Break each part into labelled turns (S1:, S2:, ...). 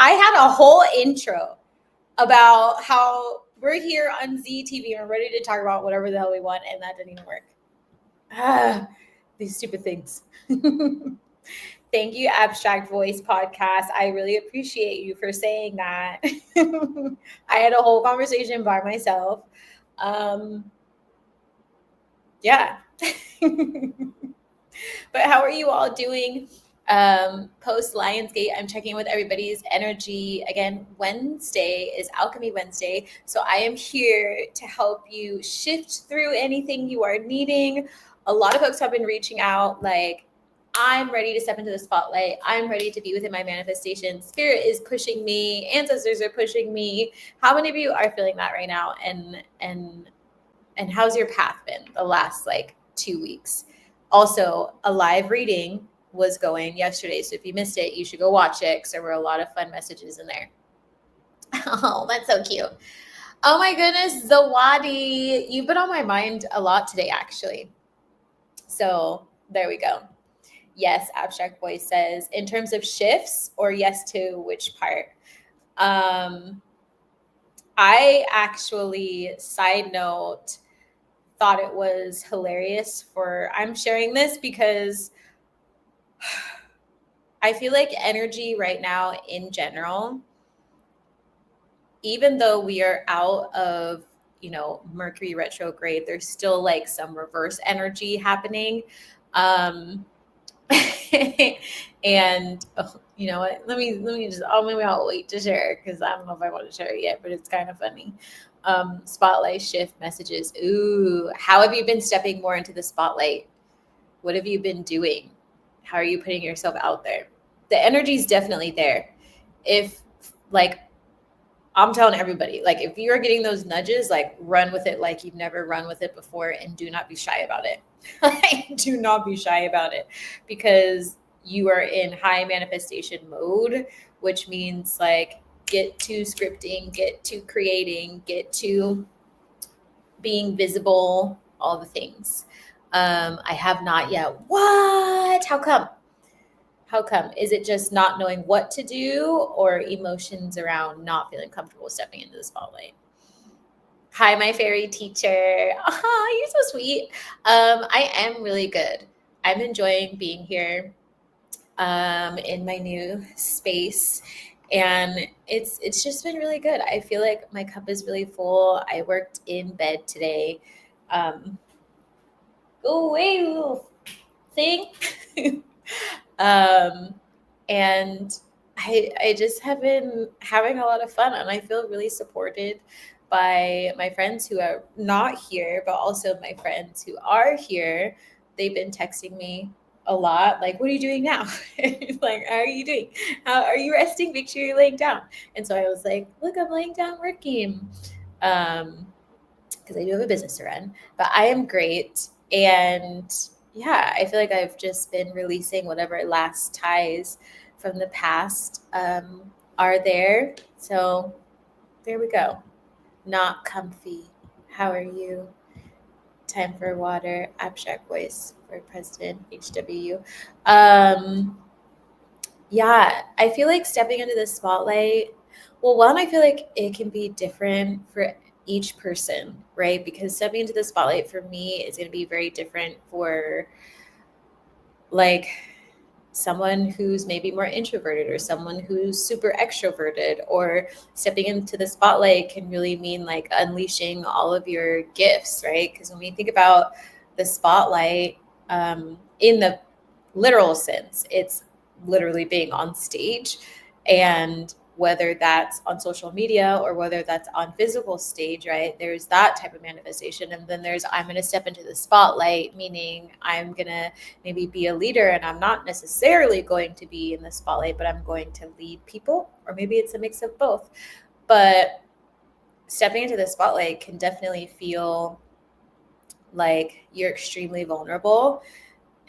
S1: I had a whole intro about how we're here on ZTV and we're ready to talk about whatever the hell we want, and that didn't even work. These stupid things. Thank you, Abstract Voice Podcast. I really appreciate you for saying that. I had a whole conversation by myself. Yeah. But how are you all doing? Post Lionsgate, I'm checking with everybody's energy. Again, Wednesday is Alchemy Wednesday. So I am here to help you shift through anything you are needing. A lot of folks have been reaching out like, I'm ready to step into the spotlight. I'm ready to be within my manifestation. Spirit is pushing me. Ancestors are pushing me. How many of you are feeling that right now? And how's your path been the last like 2 weeks? Also, a live reading was going yesterday. So if you missed it, you should go watch it because there were a lot of fun messages in there. Oh, that's so cute. Oh my goodness, Zawadi. You've been on my mind a lot today, actually. So there we go. Yes, Abstract Voice says, in terms of shifts or yes to which part? I actually, side note, thought it was hilarious I'm sharing this because I feel like energy right now in general, even though we are out of, Mercury retrograde, there's still like some reverse energy happening. And you know what? Let me just. Maybe I'll wait to share because I don't know if I want to share it yet, but it's kind of funny. Spotlight shift messages. Ooh, how have you been stepping more into the spotlight? What have you been doing? How are you putting yourself out there? The energy is definitely there. If like, I'm telling everybody, like if you're getting those nudges, like run with it like you've never run with it before, and do not be shy about it. Do not be shy about it, because you are in high manifestation mode, which means like get to scripting, get to creating, get to being visible, all the things. I have not yet. What? How come? How come? Is it just not knowing what to do, or emotions around not feeling comfortable stepping into the spotlight? Hi, my fairy teacher. Oh, you're so sweet. I am really good. I'm enjoying being here in my new space, and it's just been really good. I feel like my cup is really full. I worked in bed today. Go away, little thing. And I just have been having a lot of fun, and I feel really supported by my friends who are not here, but also my friends who are here. They've been texting me a lot, like, what are you doing now? Like, how are you doing? How are you resting? Make sure you're laying down. And so I was like, look, I'm laying down working. Because I do have a business to run, but I am great. And yeah, I feel like I've just been releasing whatever last ties from the past are there. So there we go. Not comfy. How are you? Time for water. Abstract Voice for President HW. Yeah, I feel like stepping into the spotlight. Well, one, I feel like it can be different for each person, right? Because stepping into the spotlight for me is going to be very different for like someone who's maybe more introverted, or someone who's super extroverted. Or stepping into the spotlight can really mean like unleashing all of your gifts, right? Because when we think about the spotlight in the literal sense, it's literally being on stage. And whether that's on social media or whether that's on physical stage, right? There's that type of manifestation. And then there's, I'm going to step into the spotlight, meaning I'm going to maybe be a leader, and I'm not necessarily going to be in the spotlight, but I'm going to lead people, or maybe it's a mix of both. But stepping into the spotlight can definitely feel like you're extremely vulnerable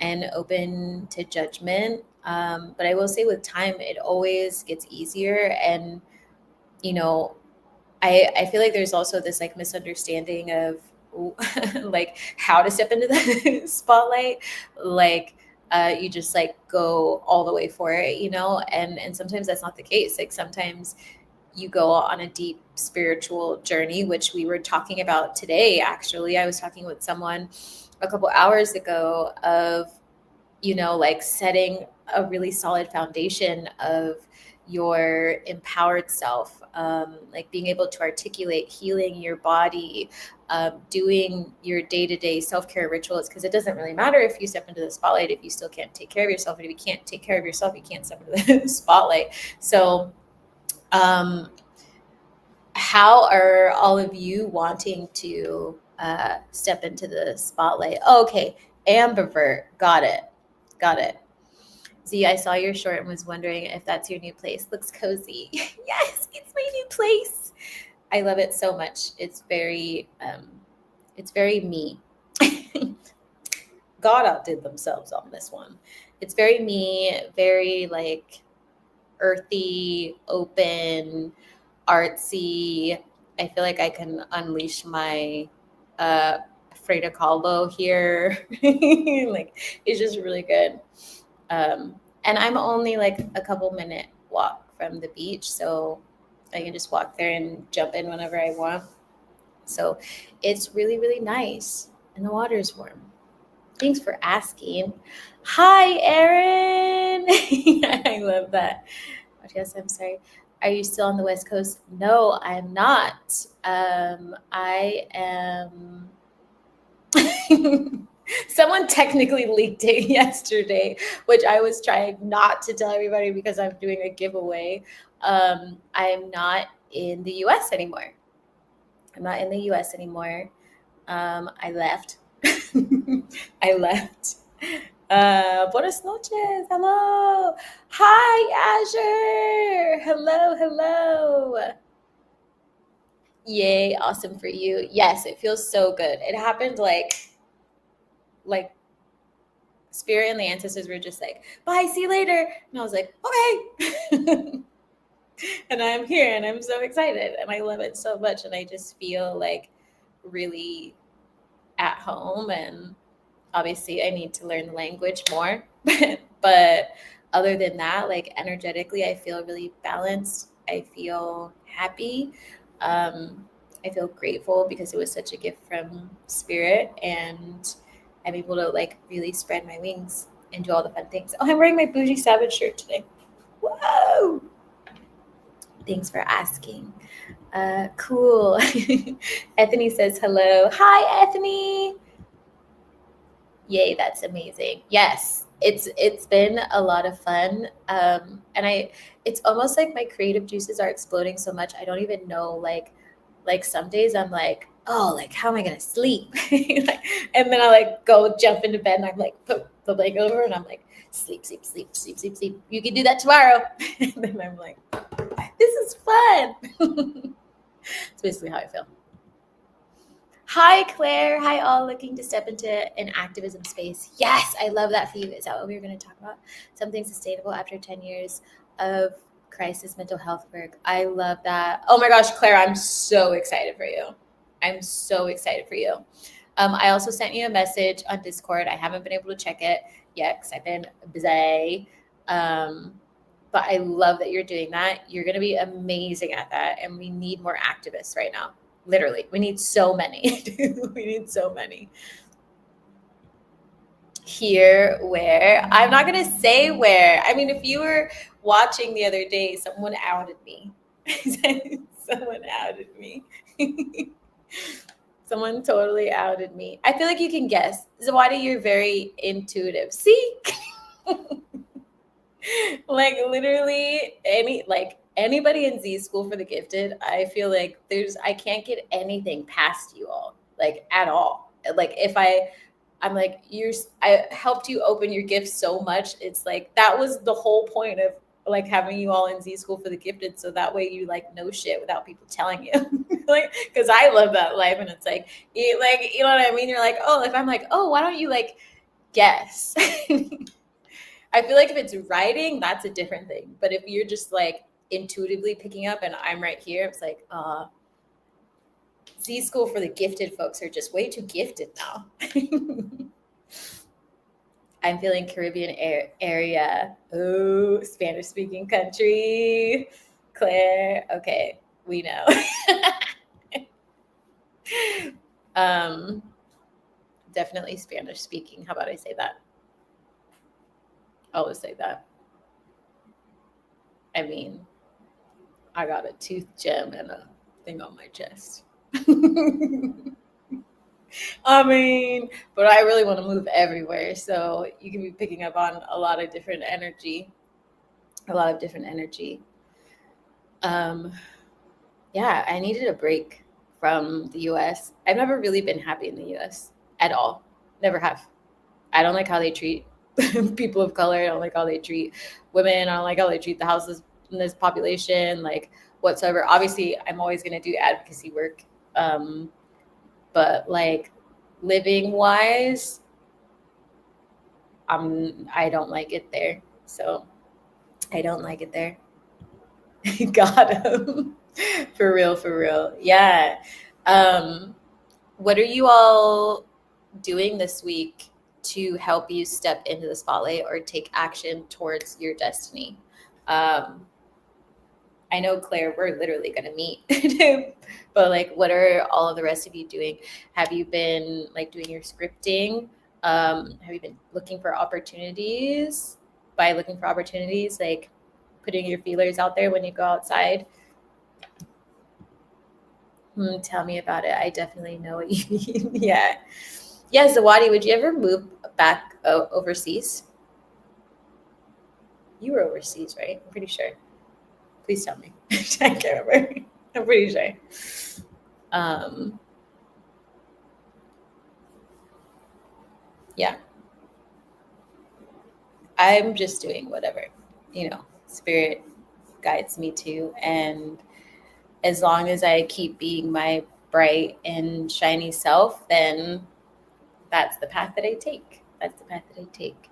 S1: and open to judgment. But I will say with time, it always gets easier. And, I feel like there's also this like misunderstanding of like how to step into the spotlight. Like you just like go all the way for it, you know? And sometimes that's not the case. Like sometimes you go on a deep spiritual journey, which we were talking about today. Actually, I was talking with someone a couple hours ago of, you know, like setting a really solid foundation of your empowered self, like being able to articulate, healing your body, doing your day-to-day self-care rituals, because it doesn't really matter if you step into the spotlight if you still can't take care of yourself. And if you can't take care of yourself, you can't step into the spotlight. So how are all of you wanting to step into the spotlight? Oh, okay, ambivert, got it. Z, I saw your short and was wondering if that's your new place. Looks cozy. Yes, it's my new place. I love it so much. It's very me. God outdid themselves on this one. It's very me, very like earthy, open, artsy. I feel like I can unleash my Frida Kahlo here. Like it's just really good. And I'm only like a couple minute walk from the beach, so I can just walk there and jump in whenever I want. So it's really, really nice, and the water's warm. Thanks for asking. Hi, Erin. I love that. Yes, I'm sorry. Are you still on the West Coast? No, I'm not. I am. Someone technically leaked it yesterday, which I was trying not to tell everybody because I'm doing a giveaway. I'm not in the US anymore. I left. I left. Buenas noches. Hello. Hi, Azure. Hello. Yay, awesome for you. Yes, it feels so good. It happened like spirit and the ancestors were just like, bye, see you later. And I was like, okay. And I'm here and I'm so excited and I love it so much. And I just feel like really at home. And obviously I need to learn the language more. But other than that, like energetically, I feel really balanced. I feel happy. I feel grateful because it was such a gift from spirit, and I'm able to like really spread my wings and do all the fun things. Oh, I'm wearing my Bougie Savage shirt today. Whoa! Thanks for asking. Cool. Anthony says hello. Hi, Anthony. Yay, that's amazing. Yes, it's been a lot of fun. And it's almost like my creative juices are exploding so much. I don't even know, like some days I'm like, oh, like how am I gonna sleep? Like, and then I like go jump into bed and I'm like put the blanket over and I'm like sleep. You can do that tomorrow. And then I'm like, this is fun. It's basically how I feel. Hi, Claire. Hi, all looking to step into an activism space. Yes, I love that for you. Is that what we were going to talk about? Something sustainable after 10 years of crisis mental health work. I love that. Oh my gosh, Claire, I'm so excited for you. I also sent you a message on Discord. I haven't been able to check it yet because I've been busy. But I love that you're doing that. You're going to be amazing at that. And we need more activists right now. Literally, we need so many. We need so many. Here, where? I'm not going to say where. I mean, if you were watching the other day, someone outed me. Someone outed me. Someone totally outed me. I feel like you can guess. Zawadi, you're very intuitive. See? Like literally anybody in Z School for the Gifted, I feel like I can't get anything past you all, like at all. Like if I'm like, I helped you open your gift so much. It's like, that was the whole point of like having you all in Z School for the Gifted. So that way you like know shit without people telling you. Like, cause I love that life. And it's like, you know what I mean? You're like, oh, if I'm like, oh, why don't you like guess? I feel like if it's writing, that's a different thing. But if you're just like intuitively picking up and I'm right here, it's like, Z School for the Gifted folks are just way too gifted now. I'm feeling Caribbean area. Oh, Spanish speaking country. Claire. Okay, we know. um, definitely Spanish speaking. How about I say that? I'll always say that. I mean, I got a tooth gem and a thing on my chest. I mean, but I really want to move everywhere. So you can be picking up on a lot of different energy. A lot of different energy. Yeah, I needed a break from the US. I've never really been happy in the US at all. Never have. I don't like how they treat people of color. I don't like how they treat women. I don't like how they treat the houses in this population, like whatsoever. Obviously, I'm always going to do advocacy work. But like living wise, I don't like it there. So I don't like it there. Got him. For real, for real. Yeah. What are you all doing this week to help you step into the spotlight or take action towards your destiny? I know, Claire, we're literally going to meet, but like, what are all of the rest of you doing? Have you been like doing your scripting? Have you been looking for opportunities? By looking for opportunities, like putting your feelers out there when you go outside. Tell me about it. I definitely know what you mean. Yeah. Yeah, Zawadi, would you ever move back overseas? You were overseas, right? I'm pretty sure. Please tell me. I can't remember. I'm pretty sure. Yeah. I'm just doing whatever, spirit guides me to. And as long as I keep being my bright and shiny self, then that's the path that I take. That's the path that I take.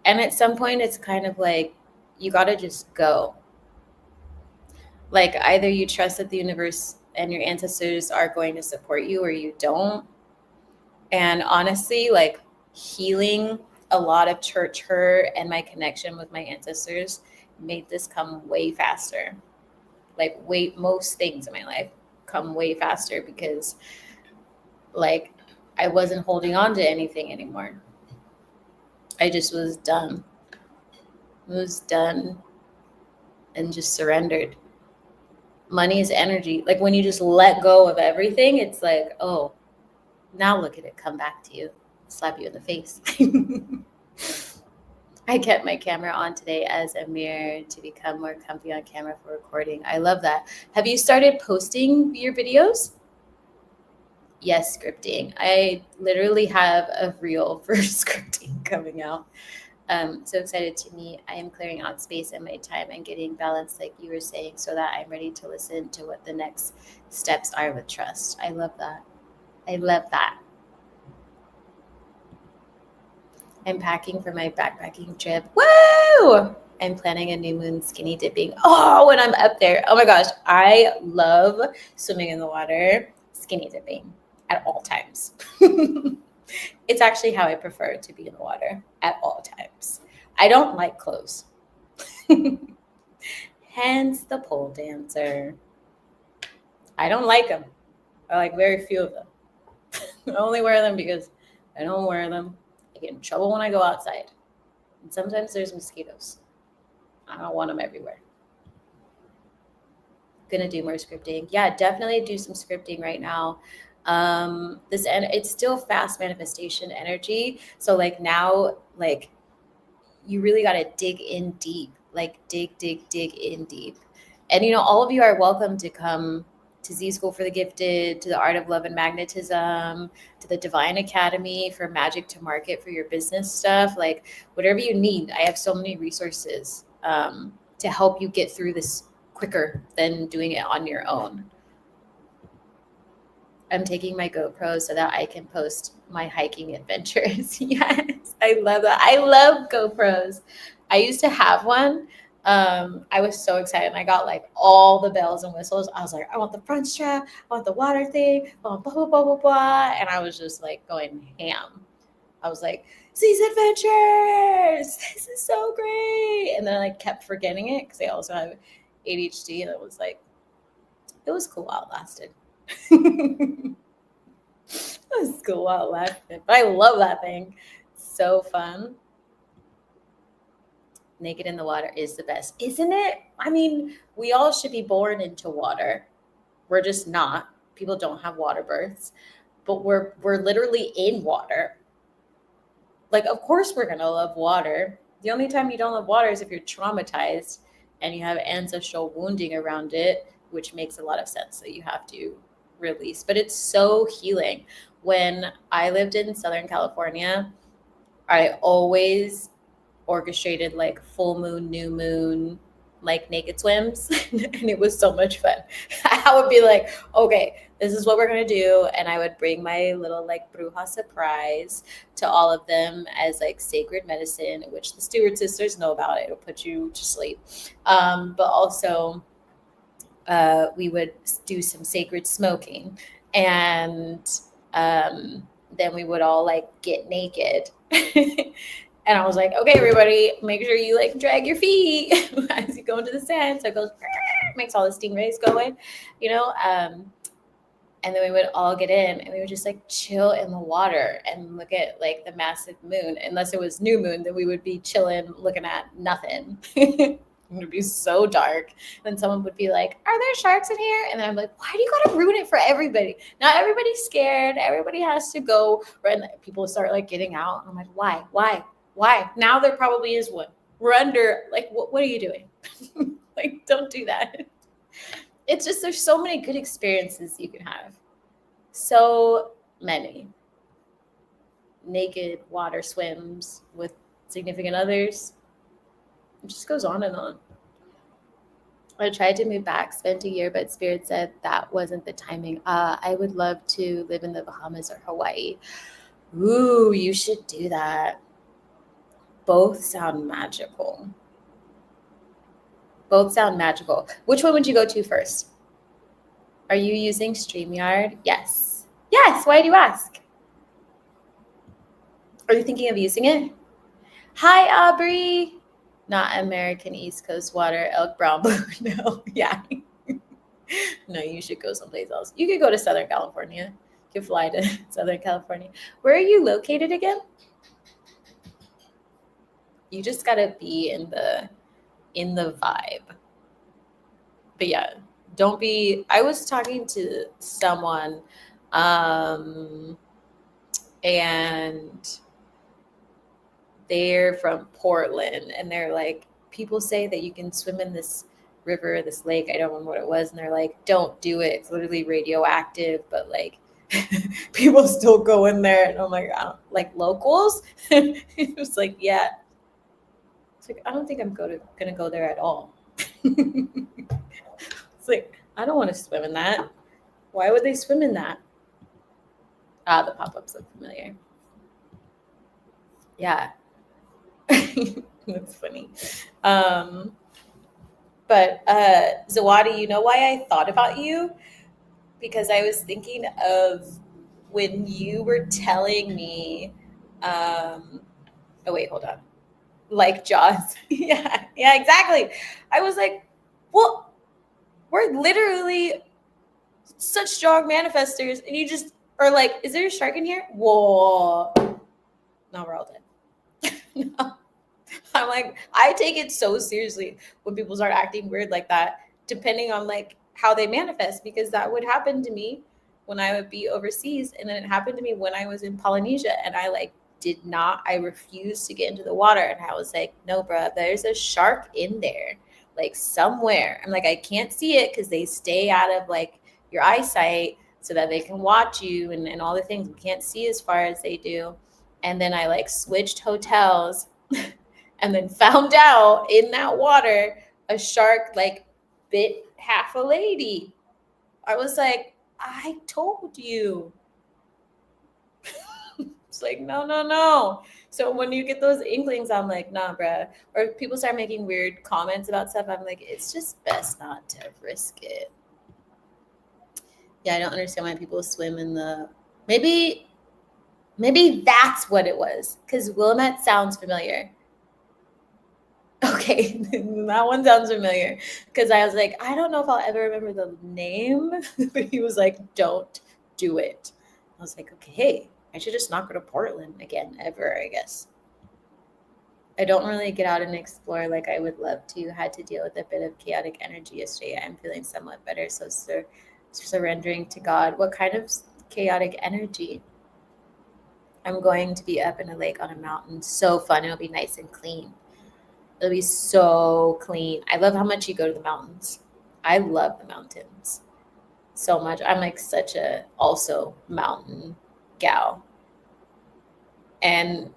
S1: And at some point, it's kind of like you got to just go. Like either you trust that the universe and your ancestors are going to support you or you don't. And honestly, like healing a lot of church hurt and my connection with my ancestors made this come way faster. Like most things in my life come way faster because like I wasn't holding on to anything anymore. I just was done. I was done and just surrendered. Money is energy. Like when you just let go of everything, it's like, oh, now look at it come back to you, slap you in the face. I kept my camera on today as a mirror to become more comfy on camera for recording. I love that. Have you started posting your videos? Yes, scripting. I literally have a reel for scripting coming out. So excited to meet. I am clearing out space in my time and getting balanced, like you were saying, so that I'm ready to listen to what the next steps are with trust. I love that. I love that. I'm packing for my backpacking trip. Woo! I'm planning a new moon skinny dipping. Oh, when I'm up there. Oh my gosh. I love swimming in the water, skinny dipping at all times. It's actually how I prefer to be in the water at all times. I don't like clothes. Hence the pole dancer. I don't like them. I like very few of them. I only wear them because I don't wear them. I get in trouble when I go outside. And sometimes there's mosquitoes. I don't want them everywhere. Gonna do more scripting. Yeah, definitely do some scripting right now. It's still fast manifestation energy. So like now, like you really got to dig in deep, like dig in deep. And all of you are welcome to come to Z School for the Gifted, to the Art of Love and Magnetism, to the Divine Academy for Magic to Market for your business stuff. Like whatever you need, I have so many resources to help you get through this quicker than doing it on your own. I'm taking my GoPro so that I can post my hiking adventures. Yes, I love that. I love GoPros. I used to have one. I was so excited. I got like all the bells and whistles. I was like, I want the front strap. I want the water thing. I want blah, blah, blah, blah, blah. And I was just like going ham. I was like, these adventures. This is so great. And then I like kept forgetting it because I also have ADHD, and it was cool while it lasted. It was cool while it lasted. But I love that thing. So fun. Naked in the water is the best, isn't it? I mean, we all should be born into water. We're just not. People don't have water births, but we're literally in water. Like, of course we're gonna love water. The only time you don't love water is if you're traumatized and you have ancestral wounding around it, which makes a lot of sense that you have to release. But it's so healing. When I lived in Southern California, I always orchestrated like full moon, new moon, like naked swims. And it was so much fun. I would be like, okay, this is what we're going to do. And I would bring my little like bruja surprise to all of them as like sacred medicine, which the Stewart sisters know about. It'll put you to sleep. But also we would do some sacred smoking, and then we would all like get naked. And I was like, okay, everybody, make sure you like drag your feet as you go into the sand. So it goes, makes all the stingrays go away, you know? And then we would all get in and we would just like chill in the water and look at like the massive moon. Unless it was new moon, then we would be chilling, looking at nothing. It would be so dark. And then someone would be like, are there sharks in here? And then I'm like, why do you got to ruin it for everybody? Not everybody's scared. Everybody has to go. And people start like getting out. And I'm like, why? Now there probably is one. We're under, like, what are you doing? Like, don't do that. It's just, there's so many good experiences you can have. So many. Naked water swims with significant others. It just goes on and on. I tried to move back, spent a year, but Spirit said that wasn't the timing. I would love to live in the Bahamas or Hawaii. Ooh, you should do that. Both sound magical. Which one would you go to first? Are you using StreamYard? Yes. Why do you ask? Are you thinking of using it? Hi, Aubrey. Not American East Coast water, elk brown blue. No, yeah. No, you should go someplace else. You could go to Southern California. You could fly to Southern California. Where are you located again? You just gotta be in the vibe. But yeah, don't be. I was talking to someone, and they're from Portland, and they're like, people say that you can swim in this river, this lake. I don't remember what it was, and they're like, don't do it. It's literally radioactive, but like people still go in there, and I'm like, I don't, like locals. It was like, yeah. It's like, I don't think I'm gonna go there at all. It's like, I don't want to swim in that. Why would they swim in that? The pop-ups look familiar. Yeah. That's funny. But Zawadi, you know why I thought about you? Because I was thinking of when you were telling me, oh wait, hold on. Like Jaws. Yeah, exactly. I was like, well, we're literally such strong manifestors, and you just are like, is there a shark in here? Whoa. No, we're all dead. No. I'm like, I take it so seriously when people start acting weird like that, depending on like how they manifest, because that would happen to me when I would be overseas. And then it happened to me when I was in Polynesia, and I like I refused to get into the water. And I was like, no, bruh, there's a shark in there, like somewhere. I'm like, I can't see it because they stay out of like your eyesight so that they can watch you and all the things. We can't see as far as they do. And then I like switched hotels and then found out in that water a shark like bit half a lady. I was like, I told you. It's like, no. So when you get those inklings, I'm like, nah, bruh. Or if people start making weird comments about stuff, I'm like, it's just best not to risk it. Yeah, I don't understand why people swim in the, maybe Maybe that's what it was, because Willamette sounds familiar. Okay, that one sounds familiar, because I was like, I don't know if I'll ever remember the name, but he was like, don't do it. I was like, okay, hey, I should just not go to Portland again ever, I guess. I don't really get out and explore like I would love to. Had to deal with a bit of chaotic energy yesterday. I'm feeling somewhat better, so surrendering to God. What kind of chaotic energy? I'm going to be up in a lake on a mountain. So fun. It'll be nice and clean. It'll be so clean. I love how much you go to the mountains. I love the mountains so much. I'm like such a also mountain gal. And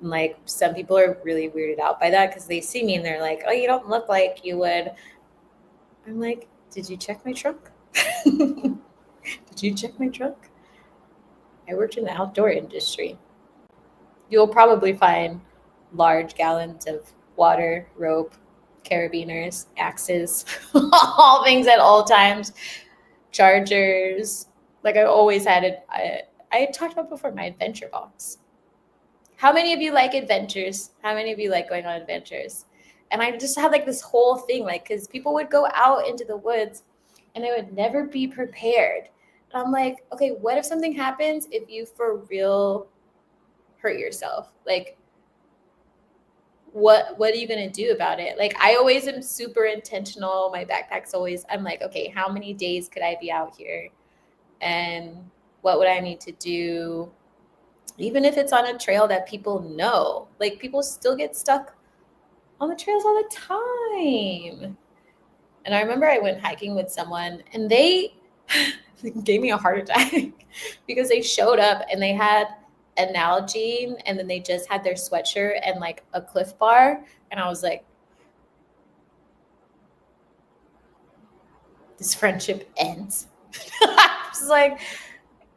S1: like some people are really weirded out by that because they see me and they're like, oh, you don't look like you would. I'm like, did you check my truck? Did you check my truck? I worked in the outdoor industry. You'll probably find large gallons of water, rope, carabiners, axes, all things at all times, chargers. Like I always had it. I had talked about before my adventure box. How many of you like adventures? How many of you like going on adventures? And I just had like this whole thing, like, because people would go out into the woods and they would never be prepared. And I'm like, okay, what if something happens if you for real hurt yourself? Like, what are you going to do about it? Like, I always am super intentional. My backpack's always, I'm like, okay, how many days could I be out here? And what would I need to do? Even if it's on a trail that people know, like people still get stuck on the trails all the time. And I remember I went hiking with someone and they gave me a heart attack because they showed up and they had an Nalgene and then they just had their sweatshirt and like a Cliff Bar. And I was like, this friendship ends. I was like,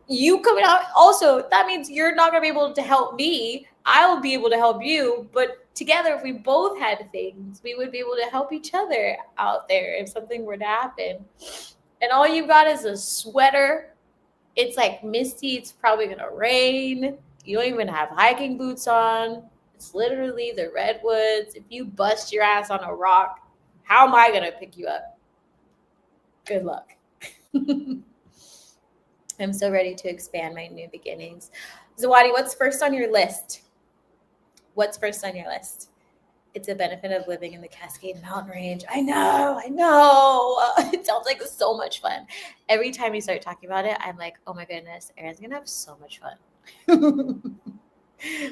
S1: you coming out also, that means you're not going to be able to help me. I'll be able to help you. But together, if we both had things, we would be able to help each other out there if something were to happen. And all you got is a sweater. It's like misty. It's probably going to rain. You don't even have hiking boots on. It's literally the redwoods. If you bust your ass on a rock, how am I going to pick you up? Good luck. I'm so ready to expand my new beginnings. Zawadi, what's first on your list? What's first on your list? It's a benefit of living in the Cascade Mountain Range. I know. It sounds like so much fun. Every time you start talking about it, I'm like, oh my goodness, Erin's going to have so much fun.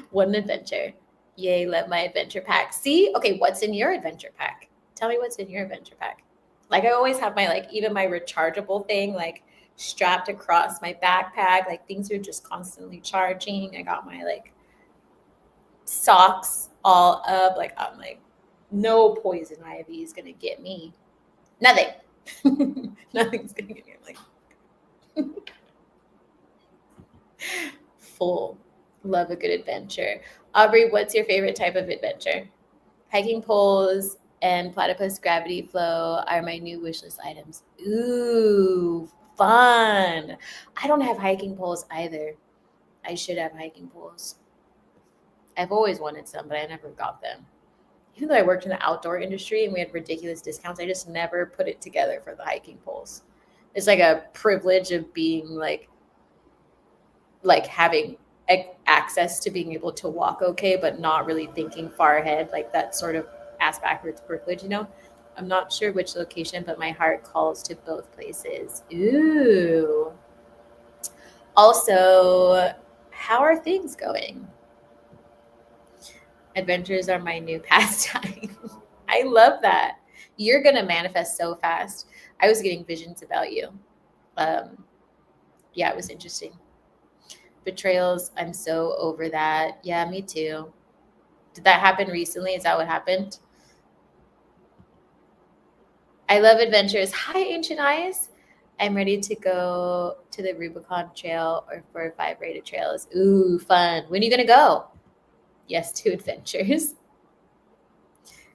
S1: What an adventure. Yay, love my adventure pack. See? Okay, what's in your adventure pack? Tell me what's in your adventure pack. Like I always have my, like, even my rechargeable thing, like, strapped across my backpack, like things are just constantly charging. I got my like socks all up, like I'm like, no poison ivy is gonna get me. Nothing. Nothing's gonna get me. I'm like full. Love a good adventure. Aubrey, what's your favorite type of adventure? Hiking poles and platypus gravity flow are my new wish list items. Ooh, fun. I don't have hiking poles either. I should have hiking poles. I've always wanted some, but I never got them. Even though I worked in the outdoor industry and we had ridiculous discounts, I just never put it together for the hiking poles. It's like a privilege of being like having access to being able to walk okay, but not really thinking far ahead, like that sort of ass backwards privilege, you know? I'm not sure which location, but my heart calls to both places. Ooh. Also, how are things going? Adventures are my new pastime. I love that. You're going to manifest so fast. I was getting visions about you. Yeah, it was interesting. Betrayals, I'm so over that. Yeah, me too. Did that happen recently? Is that what happened? I love adventures. Hi, Ancient Eyes. I'm ready to go to the Rubicon Trail or for 5 rated trails. Ooh, fun. When are you going to go? Yes, to adventures.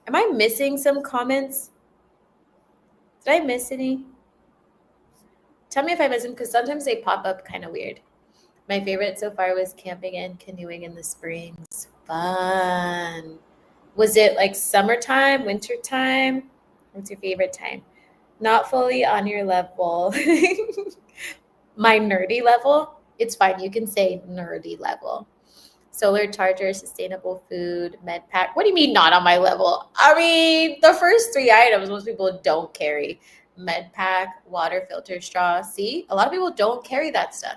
S1: Am I missing some comments? Did I miss any? Tell me if I miss them because sometimes they pop up kind of weird. My favorite so far was camping and canoeing in the springs. Fun. Was it like summertime, wintertime? What's your favorite time? Not fully on your level. My nerdy level, it's fine. You can say nerdy level. Solar charger, sustainable food, med pack. What do you mean not on my level? I mean, the first three items most people don't carry. Med pack, water filter straw. See, a lot of people don't carry that stuff.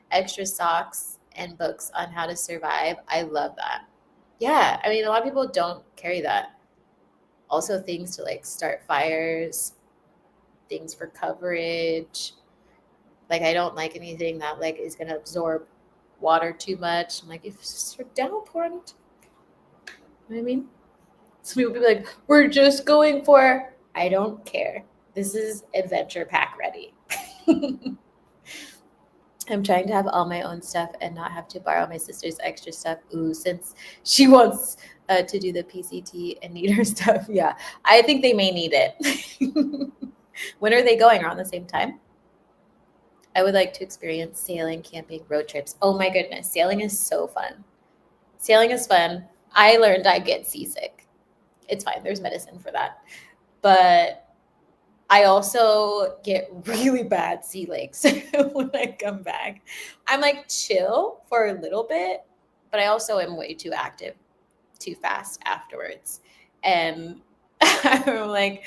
S1: Extra socks and books on how to survive. I love that. Yeah, I mean, a lot of people don't carry that. Also, things to like start fires, things for coverage. Like, I don't like anything that like is gonna absorb water too much. I'm like, if it's a downpouring, you know what I mean? Some people be like, we're just going for, I don't care. This is adventure pack ready. I'm trying to have all my own stuff and not have to borrow my sister's extra stuff. Ooh, since she wants to do the PCT and need her stuff. Yeah, I think they may need it. When are they going? Around the same time? I would like to experience sailing, camping, road trips. Oh my goodness, sailing is so fun. Sailing is fun. I learned I get seasick. It's fine. There's medicine for that. But I also get really bad sea legs when I come back. I'm like chill for a little bit, but I also am way too active, too fast afterwards. And I'm like,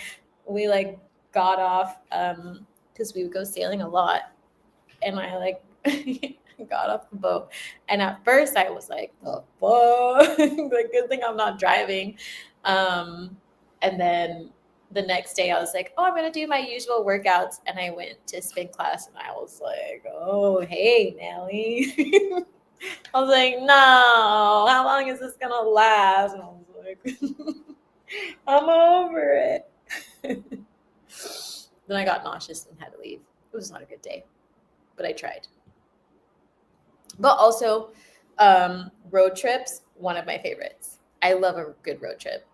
S1: we like got off because we would go sailing a lot. And I like got off the boat. And at first I was like, the fuck? Like, good thing I'm not driving. And then the next day I was like, oh, I'm going to do my usual workouts. And I went to spin class and I was like, oh, hey, Nelly. I was like, no, how long is this going to last? And I was like, I'm over it. Then I got nauseous and had to leave. It was not a good day, but I tried. But also, road trips, one of my favorites. I love a good road trip.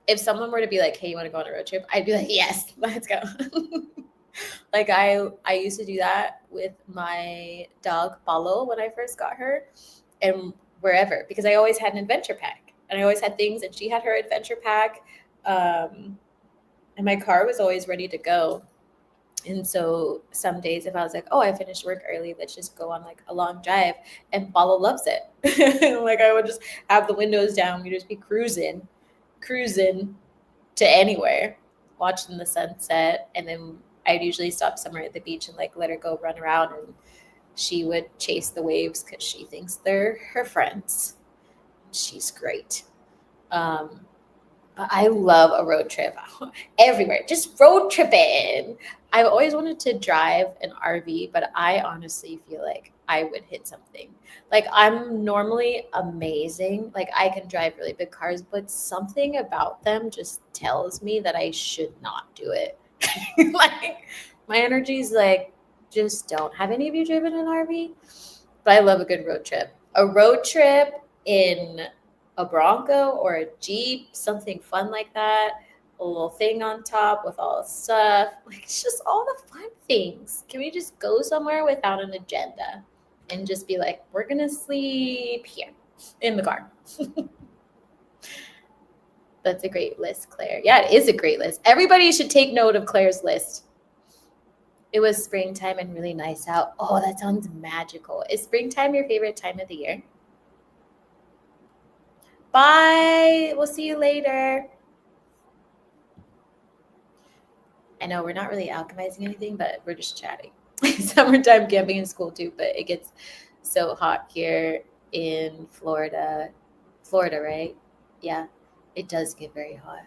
S1: If someone were to be like, hey, you want to go on a road trip? I'd be like, yes, let's go. Like I used to do that with my dog, Paulo, when I first got her, and wherever, because I always had an adventure pack. And I always had things, and she had her adventure pack. And my car was always ready to go. And so some days if I was like, oh, I finished work early, let's just go on like a long drive. And Paulo loves it. Like I would just have the windows down. We'd just be cruising to anywhere, watching the sunset. And then I'd usually stop somewhere at the beach and like let her go run around. And she would chase the waves because she thinks they're her friends. She's great. But I love a road trip everywhere, just road tripping. I've always wanted to drive an RV, but I honestly feel like I would hit something. Like I'm normally amazing. Like I can drive really big cars, but something about them just tells me that I should not do it. Like my energy is like, just don't. Have any of you driven an RV? But I love a good road trip. A road trip in a Bronco or a Jeep, something fun like that, a little thing on top with all the stuff. Like it's just all the fun things. Can we just go somewhere without an agenda and just be like, we're gonna sleep here in the car? That's a great list, Claire. Yeah, it is a great list. Everybody should take note of Claire's list. It was springtime and really nice out. Oh, that sounds magical. Is springtime your favorite time of the year? Bye. We'll see you later. I know we're not really alchemizing anything, but we're just chatting. Summertime camping is cool too, but it gets so hot here in Florida. Florida, right? Yeah, it does get very hot.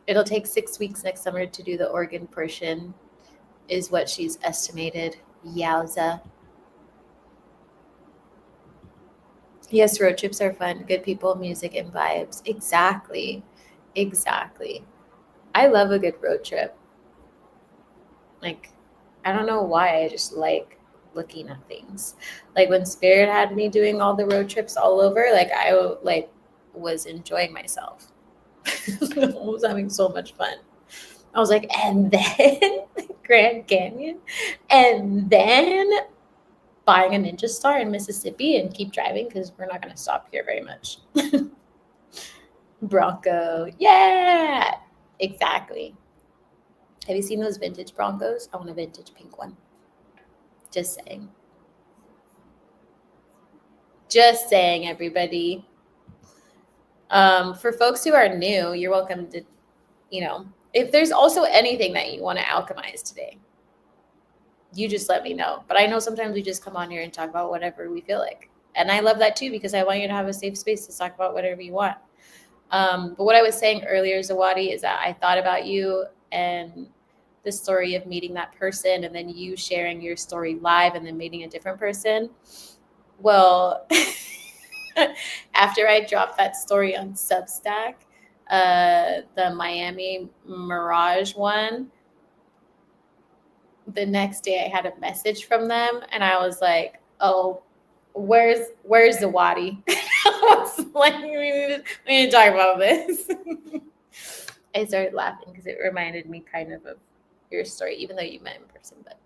S1: It'll take 6 weeks next summer to do the Oregon portion, is what she's estimated. Yowza. Yes, road trips are fun. Good people, music, and vibes. Exactly. I love a good road trip. Like, I don't know why. I just like looking at things. Like when Spirit had me doing all the road trips all over, like I like was enjoying myself. I was having so much fun. I was like, and then Grand Canyon, and then buying a Ninja Star in Mississippi and keep driving because we're not going to stop here very much. Bronco. Yeah, exactly. Have you seen those vintage Broncos? I want a vintage pink one. Just saying. Just saying, everybody. For folks who are new, you're welcome to, if there's also anything that you want to alchemize today, you just let me know. But I know sometimes we just come on here and talk about whatever we feel like. And I love that too, because I want you to have a safe space to talk about whatever you want. But what I was saying earlier, Zawadi, is that I thought about you and the story of meeting that person and then you sharing your story live and then meeting a different person. Well, after I dropped that story on Substack, the Miami Mirage one, the next day I had a message from them and I was like, oh, where's Zawadi? I was like, we need to talk about this. I started laughing because it reminded me kind of your story, even though you met in person, but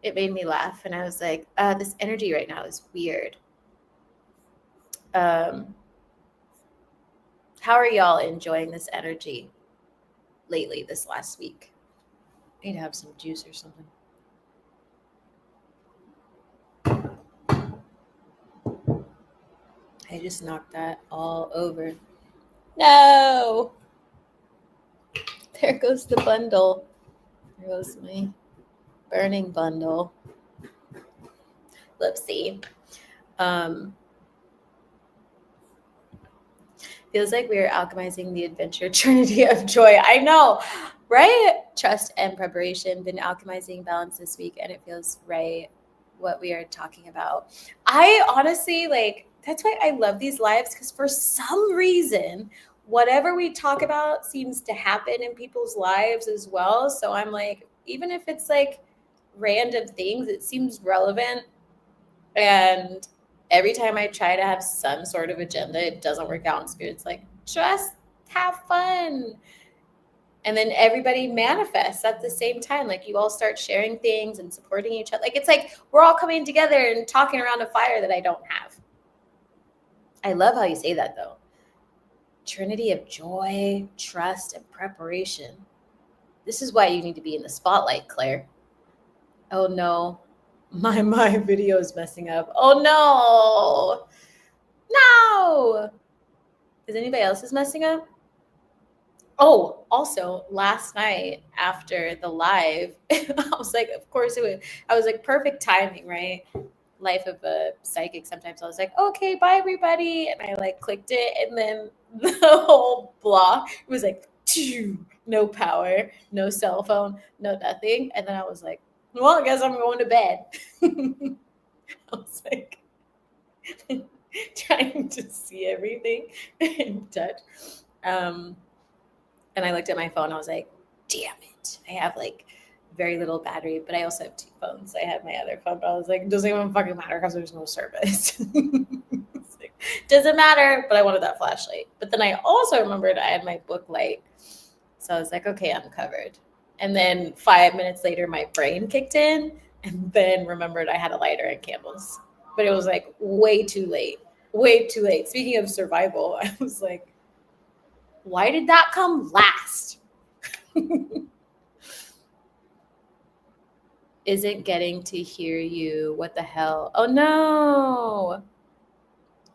S1: it made me laugh. And I was like, this energy right now is weird. How are y'all enjoying this energy lately this last week? I need to have some juice or something. I just knocked that all over. No! There goes the bundle. There goes my burning bundle. Whoopsie. Feels like we are alchemizing the adventure trinity of joy. I know, right? Trust and preparation. Been alchemizing balance this week, and it feels right what we are talking about. I honestly, that's why I love these lives, because for some reason, whatever we talk about seems to happen in people's lives as well. So I'm like, even if it's like random things, it seems relevant. And every time I try to have some sort of agenda, it doesn't work out. And Spirit's like, just have fun. And then everybody manifests at the same time. Like, you all start sharing things and supporting each other. Like, it's like we're all coming together and talking around a fire that I don't have. I love how you say that, though. Trinity of joy, trust, and preparation. This is why you need to be in the spotlight, Claire. Oh, no. My video is messing up. Oh, no. No. Is anybody else's messing up? Oh, also last night after the live, I was like, of course I was like, perfect timing, right? Life of a psychic. Sometimes I was like, okay, bye everybody. And I like clicked it. And then the whole block, it was like, no power, no cell phone, no nothing. And then I was like, well, I guess I'm going to bed. I was like trying to see everything and touch. And I looked at my phone. I was like, damn it. I have like very little battery, but I also have 2 phones. I had my other phone, but I was like, it doesn't even fucking matter because there's no service. Like, doesn't matter, but I wanted that flashlight. But then I also remembered I had my book light. So I was like, okay, I'm covered. And then 5 minutes later, my brain kicked in and then remembered I had a lighter and candles. But it was like way too late. Way too late. Speaking of survival, I was like, why did that come last? Isn't getting to hear you. What the hell? Oh, no.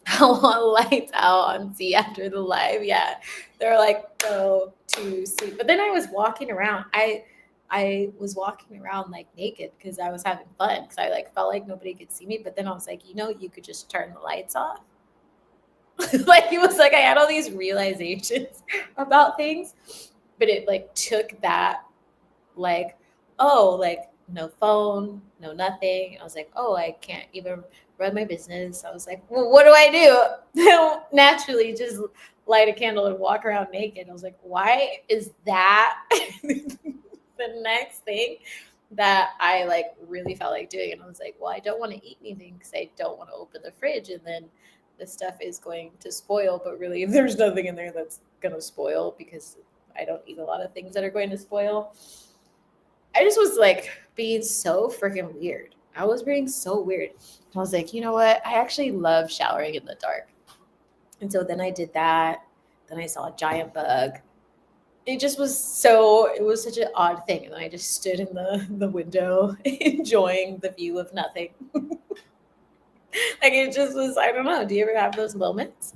S1: I want lights out on C after the live. Yeah. They're like, go to sleep. But then I was walking around. I was walking around like naked because I was having fun, because I like felt like nobody could see me. But then I was like, you could just turn the lights off. Like, it was like I had all these realizations about things, but it like took that, like, oh, like no phone, no nothing. I was like, oh, I can't even run my business. I was like, well, what do I do? Naturally, just light a candle and walk around naked. I was like, why is that the next thing that I like really felt like doing? And I was like, well, I don't want to eat anything because I don't want to open the fridge and then the stuff is going to spoil. But really, there's nothing in there that's going to spoil because I don't eat a lot of things that are going to spoil. I just was like being so freaking weird. I was being so weird. I was like, you know what? I actually love showering in the dark. And so then I did that. Then I saw a giant bug. It was such an odd thing. And then I just stood in the window enjoying the view of nothing. Like it just was, I don't know. Do you ever have those moments?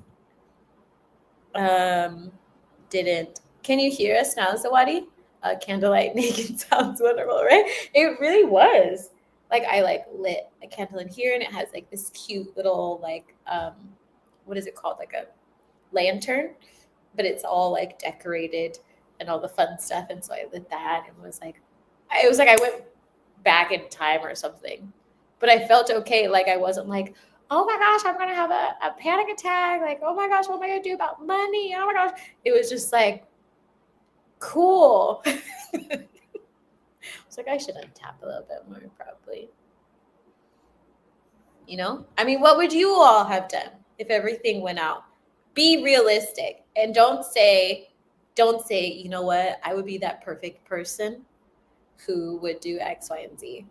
S1: Didn't. Can you hear us now, Zawadi? Candlelight naked sounds wonderful, right? It really was. Like I lit a candle in here and it has like this cute little what is it called? Like a lantern, but it's all like decorated and all the fun stuff. And so I lit that and it was like I went back in time or something. But I felt okay. Like I wasn't like, oh my gosh, I'm gonna have a panic attack. Like, oh my gosh, what am I gonna do about money? Oh my gosh. It was just like cool. I was like, I should untap a little bit more, probably. You know? I mean, what would you all have done if everything went out? Be realistic and don't say, you know what, I would be that perfect person who would do X, Y, and Z.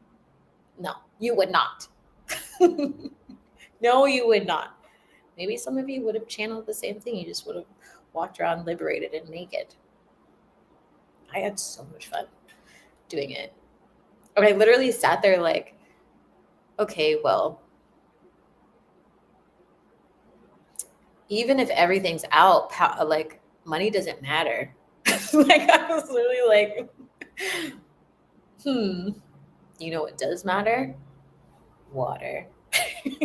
S1: No, you would not. No, you would not. Maybe some of you would have channeled the same thing. You just would have walked around liberated and naked. I had so much fun doing it. And I literally sat there like, okay, well, even if everything's out, like money doesn't matter. Like I was literally like, you know what does matter? Water.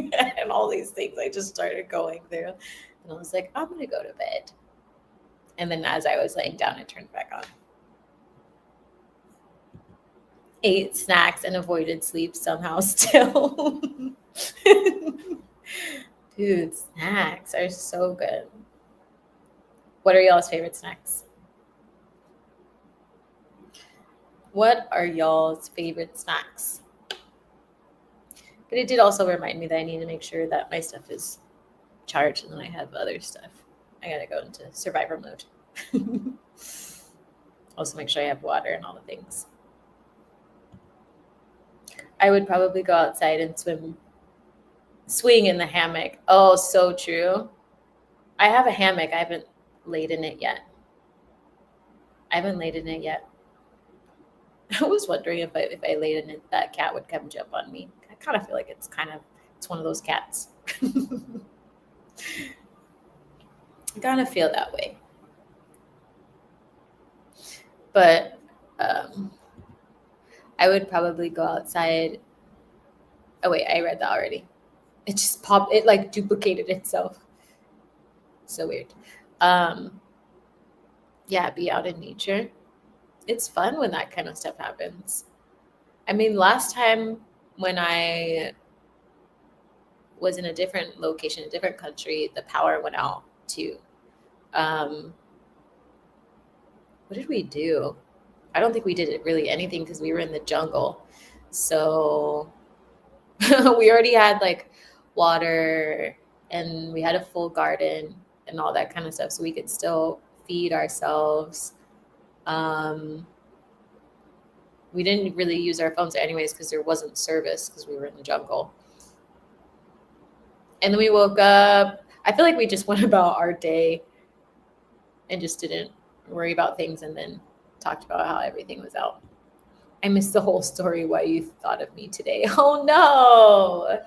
S1: And all these things. I just started going through. And I was like, I'm going to go to bed. And then as I was laying down, it turned back on. Ate snacks and avoided sleep somehow still. Dude, snacks are so good. What are y'all's favorite snacks? What are y'all's favorite snacks? But it did also remind me that I need to make sure that my stuff is charged and then I have other stuff. I gotta go into survivor mode. Also make sure I have water and all the things. I would probably go outside and swing in the hammock. Oh, so true. I have a hammock. I haven't laid in it yet. I was wondering if I laid in it, that cat would come jump on me. I kind of feel like it's one of those cats. I kind of feel that way. But I would probably go outside. Oh wait, I read that already. It just popped. It like duplicated itself. So weird. Yeah, be out in nature. It's fun when that kind of stuff happens. I mean, last time when I was in a different location, a different country, the power went out too. What did we do? I don't think we did really anything because we were in the jungle. So we already had like water and we had a full garden and all that kind of stuff. So we could still feed ourselves. We didn't really use our phones anyways because there wasn't service because we were in the jungle. And then we woke up. I feel like we just went about our day and just didn't worry about things and then talked about how everything was out. I missed the whole story why you thought of me today. Oh no.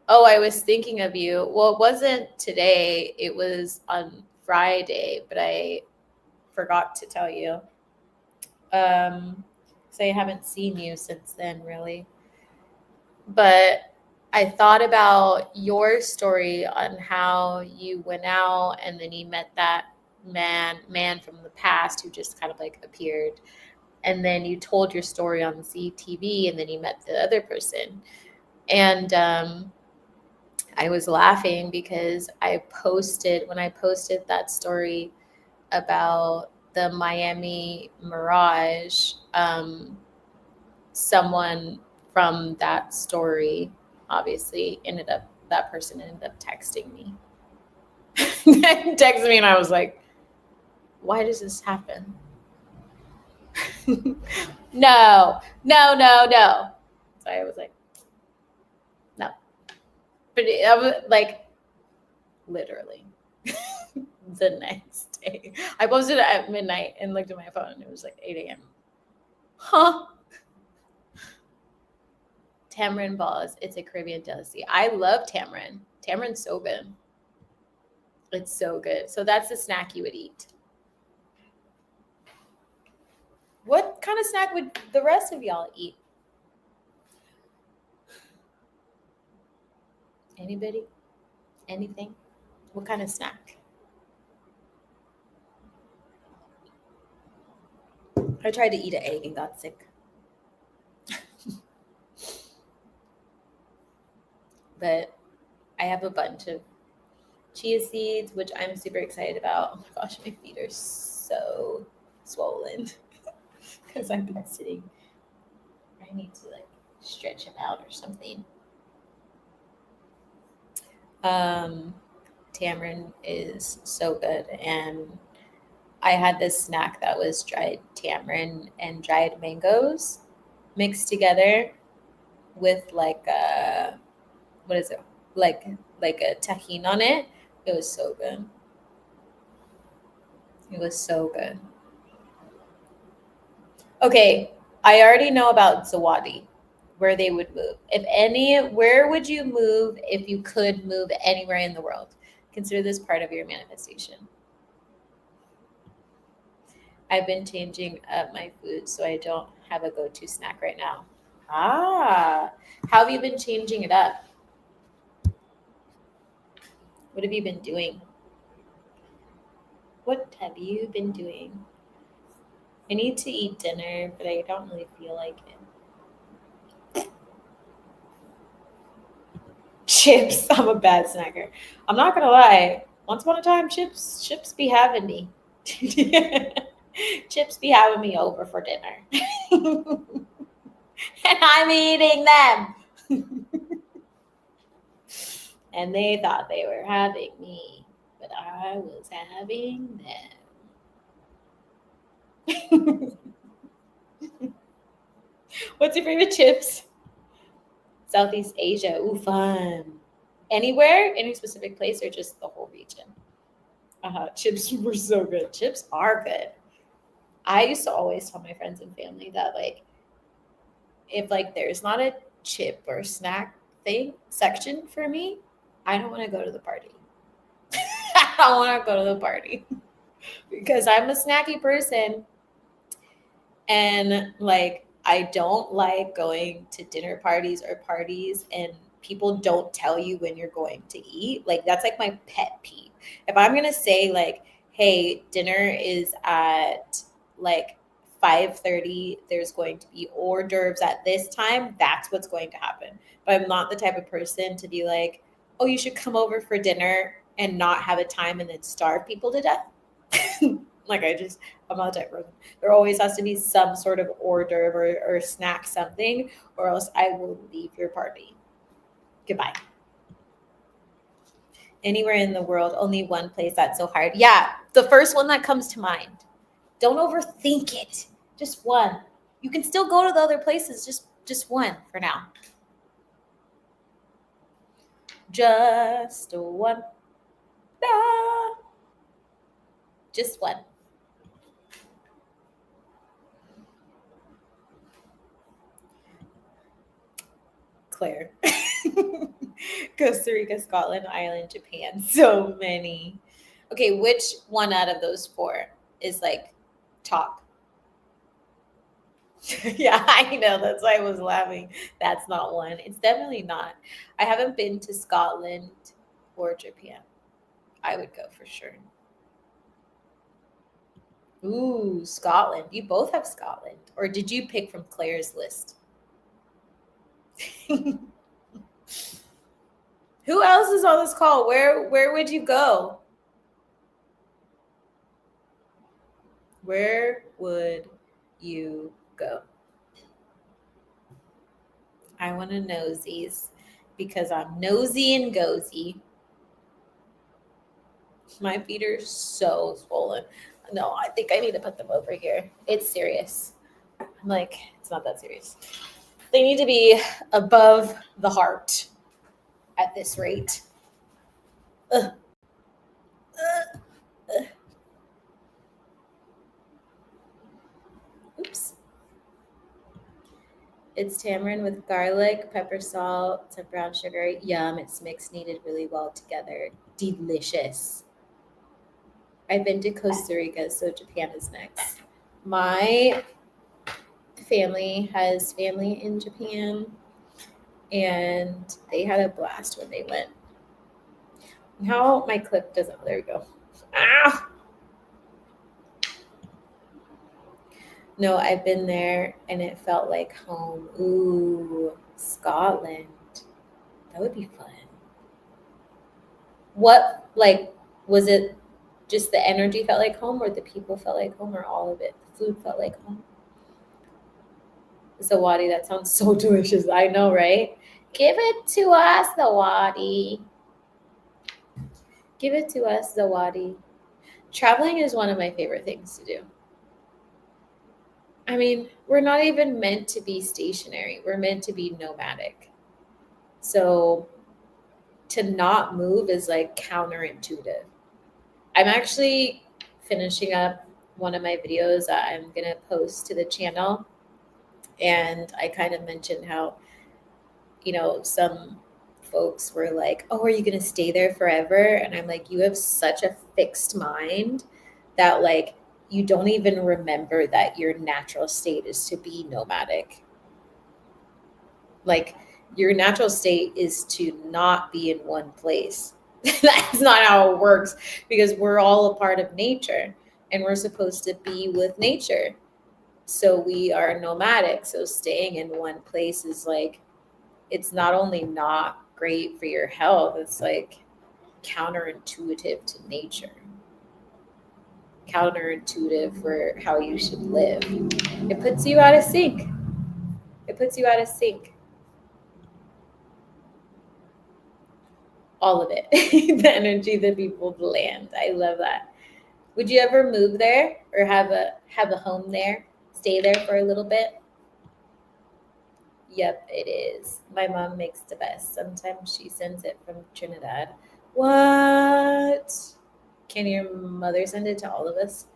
S1: Oh, I was thinking of you. Well, it wasn't today. It was on Friday, but I forgot to tell you. So I haven't seen you since then, really. But I thought about your story on how you went out and then you met that man from the past who just kind of like appeared. And then you told your story on CTV and then you met the other person. And I was laughing because when I posted that story about the Miami Mirage, someone from that story obviously that person ended up texting me. Texted me and I was like, why does this happen? No. So I was like, no. But I was like, literally the next day. I posted it at midnight and looked at my phone and it was like 8 a.m. Huh? Tamarind balls. It's a Caribbean delicacy. I love tamarind. Tamarind's so good. It's so good. So that's the snack you would eat. What kind of snack would the rest of y'all eat? Anybody? Anything? What kind of snack? I tried to eat an egg and got sick. But I have a bunch of chia seeds, which I'm super excited about. Oh my gosh, my feet are so swollen because I've been sitting. I need to like stretch them out or something. Tamarind is so good, and I had this snack that was dried tamarind and dried mangoes mixed together with like a, what is it, like a tahini on it. It was so good. It was so good. Okay, I already know about Zawadi, where they would move. If any, where would you move if you could move anywhere in the world? Consider this part of your manifestation. I've been changing up my food so I don't have a go-to snack right now. Ah, how have you been changing it up? What have you been doing? What have you been doing? I need to eat dinner, but I don't really feel like it. Chips. I'm a bad snacker. I'm not gonna lie. Once upon a time, chips be having me. Chips be having me over for dinner. And I'm eating them. And they thought they were having me, but I was having them. What's your favorite chips? Southeast Asia. Ooh, fun. Anywhere? Any specific place or just the whole region? Chips were so good. Chips are good. I used to always tell my friends and family that like if like there's not a chip or snack thing section for me, I don't want to go to the party. I don't want to go to the party because I'm a snacky person and like I don't like going to dinner parties or parties and people don't tell you when you're going to eat. Like that's like my pet peeve. If I'm going to say like, "Hey, dinner is at like 5:30, there's going to be hors d'oeuvres at this time," that's what's going to happen. But I'm not the type of person to be like, "Oh, you should come over for dinner and not have a time and then starve people to death." Like I'm not the type of person. There always has to be some sort of hors d'oeuvre or snack something, or else I will leave your party. Goodbye. Anywhere in the world, only one place that's so hard. Yeah, the first one that comes to mind. Don't overthink it. Just one. You can still go to the other places. Just one for now. Just one. Ah. Just one. Claire. Costa Rica, Scotland, Ireland, Japan. So many. Okay, which one out of those four is like top? Yeah, I know. That's why I was laughing. That's not one. It's definitely not. I haven't been to Scotland or Japan. I would go for sure. Ooh, Scotland. You both have Scotland. Or did you pick from Claire's list? Who else is on this call? Where would you go? Where would you go? I want to nosies because I'm nosy and gozy. My feet are so swollen. No, I think I need to put them over here. It's serious. I'm like, it's not that serious. They need to be above the heart at this rate. Ugh. Oops. It's tamarind with garlic, pepper, salt, some brown sugar. Yum. It's mixed, kneaded really well together. Delicious. I've been to Costa Rica, so Japan is next. My family has family in Japan, and they had a blast when they went. How my clip doesn't, there we go. Ah! No, I've been there and it felt like home. Ooh, Scotland. That would be fun. What, like, was it just the energy felt like home, or the people felt like home, or all of it? The food felt like home? Zawadi, that sounds so delicious. I know, right? Give it to us, Zawadi. Give it to us, Zawadi. Traveling is one of my favorite things to do. I mean, we're not even meant to be stationary. We're meant to be nomadic. So to not move is like counterintuitive. I'm actually finishing up one of my videos that I'm going to post to the channel. And I kind of mentioned how, some folks were like, oh, are you going to stay there forever? And I'm like, you have such a fixed mind that like you don't even remember that your natural state is to be nomadic. Like your natural state is to not be in one place. That's not how it works, because we're all a part of nature and we're supposed to be with nature. So we are nomadic. So staying in one place is like, it's not only not great for your health, it's like counterintuitive to nature, counterintuitive for how you should live. It puts you out of sync. It puts you out of sync. All of it. The energy, the people, the land. I love that. Would you ever move there or have a home there? Stay there for a little bit? Yep, it is. My mom makes the best. Sometimes she sends it from Trinidad. What? Can your mother send it to all of us?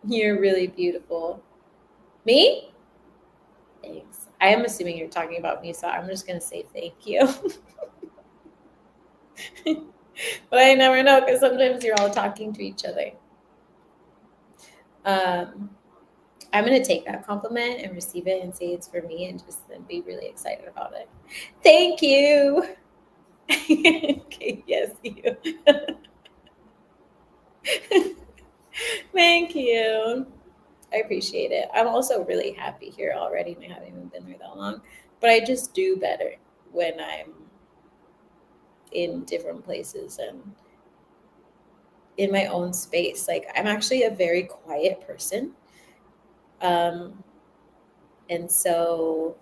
S1: You're really beautiful. Me? Thanks. I am assuming you're talking about me, so I'm just going to say thank you. But I never know, because sometimes you're all talking to each other. I'm going to take that compliment and receive it and say it's for me, and just then be really excited about it. Thank you. Okay, yes, you. Thank you. I appreciate it. I'm also really happy here already, and I haven't even been there that long. But I just do better when I'm in different places and in my own space. Like, I'm actually a very quiet person. And so,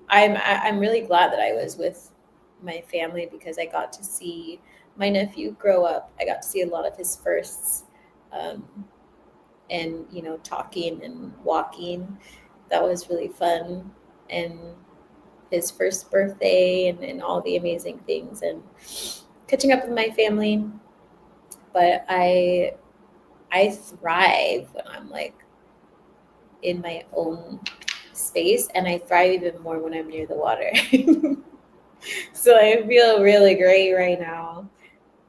S1: I'm really glad that I was with my family, because I got to see my nephew grow up. I got to see a lot of his firsts, and, talking and walking. That was really fun. And his first birthday, and all the amazing things, and catching up with my family. But I thrive when I'm like in my own space, and I thrive even more when I'm near the water. So I feel really great right now,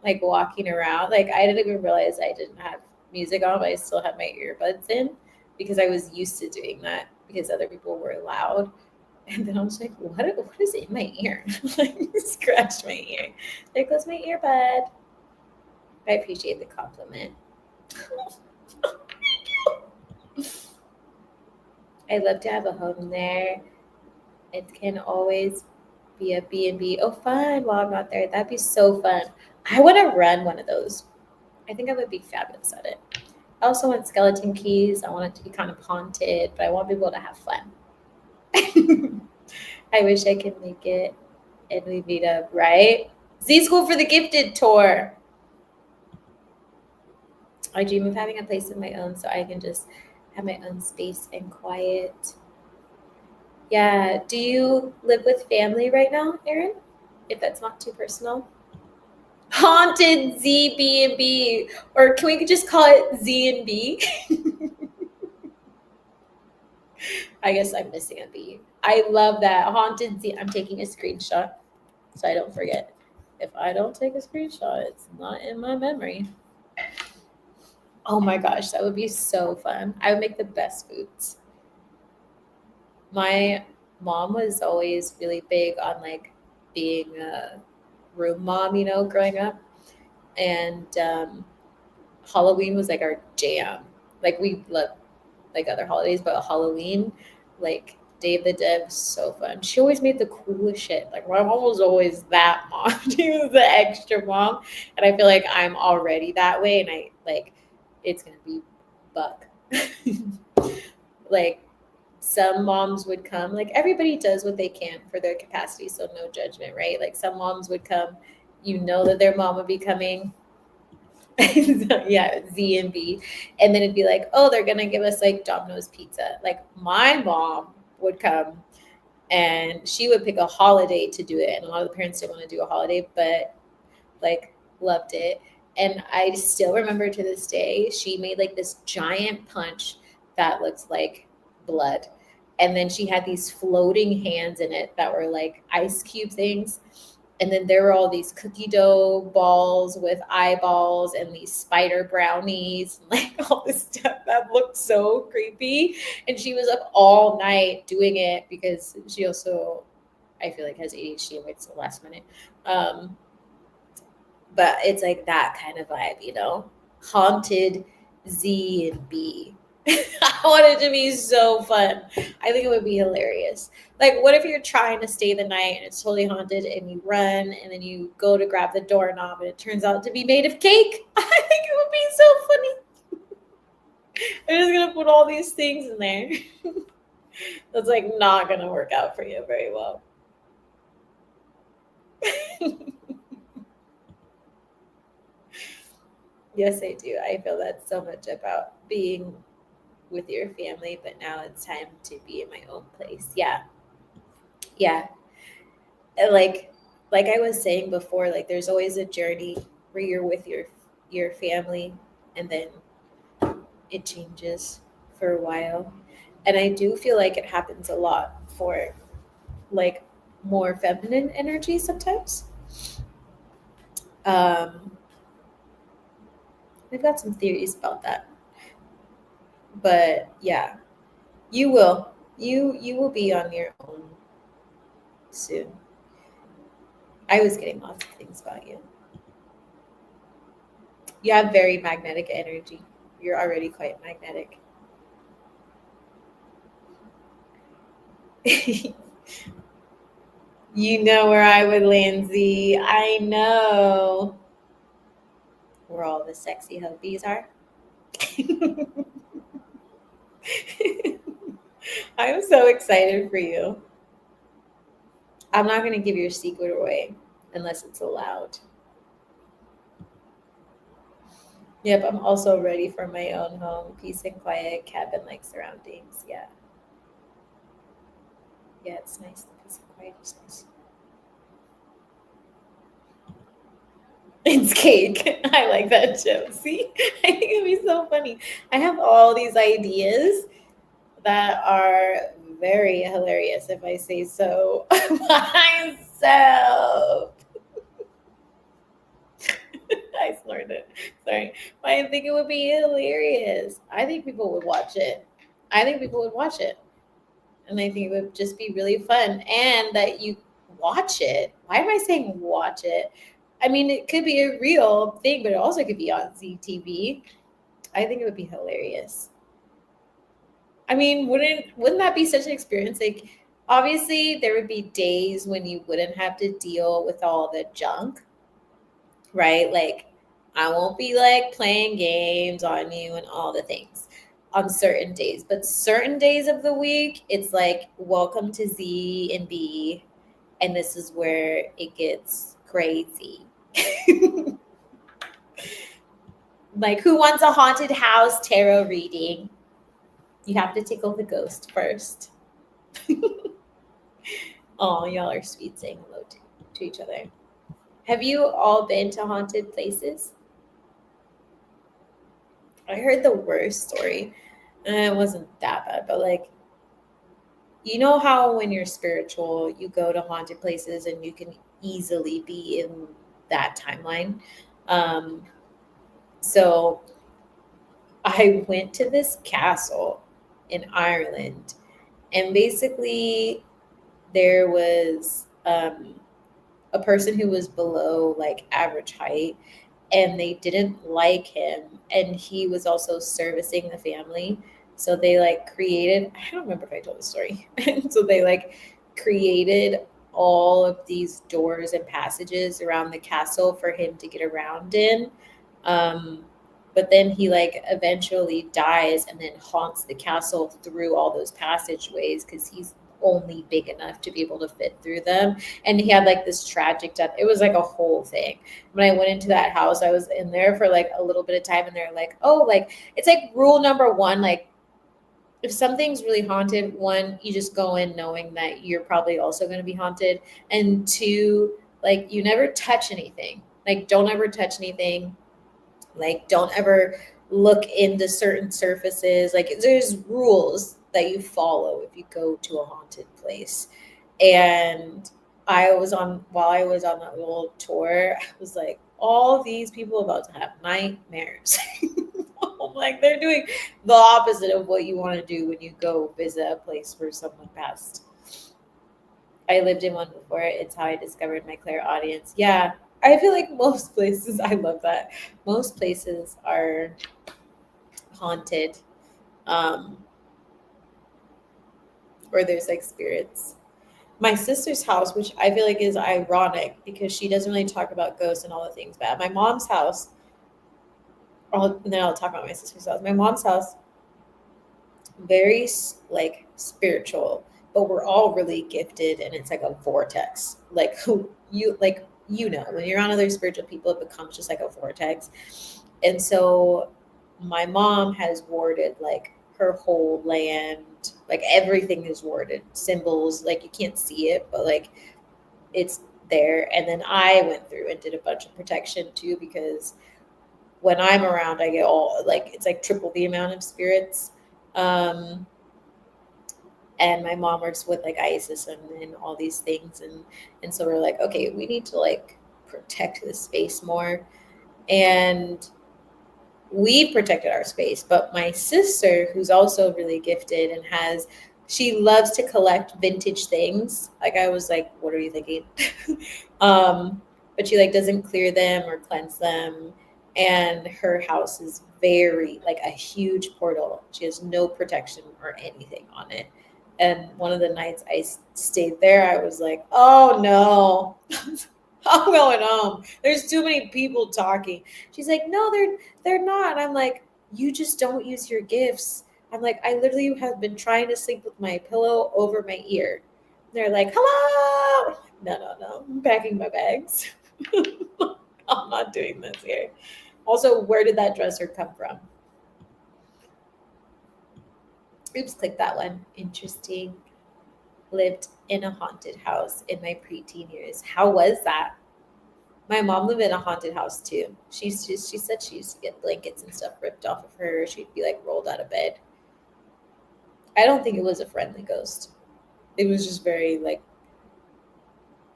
S1: like walking around. Like, I didn't even realize I didn't have music on, but I still had my earbuds in, because I was used to doing that because other people were loud. And then I was like, what is in my ear? Like, scratched my ear. There goes my earbud. I appreciate the compliment. I'd love to have a home there. It can always be a B&B. Oh, fun. While I'm not there, that'd be so fun. I want to run one of those. I think I would be fabulous at it. I also want skeleton keys. I want it to be kind of haunted, but I want people to have fun. I wish I could make it and we meet up, right? Z School for the Gifted tour. I dream of having a place of my own so I can just have my own space and quiet. Yeah. Do you live with family right now, Erin? If that's not too personal. Haunted Z B and B, or can we just call it Z and B? I guess I'm missing a B. I love that haunted Z. I'm taking a screenshot so I don't forget. If I don't take a screenshot, it's not in my memory. Oh my gosh, that would be so fun. I would make the best foods. My mom was always really big on like being a room mom, growing up. And Halloween was like our jam. Like we love like other holidays, but Halloween, like Day of the Dead was so fun. She always made the coolest shit. Like my mom was always that mom. She was the extra mom. And I feel like I'm already that way. And I like it's gonna be buck. Like some moms would come, like everybody does what they can for their capacity, so no judgment, right? Like some moms would come, that their mom would be coming. Yeah, Z and B. And then it'd be like, oh, they're gonna give us like Domino's pizza. Like my mom would come and she would pick a holiday to do it. And a lot of the parents didn't want to do a holiday, but like loved it. And I still remember to this day, she made like this giant punch that looks like blood. And then she had these floating hands in it that were like ice cube things. And then there were all these cookie dough balls with eyeballs and these spider brownies, and like all this stuff that looked so creepy. And she was up all night doing it because she also, I feel like, has ADHD and waits till the last minute. But it's like that kind of vibe, haunted Z and B. I want it to be so fun. I think it would be hilarious. Like, what if you're trying to stay the night and it's totally haunted and you run and then you go to grab the doorknob and it turns out to be made of cake? I think it would be so funny. I'm just going to put all these things in there. That's like not going to work out for you very well. Yes, I do. I feel that so much about being with your family, but now it's time to be in my own place. Yeah. Yeah. And like I was saying before, like there's always a journey where you're with your family and then it changes for a while. And I do feel like it happens a lot for like more feminine energy sometimes. Um we've got some theories about that. But yeah, you will. You will be on your own soon. I was getting lots of things about you. You have very magnetic energy. You're already quite magnetic. You know where I would land, Z. I know where all the sexy hubbies are. I'm so excited for you. I'm not going to give your secret away unless it's allowed. Yep, I'm also ready for my own home, peace and quiet, cabin-like surroundings. Yeah. Yeah, it's nice. The peace and quiet is nice. It's cake. I like that joke. See? I think it'd be so funny. I have all these ideas that are very hilarious if I say so myself. I snorted. Sorry. But I think it would be hilarious. I think people would watch it. I think people would watch it. And I think it would just be really fun. And that you watch it. Why am I saying watch it? I mean, it could be a real thing, but it also could be on ZTV. I think it would be hilarious. I mean, wouldn't that be such an experience? Like, obviously, there would be days when you wouldn't have to deal with all the junk, right? Like, I won't be like playing games on you and all the things on certain days, but certain days of the week, it's like, welcome to Z and B, and this is where it gets crazy. Like, who wants a haunted house tarot reading? You have to tickle the ghost first. Oh, y'all are sweet saying hello to each other. Have you all been to haunted places? I heard the worst story. And it wasn't that bad, but like, you know how when you're spiritual, you go to haunted places and you can easily be in that timeline. Um, so I went to this castle in Ireland, and basically there was a person who was below like average height, and they didn't like him, and he was also servicing the family. So they like created, I don't remember if I told the story. So they like created all of these doors and passages around the castle for him to get around in. But then he like eventually dies and then haunts the castle through all those passageways because he's only big enough to be able to fit through them. And he had like this tragic death. It was like a whole thing. When I went into that house, I was in there for like a little bit of time, and they're like, oh, like it's like rule number one, like if something's really haunted, one, you just go in knowing that you're probably also going to be haunted. And two, like you never touch anything. Like don't ever touch anything. Like don't ever look into certain surfaces. Like there's rules that you follow if you go to a haunted place. And while I was on that little tour, I was like, all these people about to have nightmares. I'm like, they're doing the opposite of what you want to do when you go visit a place where someone passed. I lived in one before. It's how I discovered my clairaudience. Yeah, I feel like most places, I love that. Most places are haunted, um, or there's like spirits. My sister's house, which I feel like is ironic because she doesn't really talk about ghosts and all the things, but at my mom's house, and then I'll talk about my sister's house. My mom's house, very like spiritual, but we're all really gifted, and it's like a vortex. Like who you like, when you're on other spiritual people, it becomes just like a vortex. And so my mom has warded like her whole land, like everything is warded, symbols, like you can't see it, but like it's there. And then I went through and did a bunch of protection too, because when I'm around, I get all like, it's like triple the amount of spirits. Um, and my mom works with like ISIS and all these things. And so we're like, okay, we need to like protect this space more. And we protected our space. But my sister, who's also really gifted and she loves to collect vintage things. Like I was like, what are you thinking? But she like doesn't clear them or cleanse them. And her house is very like a huge portal. She has no protection or anything on it. And one of the nights I stayed there, I was like, oh no, I'm going home. There's too many people talking. She's like, no, they're not. And I'm like, you just don't use your gifts. I'm like, I literally have been trying to sleep with my pillow over my ear. They're like, hello. No. I'm packing my bags. I'm not doing this here. Also, where did that dresser come from? Oops, click that one. Interesting. Lived in a haunted house in my preteen years. How was that? My mom lived in a haunted house too. She said she used to get blankets and stuff ripped off of her. She'd be like rolled out of bed. I don't think it was a friendly ghost. It was just very like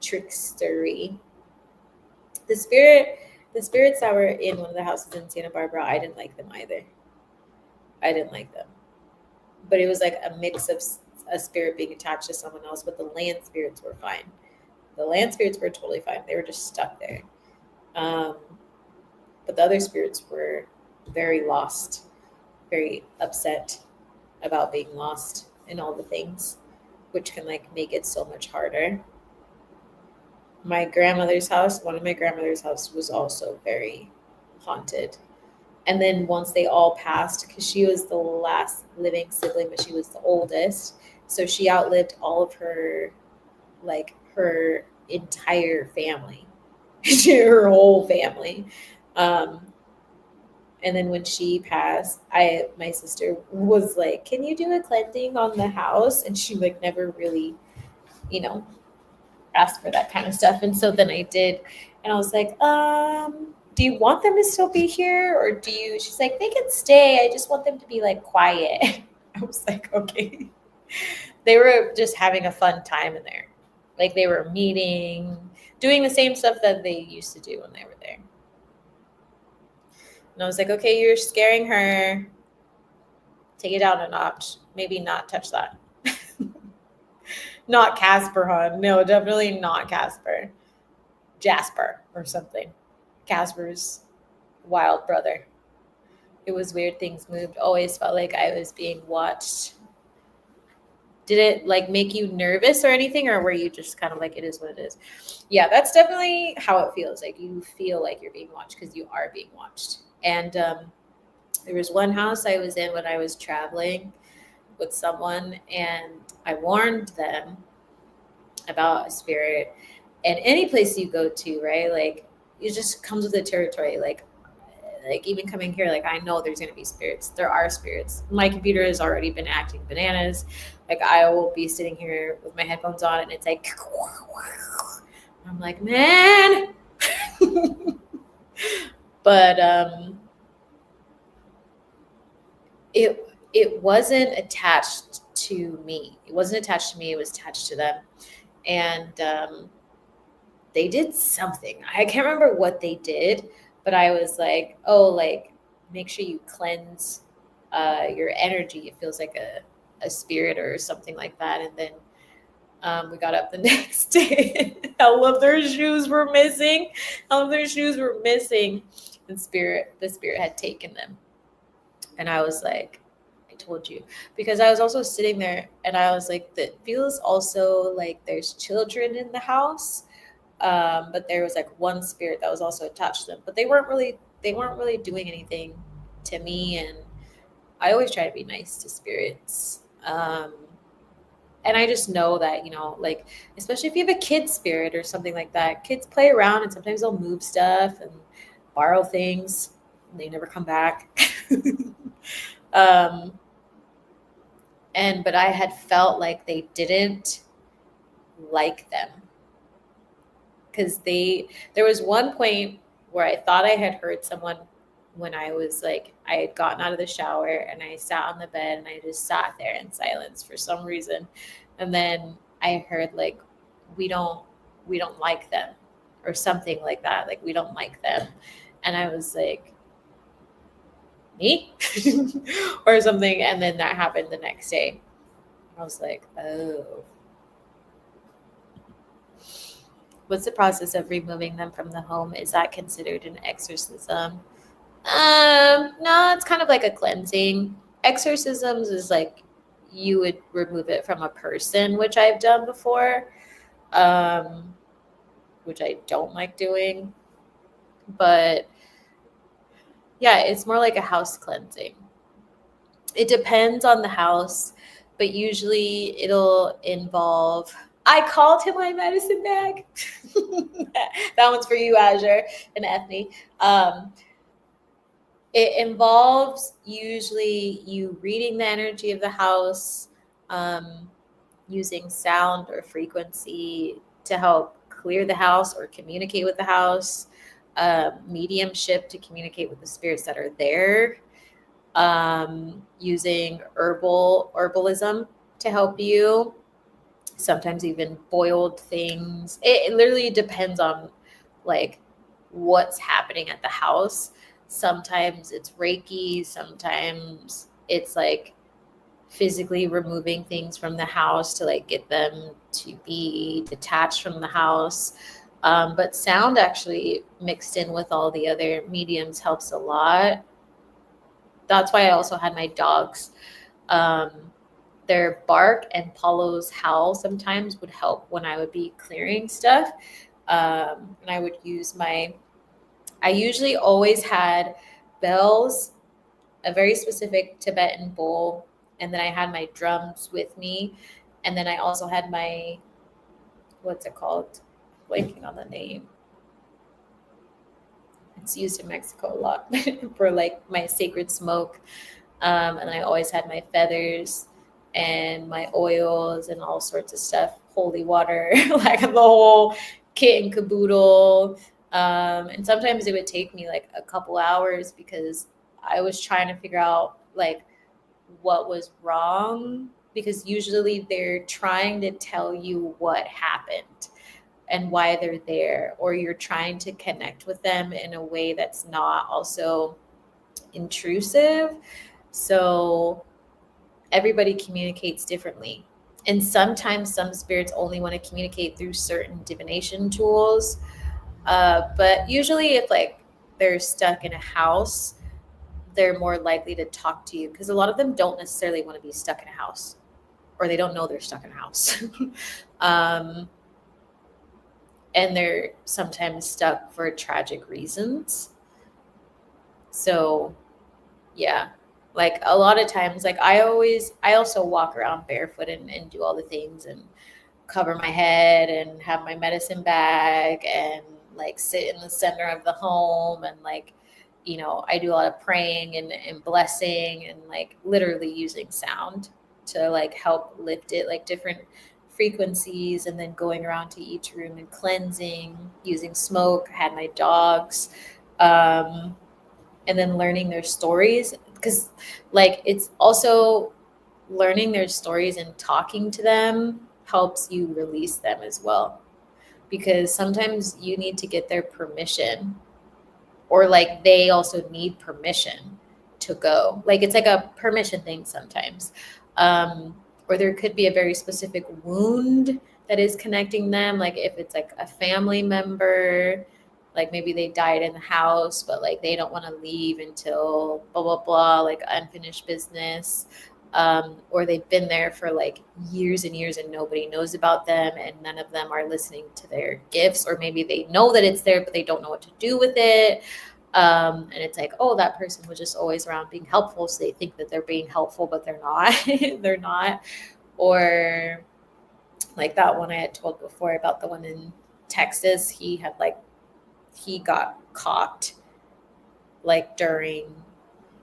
S1: trickstery. The spirits that were in one of the houses in Santa Barbara, I didn't like them either. I didn't like them. But it was like a mix of a spirit being attached to someone else, but the land spirits were fine. The land spirits were totally fine. They were just stuck there. But the other spirits were very lost, very upset about being lost and all the things, which can like make it so much harder. One of my grandmother's house was also very haunted. And then once they all passed, because she was the last living sibling, but she was the oldest. So she outlived all of her entire family, her whole family. And then when she passed, my sister was like, "Can you do a cleansing on the house?" And she like never really, you know, asked for that kind of stuff. And so then I did, and I was like, do you want them to still be here, or do you? She's like, they can stay. I just want them to be like quiet. I was like, okay. They were just having a fun time in there. Like they were meeting, doing the same stuff that they used to do when they were there. And I was like, okay, you're scaring her. Take it down a notch. Maybe not touch that. Not Casper, hon. No, definitely not Casper. Jasper or something. Casper's wild brother. It was weird. Things moved. Always felt like I was being watched. Did it like make you nervous or anything, or were you just kind of like, it is what it is? Yeah, that's definitely how it feels. Like you feel like you're being watched because you are being watched. And there was one house I was in when I was traveling with someone, and I warned them about a spirit. And any place you go to, right? Like it just comes with the territory. Like even coming here, like I know there's gonna be spirits. There are spirits. My computer has already been acting bananas. Like I will be sitting here with my headphones on, and it's like, I'm like, man. But it wasn't attached to me. It wasn't attached to me. It was attached to them, and they did something. I can't remember what they did, but I was like, oh, like make sure you cleanse your energy. It feels like a spirit or something like that. And then we got up the next day. All of their shoes were missing. All of their shoes were missing. And the spirit had taken them. And I was like, I told you. Because I was also sitting there and I was like, that feels also like there's children in the house. But there was like one spirit that was also attached to them. But they weren't really doing anything to me. And I always try to be nice to spirits. And I just know that, like, especially if you have a kid spirit or something like that, kids play around and sometimes they'll move stuff and borrow things and they never come back. But I had felt like they didn't like them because there was one point where I thought I had heard someone when I was like, I had gotten out of the shower and I sat on the bed and I just sat there in silence for some reason. And then I heard like, we don't like them or something like that. Like, we don't like them. And I was like, me or something. And then that happened the next day. I was like, oh. What's the process of removing them from the home? Is that considered an exorcism? No, it's kind of like a cleansing. Exorcisms is like you would remove it from a person, which I've done before, which I don't like doing. But yeah, it's more like a house cleansing. It depends on the house, but usually it'll involve. I called him my medicine bag. That one's for you, Azure and Ethne. It involves usually you reading the energy of the house, using sound or frequency to help clear the house or communicate with the house, mediumship to communicate with the spirits that are there, using herbalism to help you, sometimes even boiled things. It literally depends on like what's happening at the house. Sometimes it's Reiki, sometimes it's like physically removing things from the house to like get them to be detached from the house. But sound actually mixed in with all the other mediums helps a lot. That's why I also had my dogs. Their bark and Paulo's howl sometimes would help when I would be clearing stuff. And I would use I usually always had bells, a very specific Tibetan bowl, and then I had my drums with me. And then I also had my, what's it called? Blanking on the name. I It's used in Mexico a lot for like my sacred smoke. And I always had my feathers and my oils and all sorts of stuff, holy water, like the whole kit and caboodle. And sometimes it would take me like a couple hours because I was trying to figure out like what was wrong, because usually they're trying to tell you what happened and why they're there, or you're trying to connect with them in a way that's not also intrusive. So everybody communicates differently. And sometimes some spirits only want to communicate through certain divination tools. But usually if like they're stuck in a house, they're more likely to talk to you, because a lot of them don't necessarily want to be stuck in a house, or they don't know they're stuck in a house. um, and they're sometimes stuck for tragic reasons. So yeah, like a lot of times, like I also walk around barefoot and do all the things and cover my head and have my medicine bag and like sit in the center of the home, and like, I do a lot of praying and blessing and like literally using sound to like help lift it, like different frequencies, and then going around to each room and cleansing, using smoke. I had my dogs. And then learning their stories, because like it's also learning their stories and talking to them helps you release them as well, because sometimes you need to get their permission, or like they also need permission to go. Like it's like a permission thing sometimes. Or there could be a very specific wound that is connecting them, like if it's like a family member, like maybe they died in the house, but like they don't want to leave until blah blah blah, like unfinished business. Or they've been there for like years and years and nobody knows about them, and none of them are listening to their gifts, or maybe they know that it's there but they don't know what to do with it. And it's like, oh, that person was just always around being helpful, so they think that they're being helpful but they're not. They're not. Or like that one I had told before about the one in Texas, he got caught like during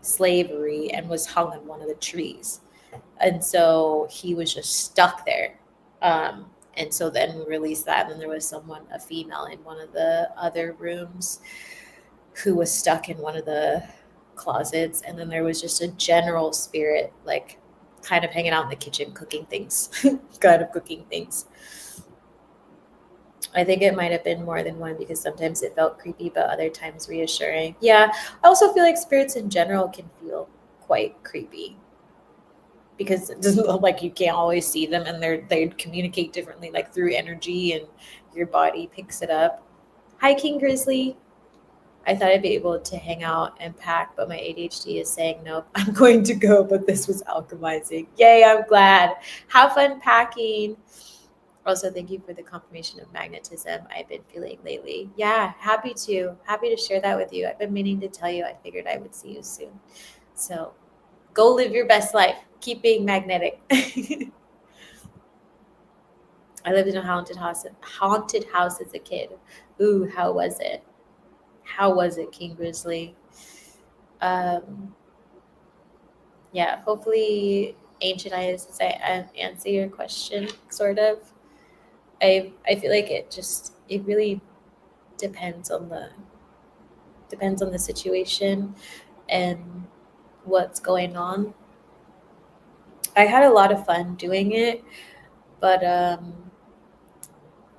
S1: slavery and was hung on one of the trees. And so he was just stuck there. And so then we released that. And then there was someone, a female in one of the other rooms, who was stuck in one of the closets. And then there was just a general spirit, like kind of hanging out in the kitchen, cooking things, kind of cooking things. I think it might have been more than one, because sometimes it felt creepy, but other times reassuring. Yeah. I also feel like spirits in general can feel quite creepy, because it doesn't look like you can't always see them, and they communicate differently, like through energy, and your body picks it up. Hi, King Grizzly. I thought I'd be able to hang out and pack, but my ADHD is saying nope. I'm going to go, but this was alchemizing. Yay, I'm glad. Have fun packing. Also, thank you for the confirmation of magnetism I've been feeling lately. Yeah, happy to share that with you. I've been meaning to tell you. I figured I would see you soon. So go live your best life. Keep being magnetic. I lived in a haunted house as a kid. Ooh, how was it? How was it, King Grizzly? Yeah, hopefully Ancient Eyes, I answer your question, sort of. I feel like it really depends on the situation and what's going on. I had a lot of fun doing it, but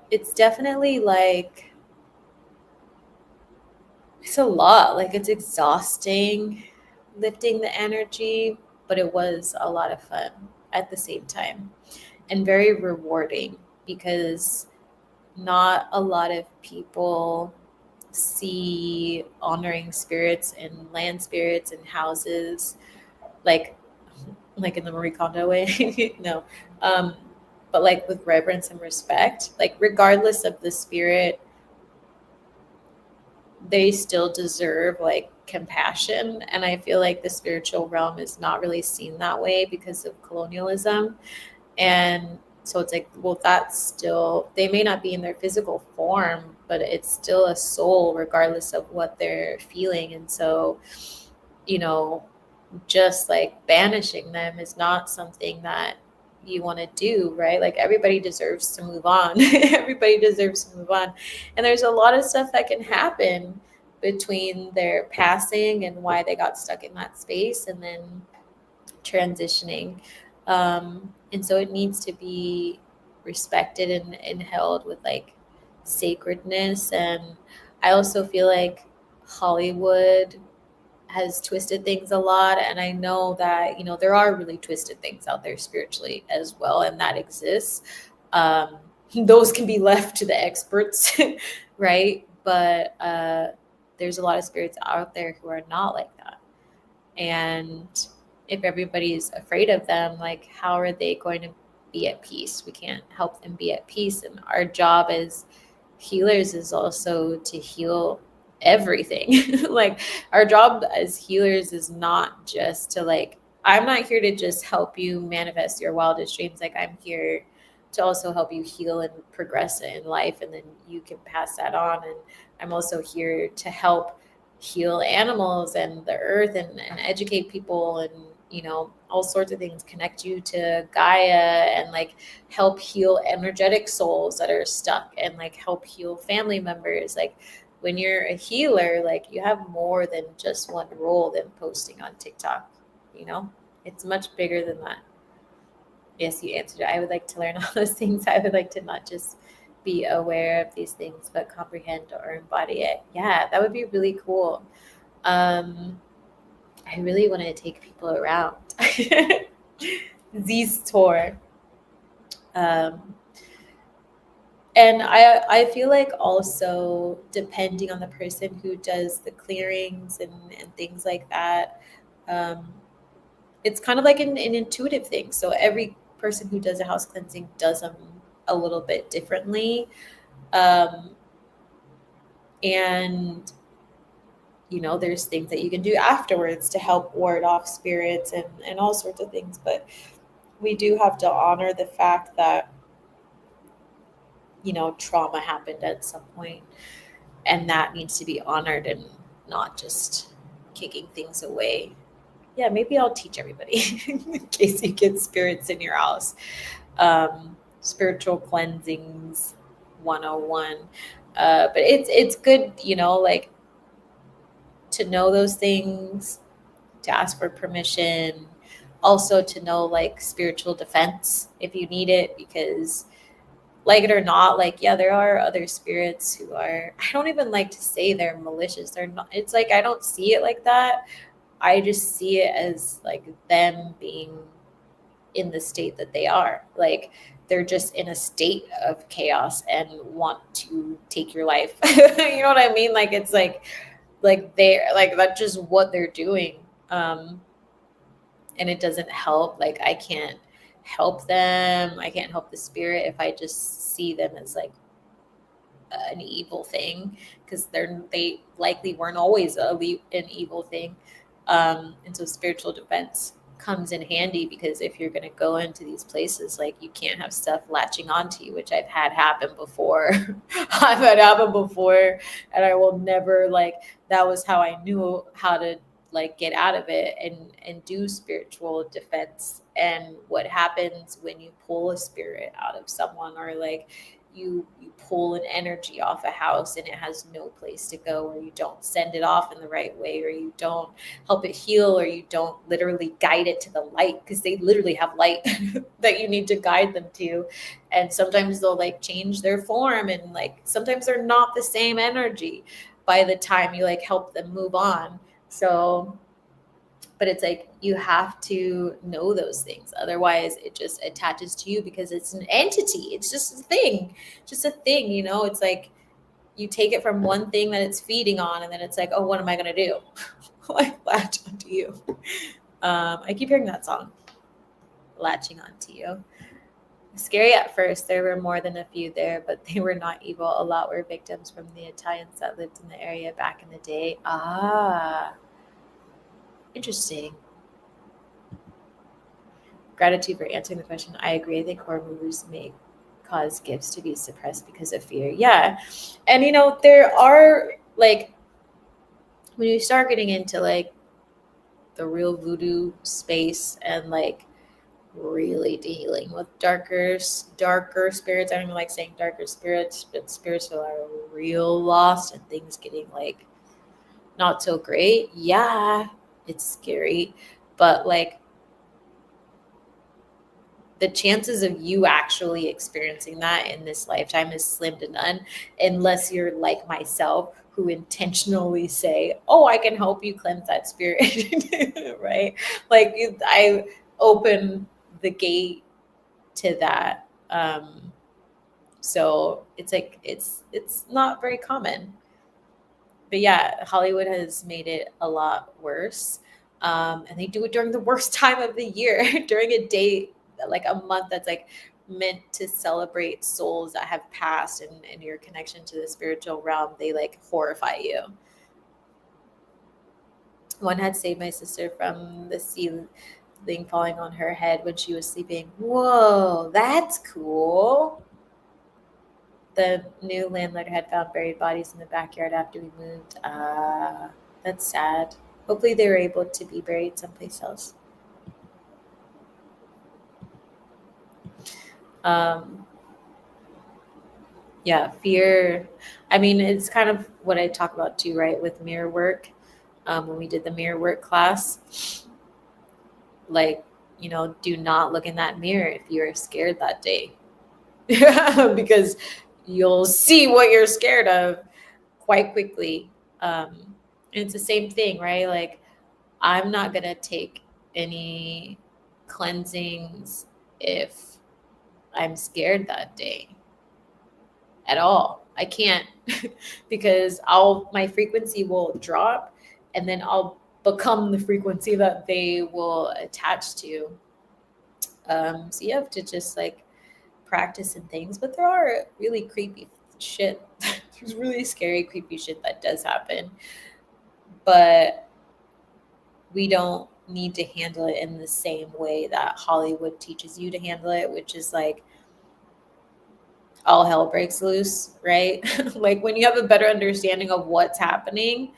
S1: it's definitely like, it's a lot. Like it's exhausting lifting the energy, but it was a lot of fun at the same time, and very rewarding, because not a lot of people see honoring spirits and land spirits and houses like in the Marie Kondo way. No. But like with reverence and respect, like regardless of the spirit, they still deserve like compassion. And I feel like the spiritual realm is not really seen that way because of colonialism. And So it's like, well, that's still, they may not be in their physical form, but it's still a soul regardless of what they're feeling. And so, you know, just like banishing them is not something that you want to do, right? Like everybody deserves to move on. Everybody deserves to move on. And there's a lot of stuff that can happen between their passing and why they got stuck in that space and then transitioning. And so it needs to be respected and held with like sacredness. And I also feel like Hollywood has twisted things a lot, and I know that, you know, there are really twisted things out there spiritually as well, and that exists. um, those can be left to the experts. Right? But there's a lot of spirits out there who are not like that, and if everybody's afraid of them, like how are they going to be at peace? We can't help them be at peace, and our job as healers is also to heal everything. Like our job as healers is not just to like, I'm not here to just help you manifest your wildest dreams. Like I'm here to also help you heal and progress in life, and then you can pass that on. And I'm also here to help heal animals and the earth, and educate people, and you know, all sorts of things, connect you to Gaia, and like help heal energetic souls that are stuck, and like help heal family members. Like when you're a healer, like you have more than just one role than posting on TikTok, you know? It's much bigger than that. Yes, you answered it. I would like to learn all those things. I would like to not just be aware of these things, but comprehend or embody it. Yeah, that would be really cool. Um, I really want to take people around. Z's tour. Um, and I feel like also depending on the person who does the clearings and things like that, um, it's kind of like an intuitive thing. So every person who does a house cleansing does them a little bit differently. Um, and, you know, there's things that you can do afterwards to help ward off spirits and all sorts of things. But we do have to honor the fact that, you know, trauma happened at some point, and that needs to be honored and not just kicking things away. Yeah, maybe I'll teach everybody in case you get spirits in your house. Spiritual cleansings 101. But it's good, you know, like to know those things, to ask for permission, also to know like spiritual defense if you need it, because like it or not, like, yeah, there are other spirits who are, I don't even like to say they're malicious. They're not, it's like, I don't see it like that. I just see it as like them being in the state that they are. Like they're just in a state of chaos and want to take your life. You know what I mean? Like it's like they're like that's just what they're doing. And it doesn't help. Like I can't help them. I can't help the spirit if I just see them as like an evil thing, because they likely weren't always an evil thing. And so spiritual defense comes in handy, because if you're going to go into these places, like you can't have stuff latching onto you, which I've had happen before. I've had happen before, and I will never like, that was how I knew how to like get out of it and do spiritual defense. And what happens when you pull a spirit out of someone, or like you pull an energy off a house and it has no place to go, or you don't send it off in the right way, or you don't help it heal, or you don't literally guide it to the light, because they literally have light that you need to guide them to. And sometimes they'll like change their form, and like sometimes they're not the same energy by the time you like help them move on. So, but it's like you have to know those things, otherwise it just attaches to you, because it's an entity, it's just a thing, you know. It's like you take it from one thing that it's feeding on, and then it's like, oh, what am I going to do? Like latch onto you. I keep hearing that song, latching onto you. Scary at first. There were more than a few there, but they were not evil. A lot were victims from the Italians that lived in the area back in the day. Interesting. Gratitude for answering the question. I agree. I think horror movies may cause gifts to be suppressed because of fear. Yeah. And, there are, like, when you start getting into, like, the real voodoo space and, like, really dealing with darker spirits. I don't even like saying darker spirits, but spirits that are real lost and things getting, like, not so great. Yeah, it's scary. But, like, the chances of you actually experiencing that in this lifetime is slim to none, unless you're like myself, who intentionally say, oh, I can help you cleanse that spirit. Right? Like, I open the gate to that. So it's like, it's not very common. But yeah, Hollywood has made it a lot worse. And they do it during the worst time of the year, during a day, like a month that's, like, meant to celebrate souls that have passed and your connection to the spiritual realm. They, like, horrify you. One had saved my sister from the ceiling falling on her head when she was sleeping. Whoa, that's cool. The new landlord had found buried bodies in the backyard after we moved. That's sad. Hopefully they were able to be buried someplace else. Yeah, fear. I mean, it's kind of what I talk about too, right? With mirror work. When we did the mirror work class, like, do not look in that mirror if you're scared that day. Because you'll see what you're scared of quite quickly. And it's the same thing, right? Like, I'm not going to take any cleansings if I'm scared that day at all. I can't because my frequency will drop, and then I'll become the frequency that they will attach to. So you have to just, like, practice and things, but there are really creepy shit. There's really scary, creepy shit that does happen, but we don't need to handle it in the same way that Hollywood teaches you to handle it, which is, like, all hell breaks loose, right? Like, when you have a better understanding of what's happening,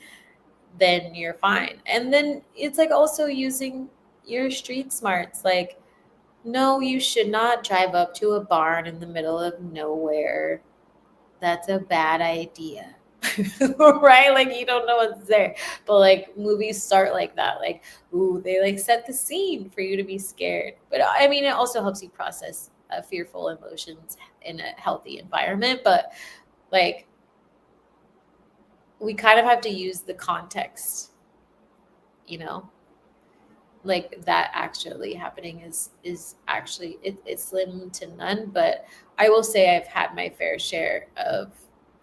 S1: then you're fine. And then it's, like, also using your street smarts. Like, no, you should not drive up to a barn in the middle of nowhere. That's a bad idea. Right? Like, you don't know what's there. But, like, movies start like that. Like, ooh, they, like, set the scene for you to be scared. But I mean, it also helps you process fearful emotions in a healthy environment. But, like, we kind of have to use the context, like, that actually happening is actually, it's slim to none. But I will say I've had my fair share of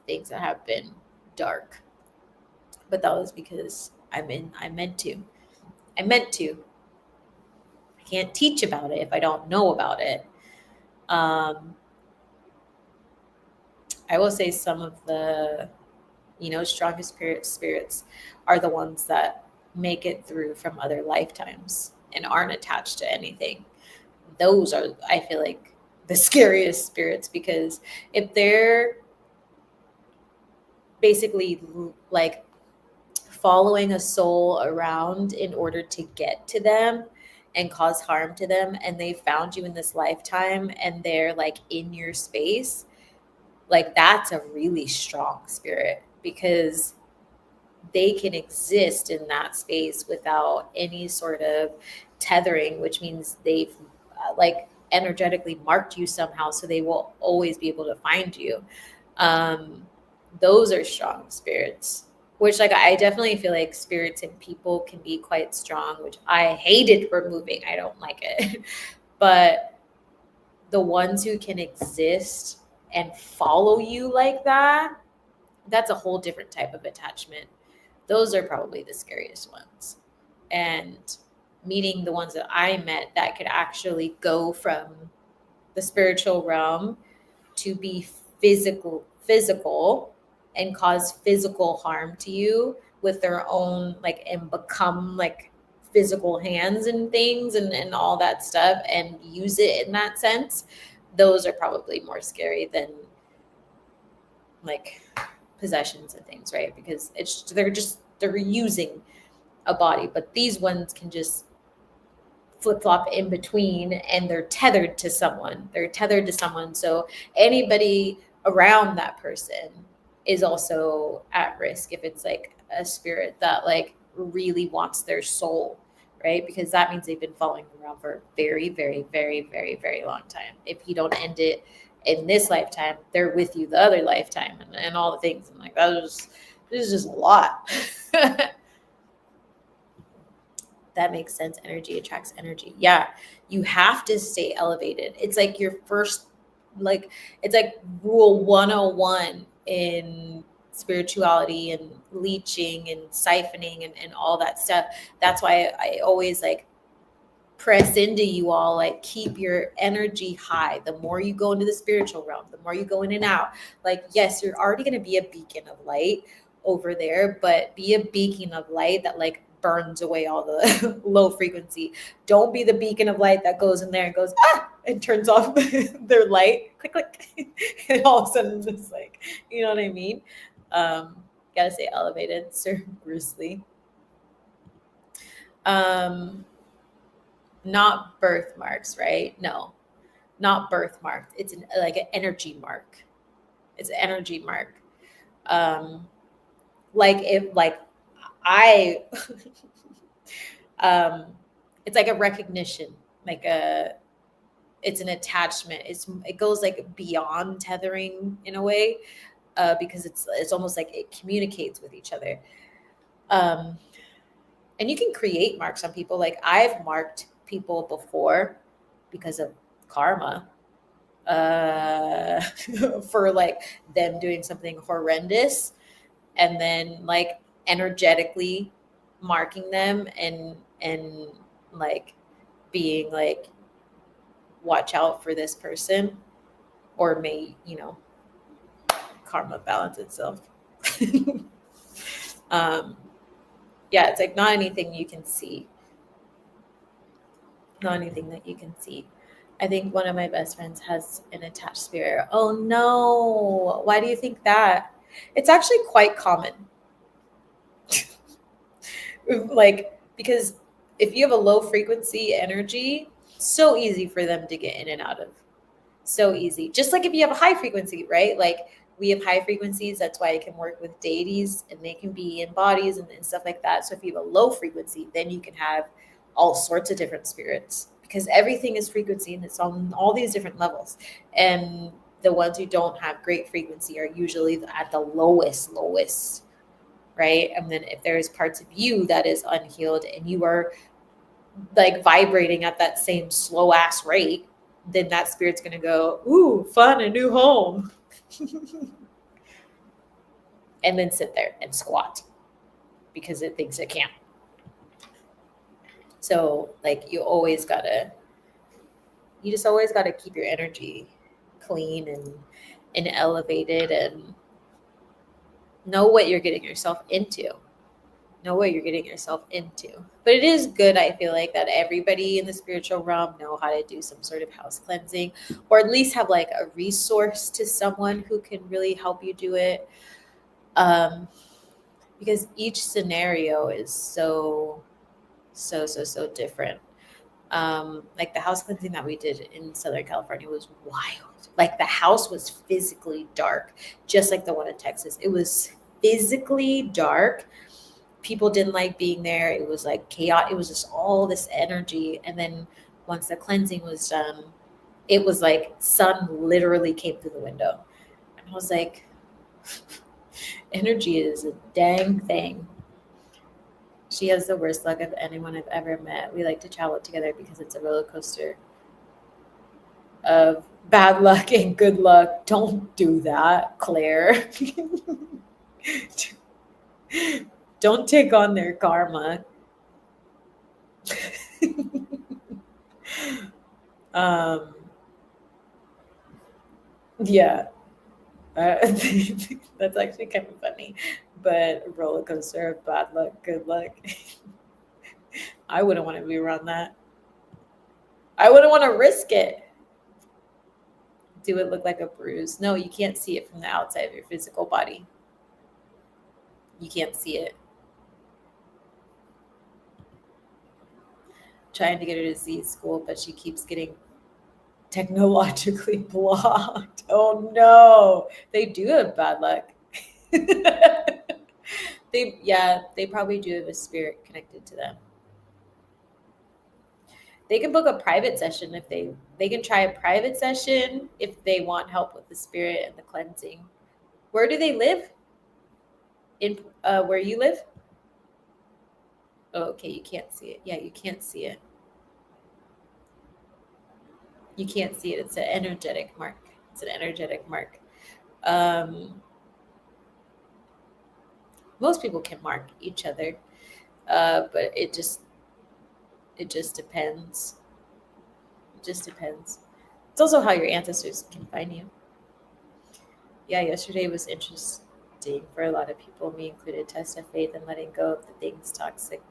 S1: things that have been dark, but that was because I meant to. I can't teach about it if I don't know about it. I will say some of the, strongest spirits are the ones that make it through from other lifetimes and aren't attached to anything. Those are, I feel like, the scariest spirits, because if they're basically, like, following a soul around in order to get to them and cause harm to them, and they found you in this lifetime and they're, like, in your space, like, that's a really strong spirit, because they can exist in that space without any sort of tethering, which means they've like, energetically marked you somehow, so they will always be able to find you. Those are strong spirits, which, like, I definitely feel like spirits and people can be quite strong, which I hated removing. I don't like it. But the ones who can exist and follow you like that, that's a whole different type of attachment. Those are probably the scariest ones. And meeting the ones that I met that could actually go from the spiritual realm to be physical and cause physical harm to you with their own, like, and become, like, physical hands and things and all that stuff and use it in that sense, those are probably more scary than like possessions and things, right? Because they're using a body, but these ones can just flip-flop in between, and they're tethered to someone. So anybody around that person is also at risk if it's like a spirit that like really wants their soul, right? Because that means they've been following around for a very, very, very, very, very long time. If you don't end it in this lifetime, they're with you the other lifetime, and all the things. I'm like, this is just a lot. That makes sense. Energy attracts energy. Yeah. You have to stay elevated. It's like your first, like, it's like rule 101 in spirituality and leeching and siphoning and all that stuff. That's why I always like press into you all, like keep your energy high. The more you go into the spiritual realm, the more you go in and out. Like, yes, you're already going to be a beacon of light over there, but be a beacon of light that like burns away all the low frequency. Don't be the beacon of light that goes in there and goes, and turns off their light, click, click. And all of a sudden it's like, you know what I mean? Gotta stay elevated, Sir Bruce Lee. Not birthmarks, right? No, not birthmark. It's like an energy mark. It's an energy mark. Like if like I, it's like a recognition, it's an attachment. It goes like beyond tethering in a way, because it's almost like it communicates with each other. And you can create marks on people. Like I've marked people before because of karma, for like them doing something horrendous, and then like energetically marking them and like being like, watch out for this person, or may, karma balance itself. Yeah, it's like not anything you can see. Not anything that you can see. I think one of my best friends has an attached spirit. Oh no. Why do you think that? It's actually quite common. Like, because if you have a low frequency energy, so easy for them to get in and out of. So easy. Just like if you have a high frequency, right? Like we have high frequencies. That's why I can work with deities and they can be in bodies and stuff like that. So if you have a low frequency, then you can have all sorts of different spirits, because everything is frequency and it's on all these different levels. And the ones who don't have great frequency are usually at the lowest, right? And then if there's parts of you that is unhealed and you are like vibrating at that same slow ass rate, then that spirit's going to go, ooh, fun, a new home. And then sit there and squat because it thinks it can. So like you just always gotta keep your energy clean and elevated, and know what you're getting yourself into. But it is good, I feel like, that everybody in the spiritual realm know how to do some sort of house cleansing, or at least have like a resource to someone who can really help you do it. Because each scenario is so different. Like the house cleansing that we did in Southern California was wild. Like the house was physically dark, just like the one in Texas. It was physically dark. People didn't like being there. It was like chaos. It was just all this energy. And then once the cleansing was done, it was like sun literally came through the window. And I was like, energy is a dang thing. She has the worst luck of anyone I've ever met. We like to travel together because it's a roller coaster of bad luck and good luck. Don't do that, Claire. Don't take on their karma. Yeah. That's actually kind of funny, but roller coaster of bad luck, good luck. I wouldn't want to be around that. I wouldn't want to risk it. Do it look like a bruise? No, you can't see it from the outside of your physical body. You can't see it. Trying to get her to Z school, but she keeps getting technologically blocked. Oh no, they do have bad luck. They probably do have a spirit connected to them. They can book a private session if they can try a private session if they want help with the spirit and the cleansing. Where do they live? In where you live? Oh, okay, you can't see it. Yeah, you can't see it. You can't see it. It's an energetic mark. It's an energetic mark. Most people can mark each other, but it just depends. It just depends. It's also how your ancestors can find you. Yeah, yesterday was interesting for a lot of people, me included. Test of faith and letting go of the things toxic.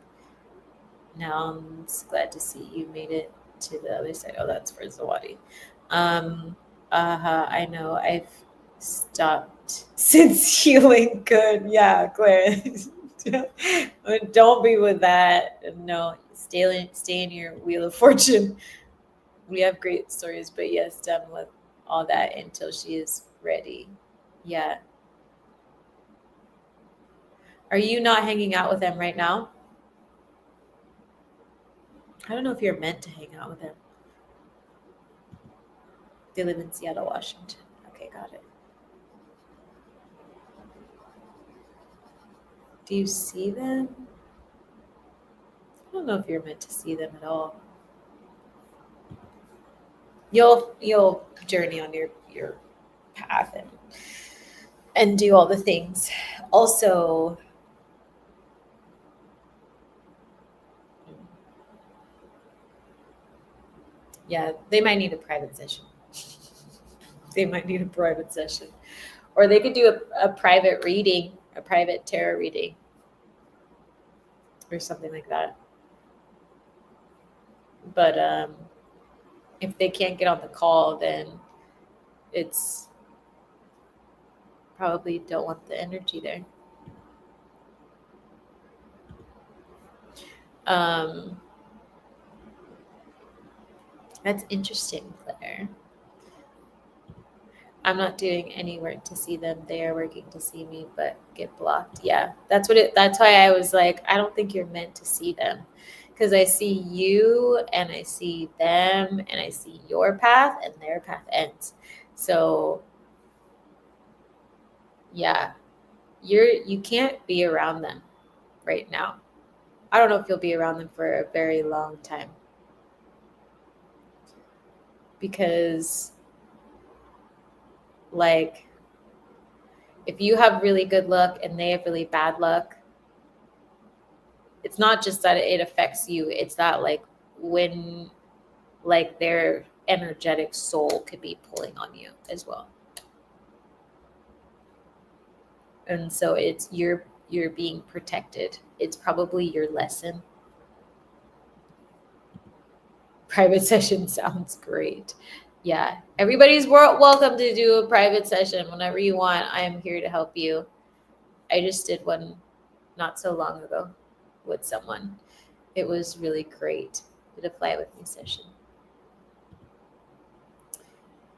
S1: Now I'm glad to see you made it to the other side. Oh, that's for Zawadi. I know. I've stopped since healing. Good. Yeah, Claire. Don't be with that. No, stay in your wheel of fortune. We have great stories, but yes, done with all that until she is ready. Yeah. Are you not hanging out with them right now? I don't know if you're meant to hang out with them. They live in Seattle, Washington. Okay, got it. Do you see them? I don't know if you're meant to see them at all. You'll journey on your path and do all the things. Also, yeah, they might need a private session. They might need a private session. Or they could do a private reading, a private tarot reading, or something like that. But if they can't get on the call, then it's probably don't want the energy there. That's interesting, Claire. I'm not doing any work to see them. They are working to see me, but get blocked. Yeah, that's why I was like, I don't think you're meant to see them. Because I see you and I see them and I see your path and their path ends. So yeah, you can't be around them right now. I don't know if you'll be around them for a very long time. Because like if you have really good luck and they have really bad luck, it's not just that it affects you, it's that like when like their energetic soul could be pulling on you as well. And so it's you're being protected. It's probably your lesson. Private session sounds great. Yeah, everybody's welcome to do a private session whenever you want. I am here to help you. I just did one not so long ago with someone. It was really great. Did a fly with me session.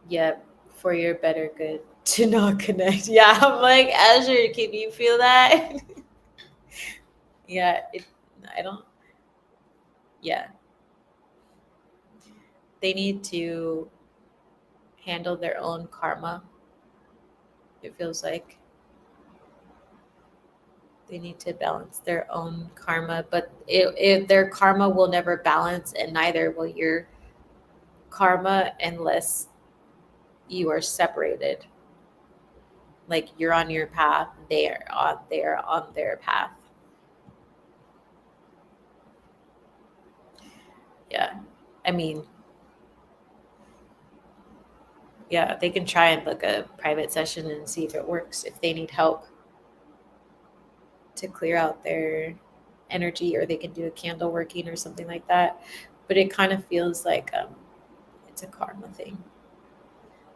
S1: Yeah, for your better good to not connect. Yeah, I'm like, Azure, can you feel that? Yeah, I don't, yeah. They need to handle their own karma. It feels like they need to balance their own karma, but their karma will never balance, and neither will your karma unless you are separated. Like you're on your path, they're on their path. Yeah. I mean, yeah, they can try and book a private session and see if it works, if they need help to clear out their energy, or they can do a candle working or something like that. But it kind of feels like it's a karma thing.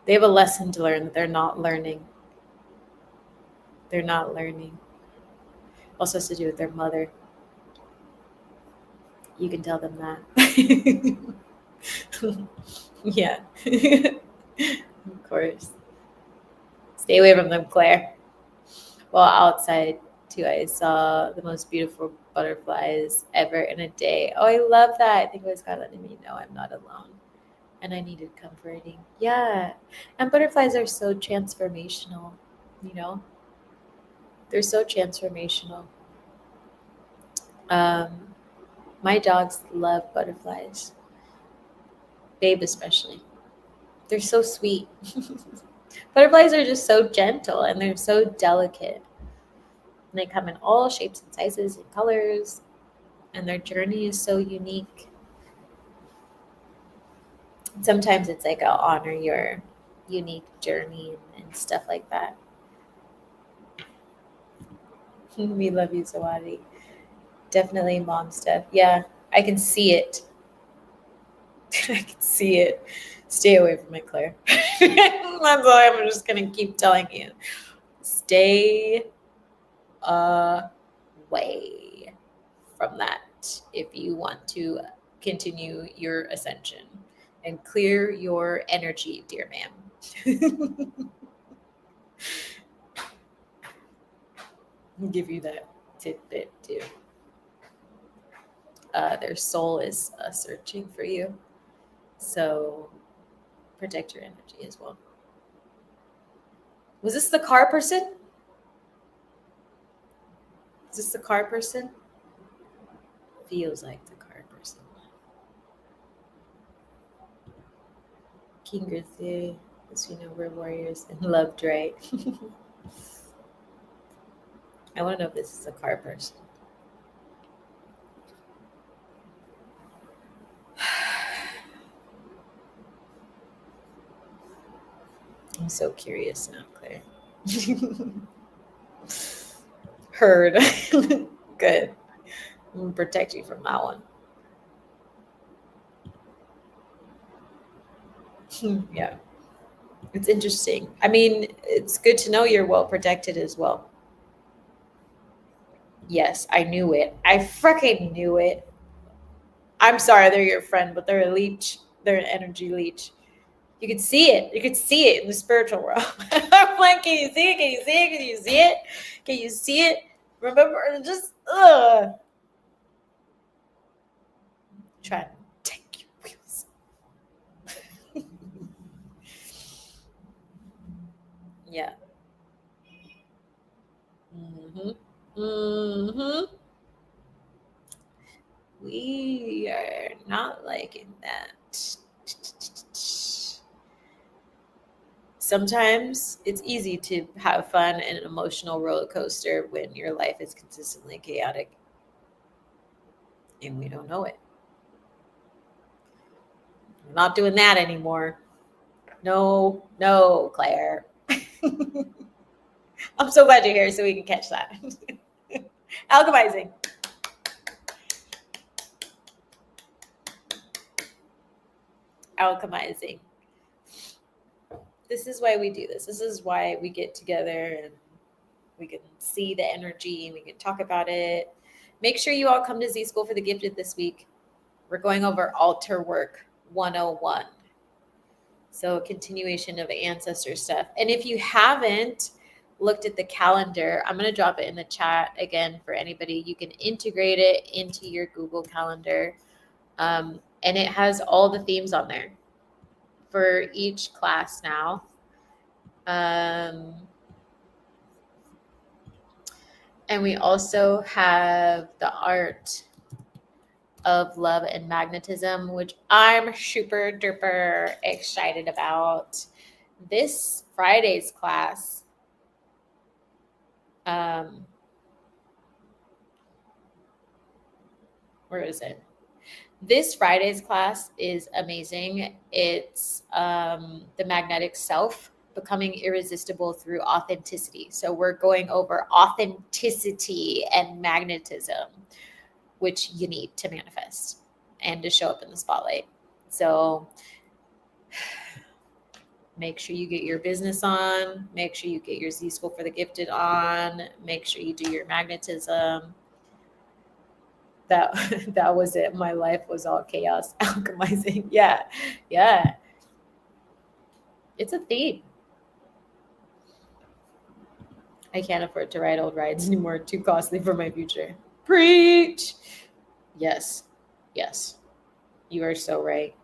S1: They have a lesson to learn that they're not learning. They're not learning. Also has to do with their mother. You can tell them that. Yeah. Of course. Stay away from them, Claire. Well, outside too, I saw the most beautiful butterflies ever in a day. Oh, I love that. I think it was God letting me know I'm not alone. And I needed comforting. Yeah. And butterflies are so transformational, you know? They're so transformational. My dogs love butterflies. Babe especially. They're so sweet. Butterflies are just so gentle and they're so delicate. And they come in all shapes and sizes and colors. And their journey is so unique. Sometimes it's like I'll honor your unique journey and stuff like that. We love you, Zawadi. Definitely mom stuff. Yeah, I can see it. I can see it. Stay away from it, Claire. That's all I'm just going to keep telling you. Stay away from that if you want to continue your ascension and clear your energy, dear ma'am. I'll give you that tidbit too. Their soul is searching for you. So protect your energy as well. Was this the car person? Is this the car person? Feels like the car person. King Grizzly, as you know, we're warriors and loved, right? I want to know if this is a car person. I'm so curious now, Claire. Heard. Good. I'm going to protect you from that one. Yeah. It's interesting. I mean, it's good to know you're well protected as well. Yes, I knew it. I freaking knew it. I'm sorry they're your friend, but they're a leech. They're an energy leech. You could see it. You could see it in the spiritual realm. I'm like, can you see it? Can you see it? Can you see it? Can you see it? Remember, just try to take your wheels. Yeah. We are not liking that. Sometimes it's easy to have fun in an emotional roller coaster when your life is consistently chaotic and we don't know it. We're not doing that anymore. No, Claire. I'm so glad you're here so we can catch that. Alchemizing. Alchemizing. This is why we do this. This is why we get together and we can see the energy and we can talk about it. Make sure you all come to Z School for the Gifted this week. We're going over altar work 101. So a continuation of ancestor stuff. And if you haven't looked at the calendar, I'm going to drop it in the chat again for anybody. You can integrate it into your Google Calendar. And it has all the themes on there for each class now. And we also have the art of love and magnetism, which I'm super duper excited about. This Friday's class, where is it? This Friday's class is amazing. It's the magnetic self, becoming irresistible through authenticity. So we're going over authenticity and magnetism. which you need to manifest and to show up in the spotlight. So make sure you get your business on. Make sure you get your Z School for the Gifted on. Make sure you do your magnetism. That was it. My life was all chaos. Alchemizing. Yeah. It's a theme. I can't afford to ride old rides anymore. Too costly for my future. Preach. Yes. You are so right.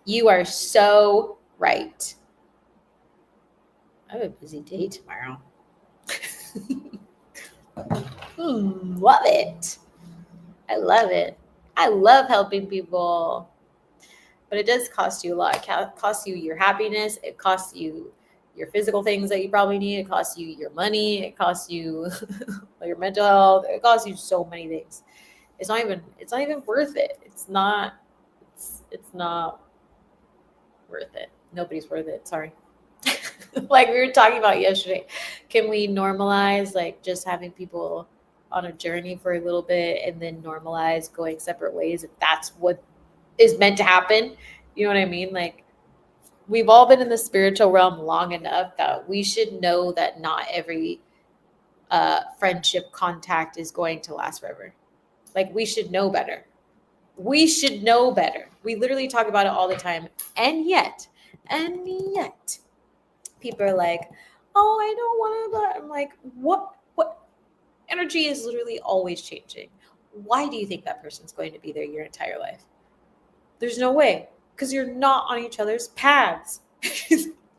S1: You are so right. I have a busy day tomorrow. Love it. I love it. I love helping people. But it does cost you a lot. It costs you your happiness. It costs you your physical things that you probably need. It costs you your money. It costs you your mental health. It costs you so many things. It's not even worth it. It's not worth it. Nobody's worth it. Sorry. Like we were talking about yesterday. Can we normalize like just having people on a journey for a little bit and then normalize going separate ways if that's what is meant to happen? You know what I mean? Like we've all been in the spiritual realm long enough that we should know that not every friendship contact is going to last forever. Like we should know better. We should know better. We literally talk about it all the time. And yet, people are like, oh, I don't want to. I'm like, what? Energy is literally always changing. Why do you think that person's going to be there your entire life? There's no way, because you're not on each other's paths.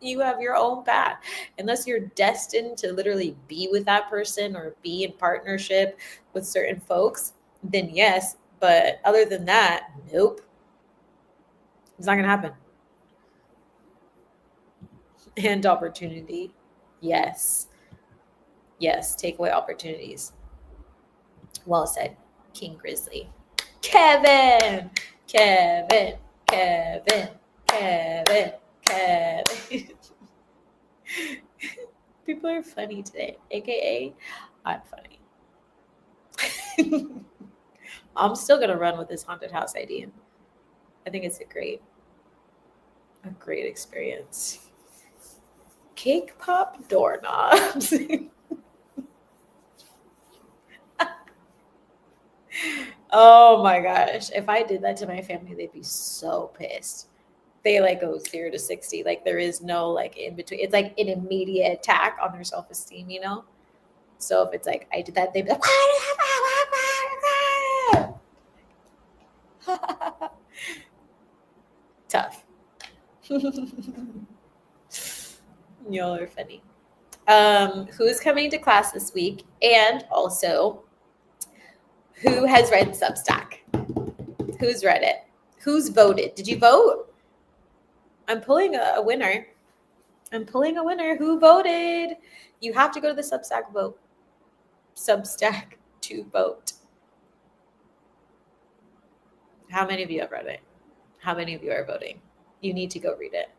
S1: You have your own path. Unless you're destined to literally be with that person or be in partnership with certain folks, then yes. But other than that, nope. It's not going to happen. And opportunity. Yes. Take away opportunities. Well said, King Grizzly. Kevin. People are funny today, aka I'm funny. I'm still gonna run with this haunted house idea. I think it's a great experience. Cake pop doorknobs. Oh my gosh. If I did that to my family, they'd be so pissed. They like go 0 to 60. Like there is no like in between. It's like an immediate attack on their self-esteem, you know? So if it's like I did that, they'd be like, tough. Y'all are funny. Who's coming to class this week? And also, who has read Substack? Who's read it? Who's voted? Did you vote? I'm pulling a winner. Who voted? You have to go to the Substack vote. Substack to vote. How many of you have read it? How many of you are voting? You need to go read it.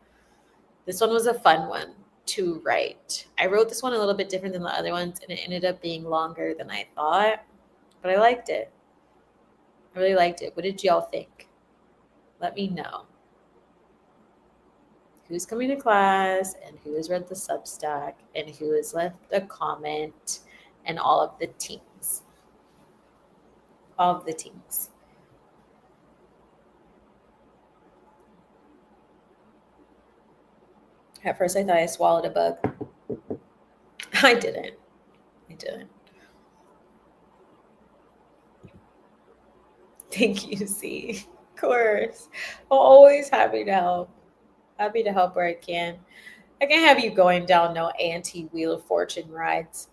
S1: This one was a fun one to write. I wrote this one a little bit different than the other ones, and it ended up being longer than I thought, but I liked it. I really liked it. What did y'all think? Let me know. Who's coming to class and who has read the Substack and who has left a comment and all of the teams. All of the teams. At first I thought I swallowed a bug. I didn't. Thank you, C. Of course. I'm always happy to help. Happy to help where I can. I can't have you going down no anti-Wheel of Fortune rides.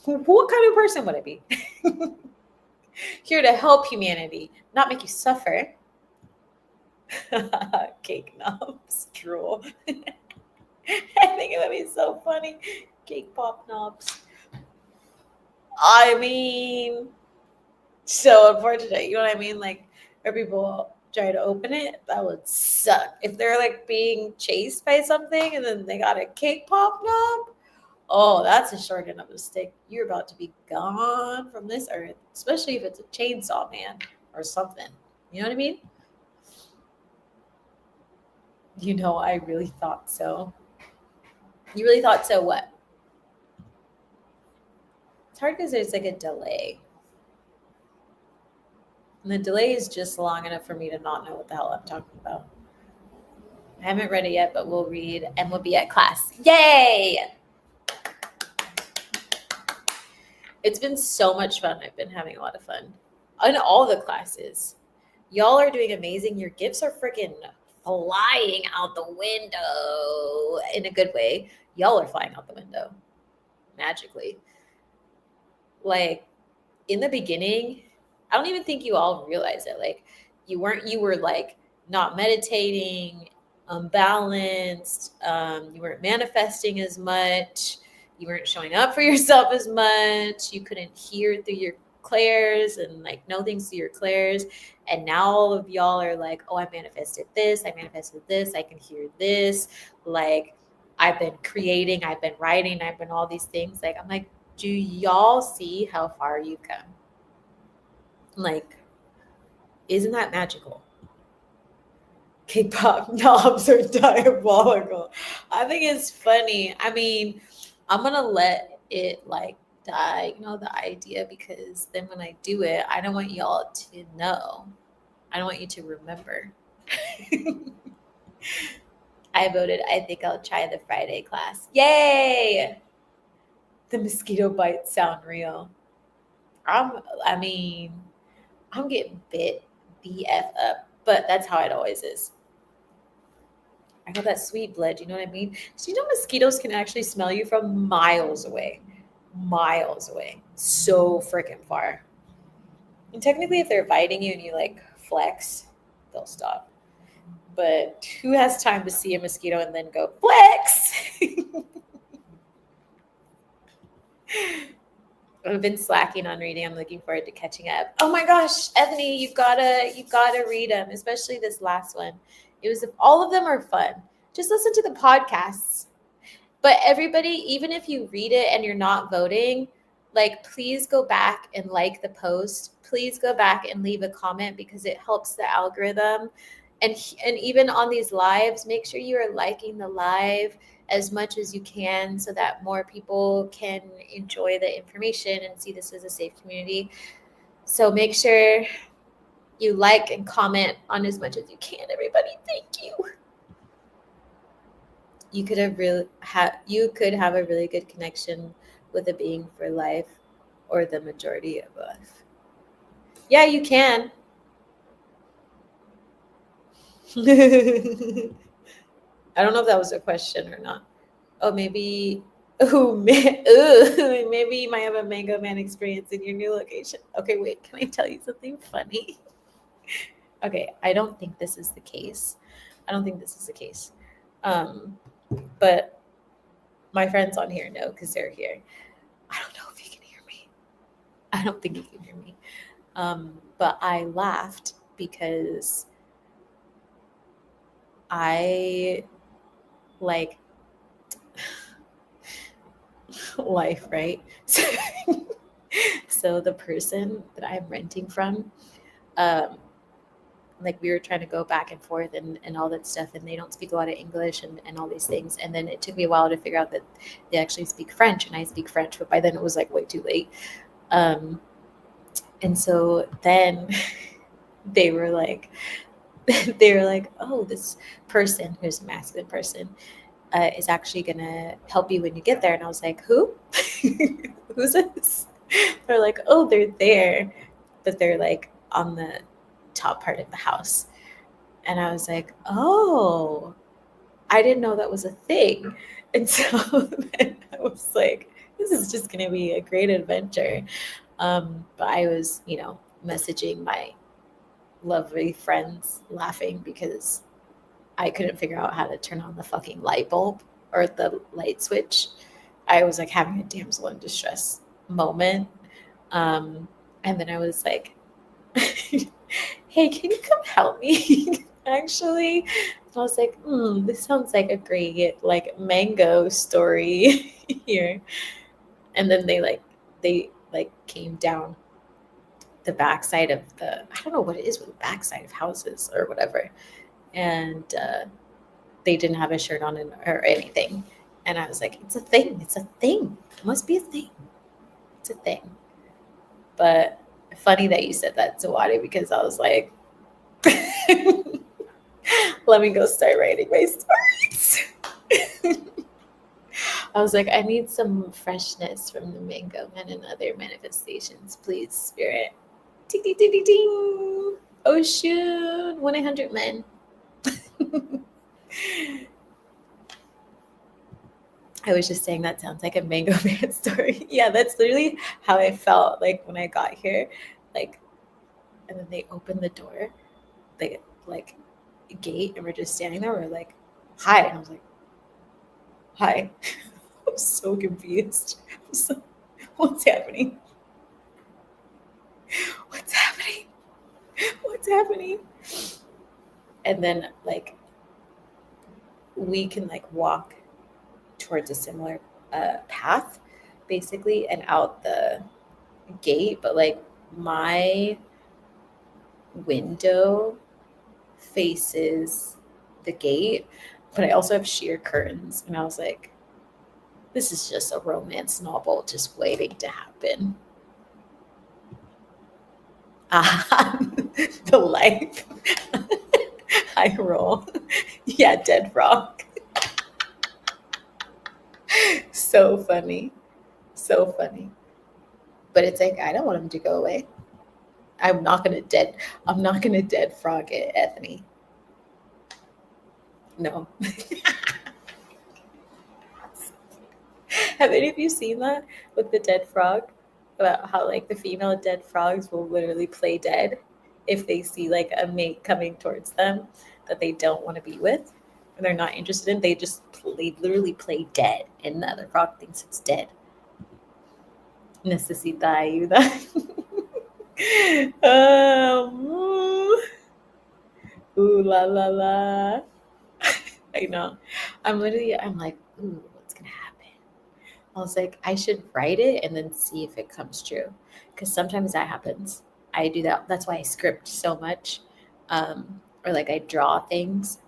S1: What kind of person would I be? Here to help humanity, not make you suffer. Cake knobs, drool. I think it would be so funny. Cake pop knobs. I mean, so unfortunate. You know what I mean? Like, are people try to open it? That would suck. If they're like being chased by something and then they got a cake pop knob. Oh, that's a short end of a stick. You're about to be gone from this earth, especially if it's a chainsaw man or something. You know what I mean? I really thought so. You really thought so what? It's hard because there's like a delay. And the delay is just long enough for me to not know what the hell I'm talking about. I haven't read it yet, but we'll read and we'll be at class. Yay! It's been so much fun. I've been having a lot of fun in all the classes. Y'all are doing amazing. Your gifts are freaking flying out the window in a good way. Y'all are flying out the window magically. Like in the beginning, I don't even think you all realize it. Like you were like not meditating, unbalanced. You weren't manifesting as much. You weren't showing up for yourself as much. You couldn't hear through your clairs and like know things through your clairs. And now all of y'all are like, oh, I manifested this. I manifested this. I can hear this. Like I've been creating, I've been writing, I've been all these things. Like, I'm like, do y'all see how far you've come? Like, isn't that magical? K-pop knobs are diabolical. I think it's funny. I mean, I'm gonna let it like die, the idea, because then when I do it, I don't want y'all to know. I don't want you to remember. I voted. I think I'll try the Friday class. Yay! The mosquito bites sound real. I'm getting bit BF up, but that's how it always is. I got that sweet blood. You know what I mean? So mosquitoes can actually smell you from miles away. Miles away. So freaking far. And technically, if they're biting you and you like flex, they'll stop. But who has time to see a mosquito and then go flex? I've been slacking on reading. I'm looking forward to catching up. Oh my gosh, Ethany, you've gotta read them, especially this last one. All of them are fun. Just listen to the podcasts. But everybody, even if you read it and you're not voting, like please go back and like the post. Please go back and leave a comment because it helps the algorithm. And even on these lives, make sure you are liking the live as much as you can so that more people can enjoy the information and see this as a safe community. So make sure you like and comment on as much as you can, everybody. Thank you. You could have a really good connection with a being for life, or the majority of us. Yeah, you can. I don't know if that was a question or not. Oh, maybe. Maybe you might have a Mango Man experience in your new location. Okay, wait. Can I tell you something funny? Okay, I don't think this is the case. But my friends on here know because they're here. I don't know if you can hear me. I don't think you can hear me. But I laughed because I like life, right? So the person that I'm renting from, like we were trying to go back and forth and all that stuff, and they don't speak a lot of English and all these things. And then it took me a while to figure out that they actually speak French, and I speak French, but by then it was like way too late. And so then they were like, oh, this person who's a masculine person is actually going to help you when you get there. And I was like, who? Who's this? They're like, oh, they're there, but they're like on the top part of the house. And I was like, oh, I didn't know that was a thing. And so then I was like, this is just going to be a great adventure. But I was, messaging my lovely friends laughing because I couldn't figure out how to turn on the fucking light bulb or the light switch. I was like having a damsel in distress moment. And then I was like, hey, can you come help me? Actually, I was like, this sounds like a great like mango story. here. And then they came down the backside of I don't know what it is with the backside of houses or whatever. And they didn't have a shirt on or anything. And I was like, it's a thing. It's a thing. It must be a thing. It's a thing. But funny that you said that, Zawadi, because I was like, let me go start writing my stories. I was like, I need some freshness from the mango man and other manifestations, please, spirit. Ding, ding, ding, ding, ding. Oh, shoot. 1-800-men. I was just saying that sounds like a mango man story. Yeah, that's literally how I felt like when I got here. Like, and then they opened the door, they like gate, and we're just standing there. We're like, hi. And I was like, hi. I'm so confused. What's happening? What's happening? What's happening? And then like we can like walk towards a similar path basically and out the gate, but like my window faces the gate, but I also have sheer curtains. And I was like, this is just a romance novel just waiting to happen. The life. I roll. Yeah, dead frog. So funny. So funny. But it's like, I don't want him to go away. I'm not gonna dead frog it, Ethany. No. Have any of you seen that with the dead frog? About how like the female dead frogs will literally play dead if they see like a mate coming towards them that they don't want to be with and they're not interested in. They literally play dead, and the other frog thinks it's dead. Necesita ayuda. Ooh la la la. I know. I'm like, ooh, what's gonna happen? I was like, I should write it and then see if it comes true. Because sometimes that happens. I do that. That's why I script so much. Or like I draw things.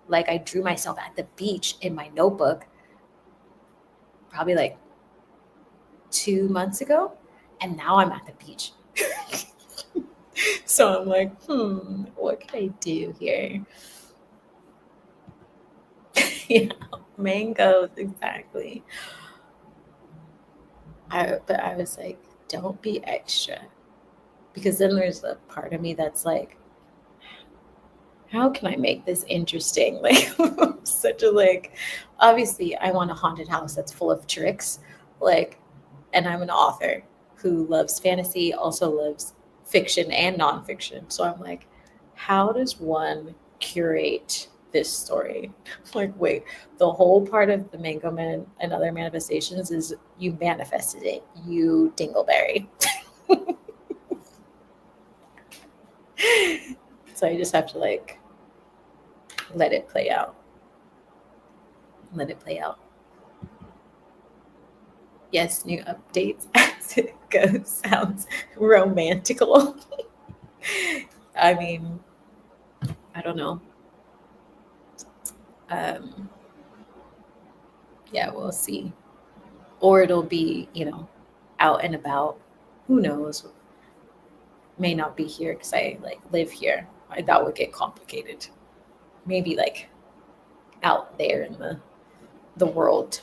S1: Like I drew myself at the beach in my notebook probably like 2 months ago. And now I'm at the beach. So I'm like, what can I do here? Yeah, mangoes, exactly. But I was like, don't be extra. Because then there's a part of me that's like, how can I make this interesting? Like, such a like, obviously, I want a haunted house that's full of tricks. Like, and I'm an author who loves fantasy, also loves fiction and nonfiction. So I'm like, how does one curate this story? Like, wait, the whole part of the Mango Man and other manifestations is you manifested it, you dingleberry. So I just have to like let it play out. Let it play out. Yes, new updates as it goes. Sounds romantical. I mean, I don't know. Yeah, we'll see. Or it'll be, out and about. Who knows? May not be here because I like live here. That would get complicated. Maybe like out there in the world.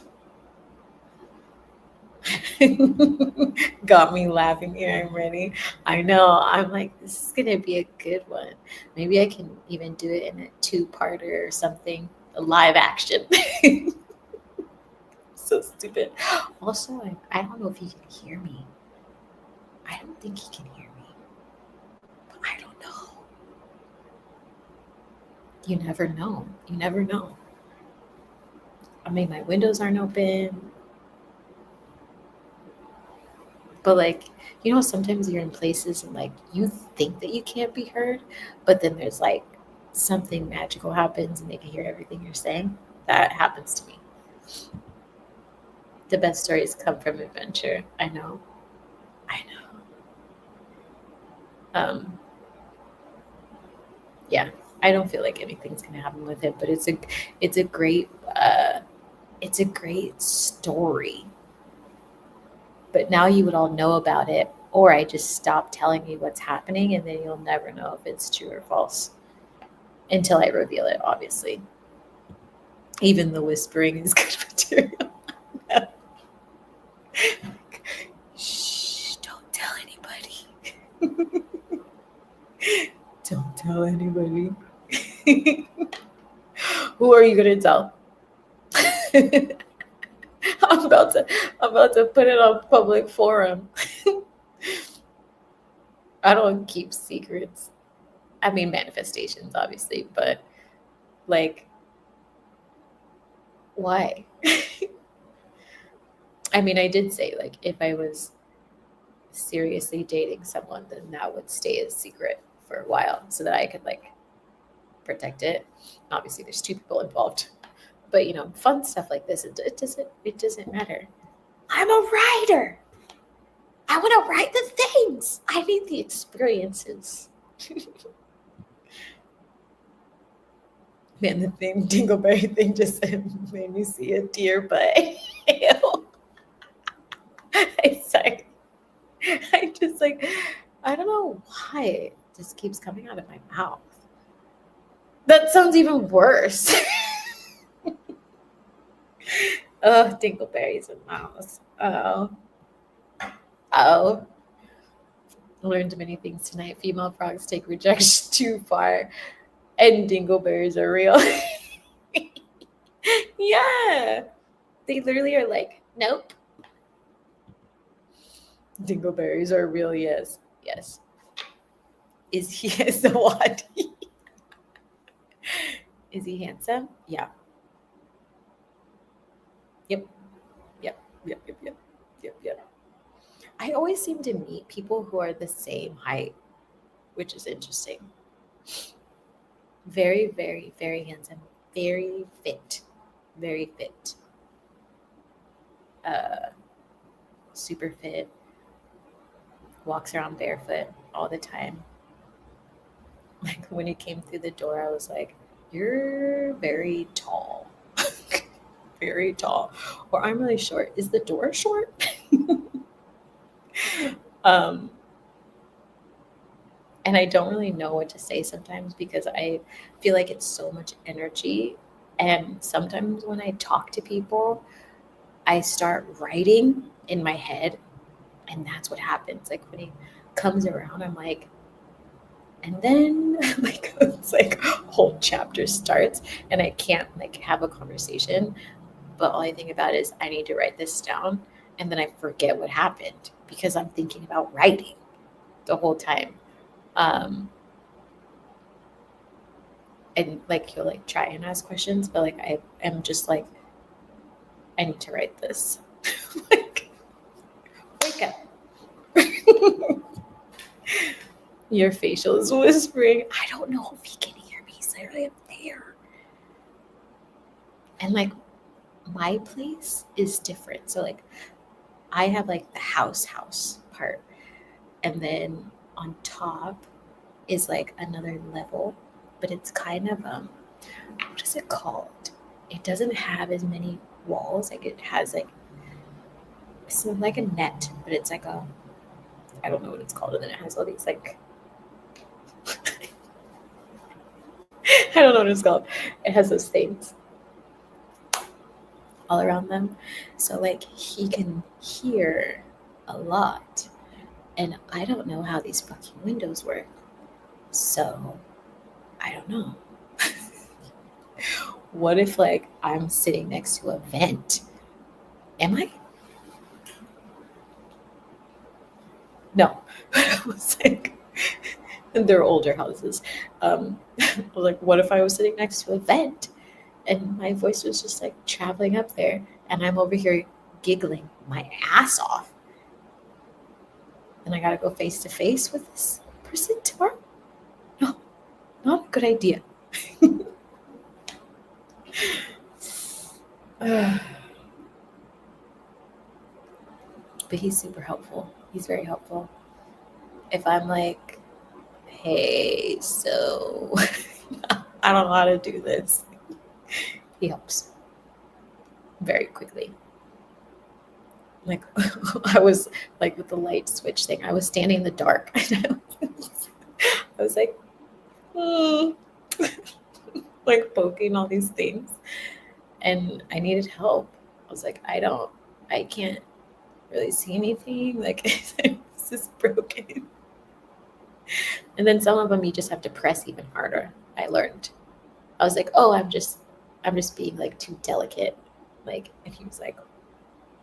S1: Got me laughing here. I'm ready. I know. I'm like, this is gonna be a good one. Maybe I can even do it in a 2-parter or something. A live action. So stupid. Also, I don't know if he can hear me. I don't think he can hear me. But I don't know. You never know. You never know. I mean, my windows aren't open. But like, sometimes you're in places and like you think that you can't be heard, but then there's like something magical happens and they can hear everything you're saying. That happens to me. The best stories come from adventure. I know. Yeah, I don't feel like anything's gonna happen with it, but it's a great it's a great story. But now you would all know about it, or I just stop telling you what's happening, and then you'll never know if it's true or false until I reveal it. Obviously, even the whispering is good material. Shh! Don't tell anybody. Don't tell anybody. Who are you gonna tell? I'm about to put it on public forum. I don't keep secrets. I mean manifestations, obviously, but like, why? I mean, I did say like if I was seriously dating someone, then that would stay a secret for a while so that I could like protect it. Obviously, there's two people involved, but fun stuff like this, it doesn't matter. I'm a writer. I want to write the things. I need the experiences. Man, the thing Dingleberry thing just made me see a deer butt. Ew. It's like I just like I don't know why it just keeps coming out of my mouth. That sounds even worse. Oh, Dingleberry's a mouse. Oh. Learned many things tonight. Female frogs take rejection too far, and dingleberries are real. Yeah, they literally are like, nope. Dingleberries are real. Yes, yes. Is he a Zawadi? Is he handsome? Yeah. Yep. Yep. Yep. Yep. Yep. Yep. Yep. I always seem to meet people who are the same height, which is interesting. Very, very, very handsome. Very fit. Very fit. Uh, super fit. Walks around barefoot all the time. Like when he came through the door, I was like, "You're very tall, very tall." Or I'm really short. Is the door short? um, and I don't really know what to say sometimes because I feel like it's so much energy. And sometimes when I talk to people, I start writing in my head, and that's what happens. Like when he comes around, I'm like, and then like it's like a whole chapter starts, and I can't like have a conversation. But all I think about is I need to write this down, and then I forget what happened because I'm thinking about writing the whole time. Um, and like he'll like try and ask questions, but like I am just like I need to write this. Like wake up. Your facial is whispering. I don't know if he can hear me. He's literally up there. And like my place is different. So like I have like the house part. And then on top is like another level, but it's kind of what is it called? It doesn't have as many walls. Like it has like it's like a net, but it's like a I don't know what it's called. And then it has all these like I don't know what it's called. It has those things all around them. So like he can hear a lot. And I don't know how these fucking windows work. So I don't know. What if like I'm sitting next to a vent? Am I? No. I was like, and they're older houses. I was like, what if I was sitting next to a vent and my voice was just like traveling up there and I'm over here giggling my ass off? And I gotta go face to face with this person tomorrow? No, not a good idea. But he's super helpful. He's very helpful. If I'm like, hey, so I don't know how to do this, he helps very quickly. Like I was like with the light switch thing, I was standing in the dark. I was like, like poking all these things, and I needed help. I was like, I can't really see anything. Like this is broken. And then some of them you just have to press even harder. I learned. I was like, oh, I'm just being like too delicate. Like, and he was like,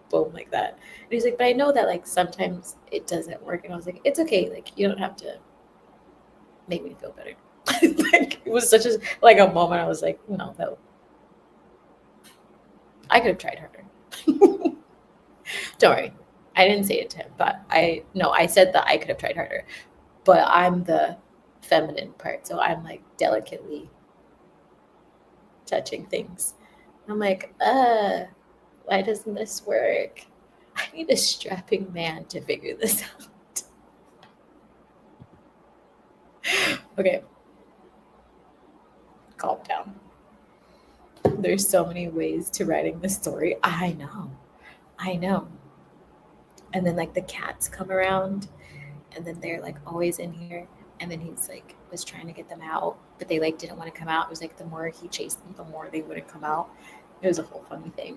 S1: boom, like that. And he's like, but I know that like sometimes it doesn't work. And I was like, it's okay. Like, you don't have to make me feel better. Like, it was such a like a moment. I was like, no, I could have tried harder. Don't worry. I didn't say it to him, but I said that I could have tried harder. But I'm the feminine part. So I'm like delicately touching things. I'm like, why doesn't this work? I need a strapping man to figure this out. Okay. Calm down. There's so many ways to writing this story. I know. And then like the cats come around and then they're like always in here. And then he's like was trying to get them out, but they like didn't want to come out. It was like the more he chased them, the more they wouldn't come out. It was a whole funny thing.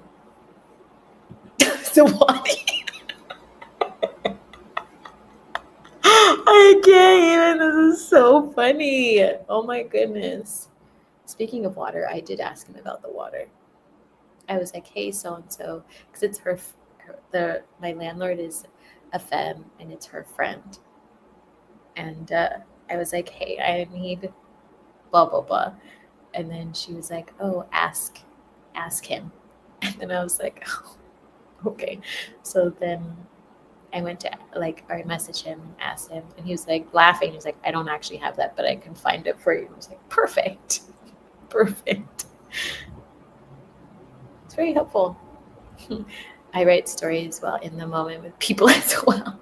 S1: So why? I can't even. This is so funny. Oh my goodness. Speaking of water, I did ask him about the water. I was like, hey, so and so, because it's my landlord is a femme and it's her friend. And I was like, hey, I need blah, blah, blah. And then she was like, oh, ask him. And then I was like, oh, okay. So then I went to I messaged him and asked him, and he was like laughing. He was like, I don't actually have that, but I can find it for you. I was like, perfect. It's very helpful. I write stories while in the moment with people as well.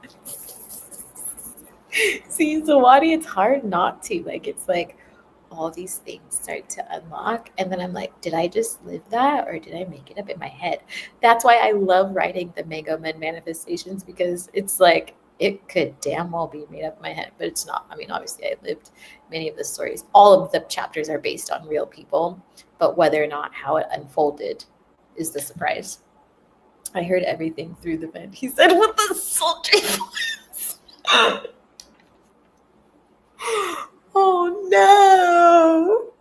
S1: See, Zawadi, it's hard not to. Like, it's like all these things start to unlock. And then I'm like, did I just live that or did I make it up in my head? That's why I love writing the Mega Men manifestations, because it's like, it could damn well be made up in my head, but it's not. I mean, obviously I lived many of the stories. All of the chapters are based on real people, but whether or not how it unfolded is the surprise. I heard everything through the vent. He said with the sultry voice. Oh no.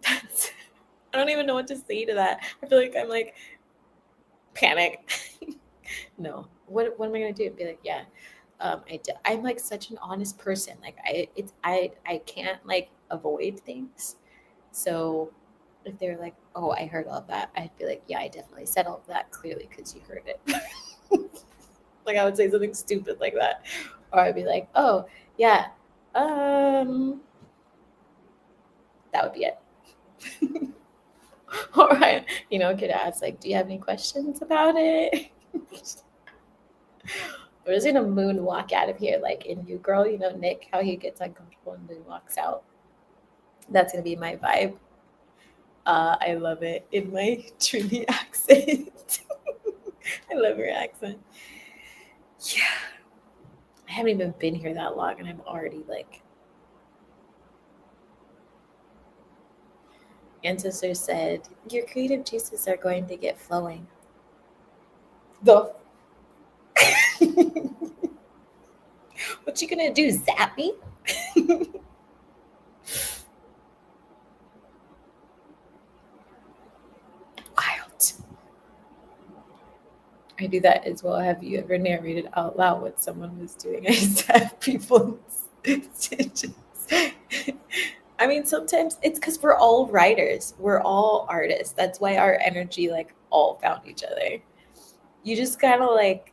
S1: I don't even know what to say to that. I feel like I'm like panic. No. What am I gonna do? Be like, yeah. I'm like such an honest person. Like I can't like avoid things. So if they're like, oh, I heard all of that, I'd be like, yeah, I definitely said all of that clearly because you heard it. Like I would say something stupid like that, or I'd be like, oh yeah, that would be it. All right, could ask like, do you have any questions about it? We're just gonna moonwalk out of here, like in New Girl, Nick, how he gets uncomfortable and moonwalks out. That's gonna be my vibe. I love it in my Trini accent. I love your accent. Yeah. I haven't even been here that long and I'm already like. Ancestor said, your creative juices are going to get flowing. The what you gonna do, zap me? Wild. I do that as well. Have you ever narrated out loud what someone was doing? I zap people's stitches. I mean, sometimes it's because we're all writers. We're all artists. That's why our energy like all found each other. You just kind of like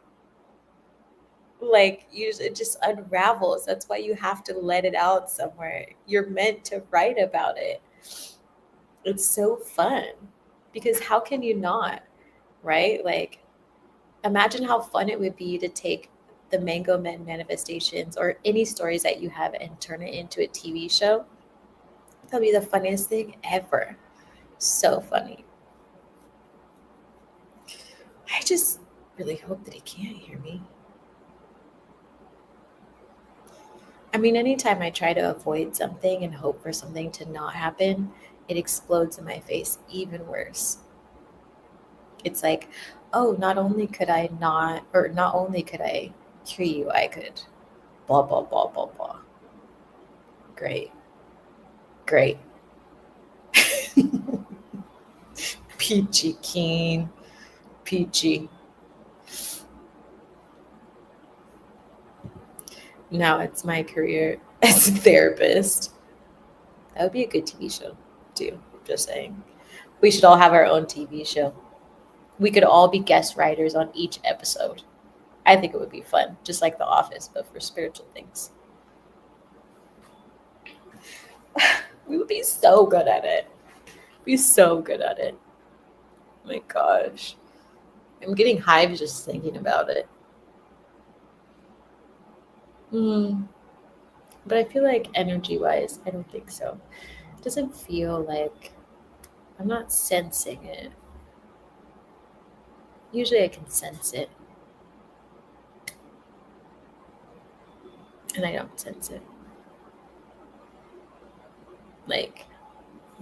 S1: Like it just unravels. That's why you have to let it out somewhere. You're meant to write about it. It's so fun because how can you not, right? Like imagine how fun it would be to take the Mango Men manifestations or any stories that you have and turn it into a TV show. That'll be the funniest thing ever. So funny. I just really hope that he can't hear me. I mean, anytime I try to avoid something and hope for something to not happen, it explodes in my face even worse. It's like, oh, not only could I hear you, I could blah, blah, blah, blah, blah. Great, great. Peachy keen, peachy. Now it's my career as a therapist. That would be a good TV show, too. Just saying. We should all have our own TV show. We could all be guest writers on each episode. I think it would be fun, just like The Office, but for spiritual things. We would be so good at it. Be so good at it. My gosh. I'm getting hives just thinking about it. But I feel like energy wise, I don't think so. It doesn't feel like I'm not sensing it. Usually I can sense it, and I don't sense it. Like,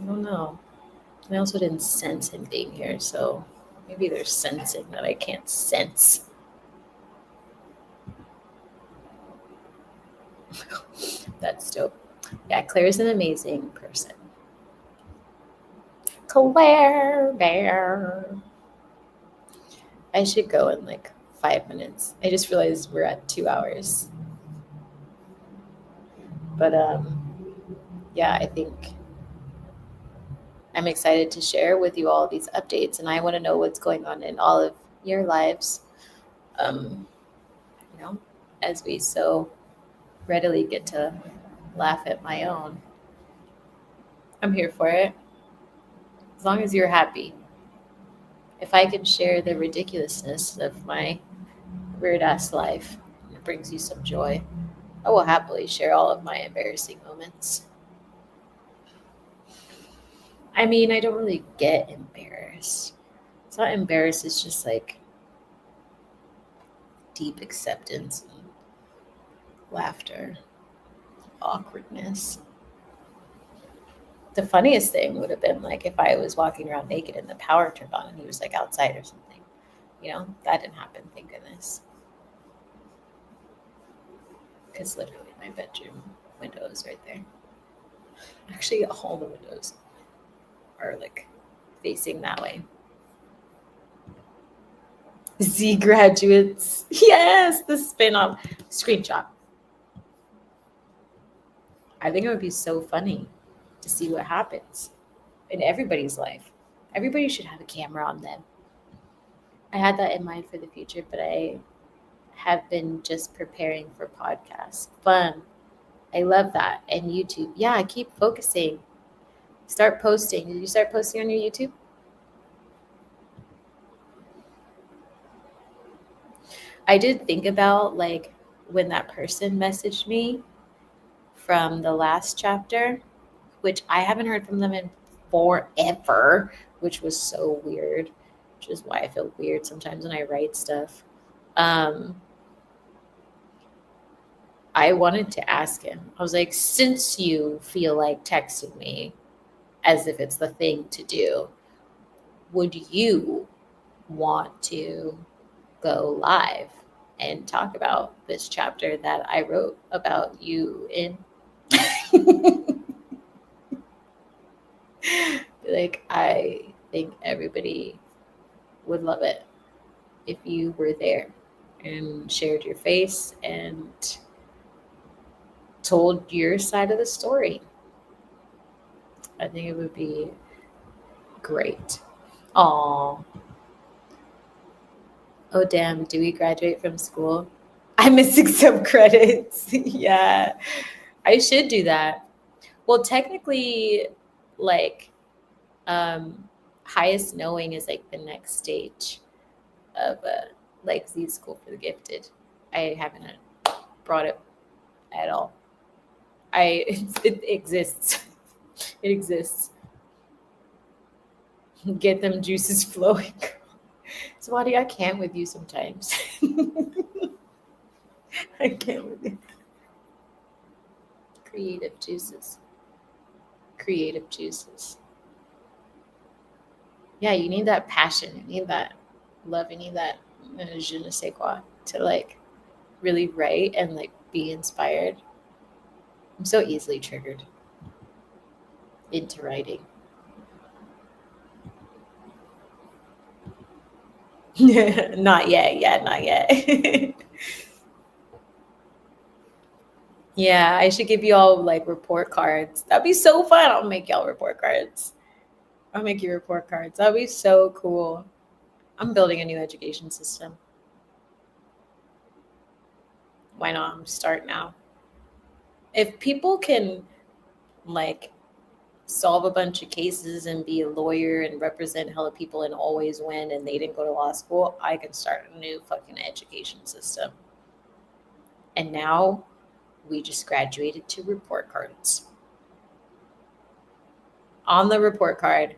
S1: I don't know. I also didn't sense him being here, so maybe there's sensing that I can't sense. That's dope. Yeah, Claire's an amazing person. Claire Bear. I should go in like 5 minutes. I just realized we're at 2 hours. But yeah, I think I'm excited to share with you all these updates, and I want to know what's going on in all of your lives. Um, you know, as we so readily get to laugh at my own. I'm here for it. As long as you're happy. If I can share the ridiculousness of my weird ass life, and it brings you some joy, I will happily share all of my embarrassing moments. I mean, I don't really get embarrassed. It's not embarrassed, it's just like deep acceptance and laughter, awkwardness. The funniest thing would have been like if I was walking around naked and the power turned on and he was like outside or something. You know, that didn't happen, thank goodness. Because literally my bedroom window is right there. Actually, all the windows are like facing that way. Z graduates. Yes, the spin off screenshot. I think it would be so funny to see what happens in everybody's life. Everybody should have a camera on them. I had that in mind for the future, but I have been just preparing for podcasts. Fun. I love that. And YouTube. Yeah, I keep focusing. Start posting. Did you start posting on your YouTube? I did think about like when that person messaged me from the last chapter, which I haven't heard from them in forever, which was so weird, which is why I feel weird sometimes when I write stuff. Um, I wanted to ask him. I was like, since you feel like texting me as if it's the thing to do, would you want to go live and talk about this chapter that I wrote about you in? Like, I think everybody would love it if you were there and shared your face and told your side of the story. I think it would be great. Oh, oh damn, do we graduate from school? I'm missing some credits. Yeah, I should do that. Well, technically, like, highest knowing is like the next stage of like Z School for the Gifted. I haven't brought it at all. It exists. It exists. Get them juices flowing. Swati, I can't with you sometimes. I can't with you. Creative juices. Creative juices. Yeah, you need that passion. You need that love. You need that je ne sais quoi to like really write and like be inspired. I'm so easily triggered into writing. Not yet. Yeah, not yet. Yeah, I should give you all like report cards. That'd be so fun. I'll make y'all report cards. I'll make you report cards. That'd be so cool. I'm building a new education system. Why not start now? If people can like solve a bunch of cases and be a lawyer and represent hella people and always win and they didn't go to law school, I can start a new fucking education system. And now we just graduated to report cards. On the report card,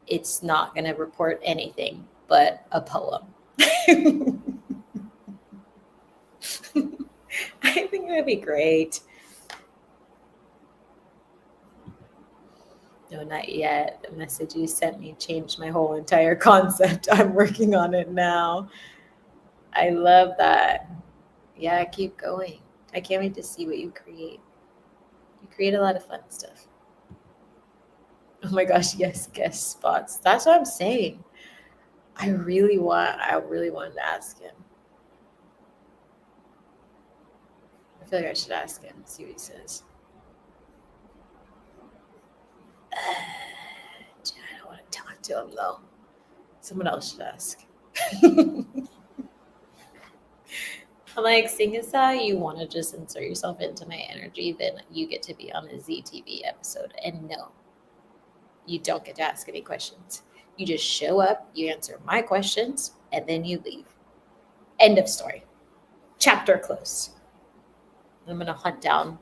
S1: it's not going to report anything but a poem. I think it would be great. No, not yet. The message you sent me changed my whole entire concept. I'm working on it now. I love that. Yeah, keep going. I can't wait to see what you create. You create a lot of fun stuff. Oh my gosh, yes, guest spots. That's what I'm saying. I really wanted to ask him. I feel like I should ask him, see what he says. I don't want to talk to him though. Someone else should ask. I'm like, seeing as how you want to just insert yourself into my energy, then you get to be on a ZTV episode. And no, you don't get to ask any questions. You just show up, you answer my questions, and then you leave. End of story. Chapter closed. I'm going to hunt down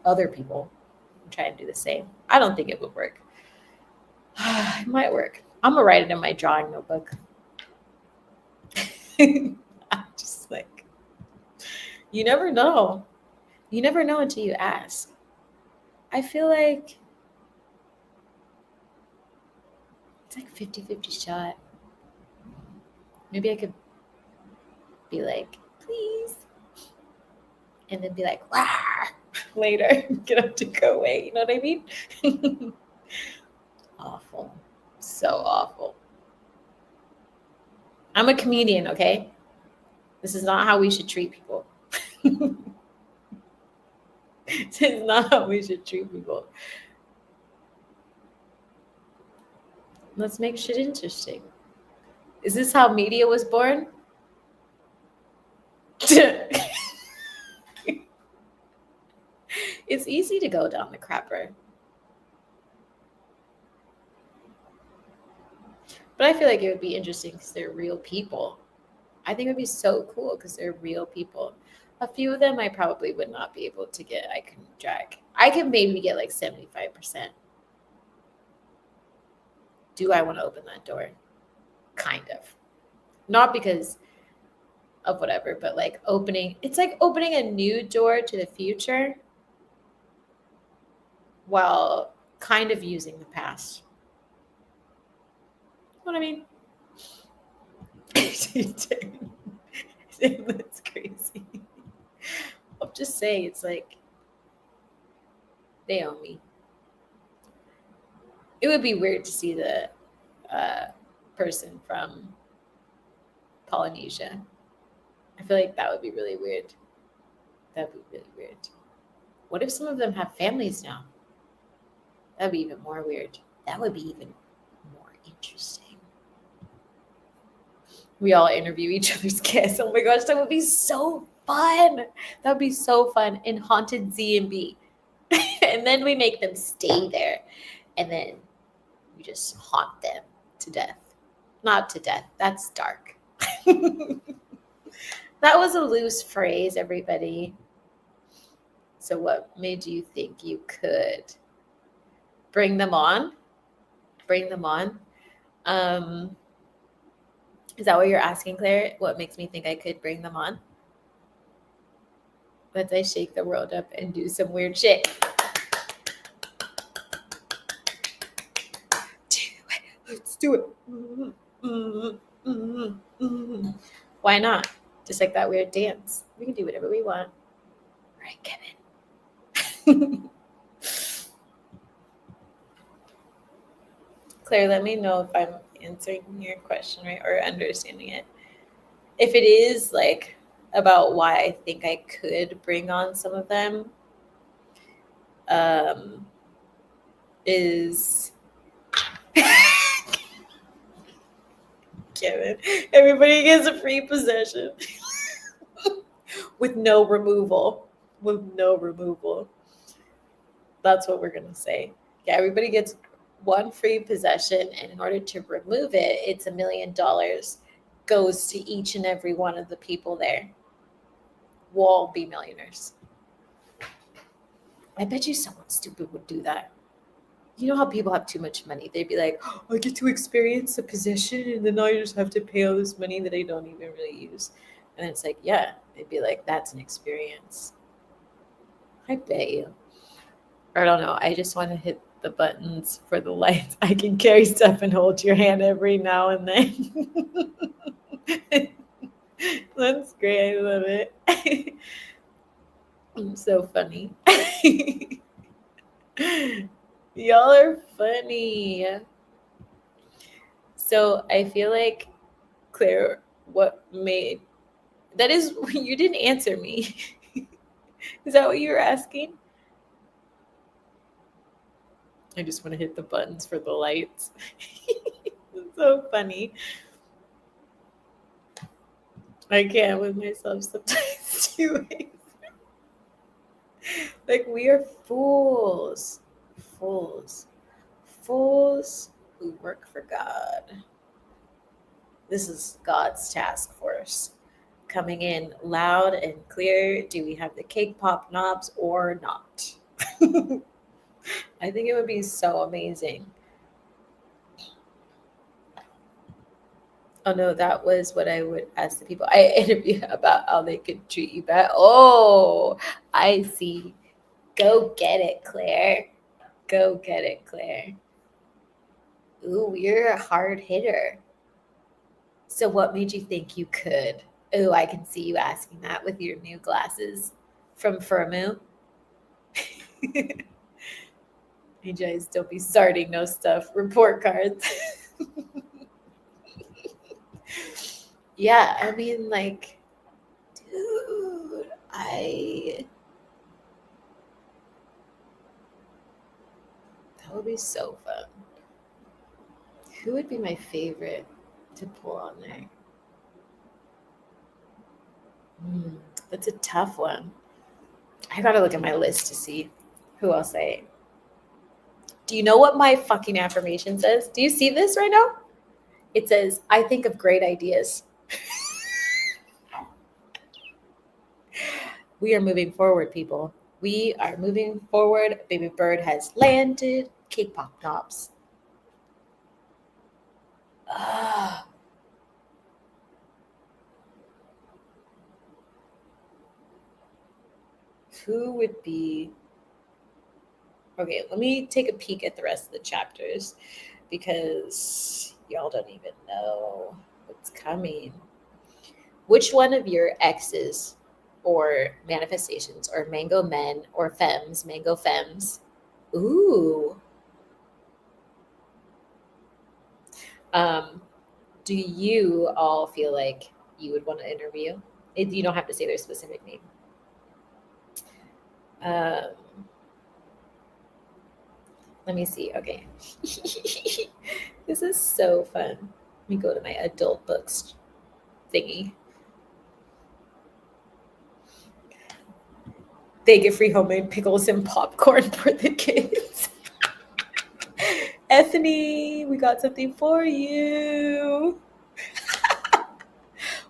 S1: other people and try and do the same. I don't think it would work. It might work. I'm going to write it in my drawing notebook. I'm just like, you never know. You never know until you ask. I feel like it's like 50-50 shot. Maybe I could be like, please. And then be like, wah, later. Get up to go away. You know what I mean? Awful. So awful. I'm a comedian, okay? This is not how we should treat people. This is not how we should treat people. Let's make shit interesting. Is this how media was born? It's easy to go down the crapper. But I feel like it would be interesting because they're real people. I think it would be so cool because they're real people. A few of them I probably would not be able to get. I can drag. I can maybe get like 75%. Do I want to open that door? Kind of. Not because of whatever, but like opening. It's like opening a new door to the future while kind of using the past. You know what I mean? That's crazy. I'm just saying, it's like they own me. It would be weird to see the person from Polynesia. I feel like that would be really weird. That'd be really weird. What if some of them have families now? That'd be even more weird. That would be even more interesting. We all interview each other's guests. Oh my gosh, that would be so fun. That would be so fun. In haunted Z&B. And then we make them stay there. And then we just haunt them to death. Not to death. That's dark. That was a loose phrase, everybody. So what made you think you could bring them on? Bring them on? Is that what you're asking, Claire? What makes me think I could bring them on? Let's I shake the world up and do some weird shit. Let's do it. Why not? Just like that weird dance. We can do whatever we want. Right, Kevin? Claire, let me know if I'm answering your question right or understanding it. If it is like about why I think I could bring on some of them, is Kevin, everybody gets a free possession with no removal. With no removal. That's what we're gonna say. Yeah, everybody gets one free possession, and in order to remove it, it's $1 million goes to each and every one of the people there. We'll all be millionaires. I bet you someone stupid would do that. You know how people have too much money? They'd be like, oh, I get to experience the possession, and then I just have to pay all this money that I don't even really use. And it's like, yeah, they'd be like, that's an experience. I bet you. I don't know. I just want to hit the buttons for the lights. I can carry stuff and hold your hand every now and then. That's great. I love it. I'm so funny. Y'all are funny. So I feel like, Claire, what made that is you didn't answer me. Is that what you were asking? I just want to hit the buttons for the lights. It's so funny. I can't with myself sometimes too. Like, we are fools who work for God. This is God's task force coming in loud and clear. Do we have the cake pop knobs or not? I think it would be so amazing. Oh no, that was what I would ask the people I interview about how they could treat you better. Oh, I see. Go get it, Claire. Go get it, Claire. Ooh, you're a hard hitter. So what made you think you could? Ooh, I can see you asking that with your new glasses from Firmu. You guys don't be starting no stuff. Report cards. Yeah, I mean, like, dude, that would be so fun. Who would be my favorite to pull on there? That's a tough one. I gotta look at my list to see who else I. Do you know what my fucking affirmation says? Do you see this right now? It says, I think of great ideas. We are moving forward, people. We are moving forward. Baby bird has landed. Cake pop knobs. Who would be... Okay, let me take a peek at the rest of the chapters because y'all don't even know what's coming. Which one of your exes or manifestations or mango men or femmes, mango femmes, ooh, do you all feel like you would want to interview? You don't have to say their specific name. Let me see. Okay. This is so fun. Let me go to my adult books thingy. They get free homemade pickles and popcorn for the kids. Ethany, we got something for you.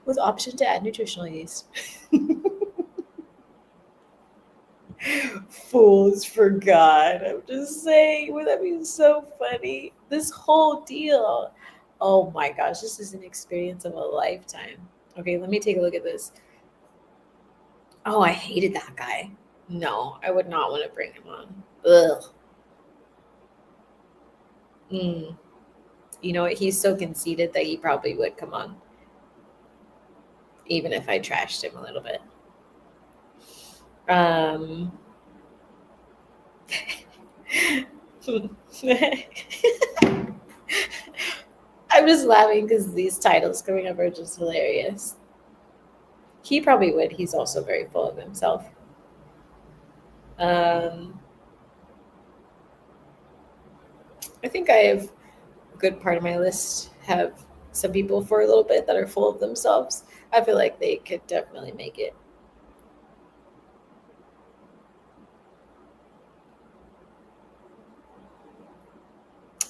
S1: With option to add nutritional yeast. Fools for God. I'm just saying, would that be so funny? This whole deal. Oh my gosh, this is an experience of a lifetime. Okay, let me take a look at this. Oh, I hated that guy. No, I would not want to bring him on. Ugh. You know what? He's so conceited that he probably would come on, even if I trashed him a little bit. I'm just laughing because these titles coming up are just hilarious. He probably would. He's also very full of himself. I think I have a good part of my list have some people for a little bit that are full of themselves. I feel like they could definitely make it.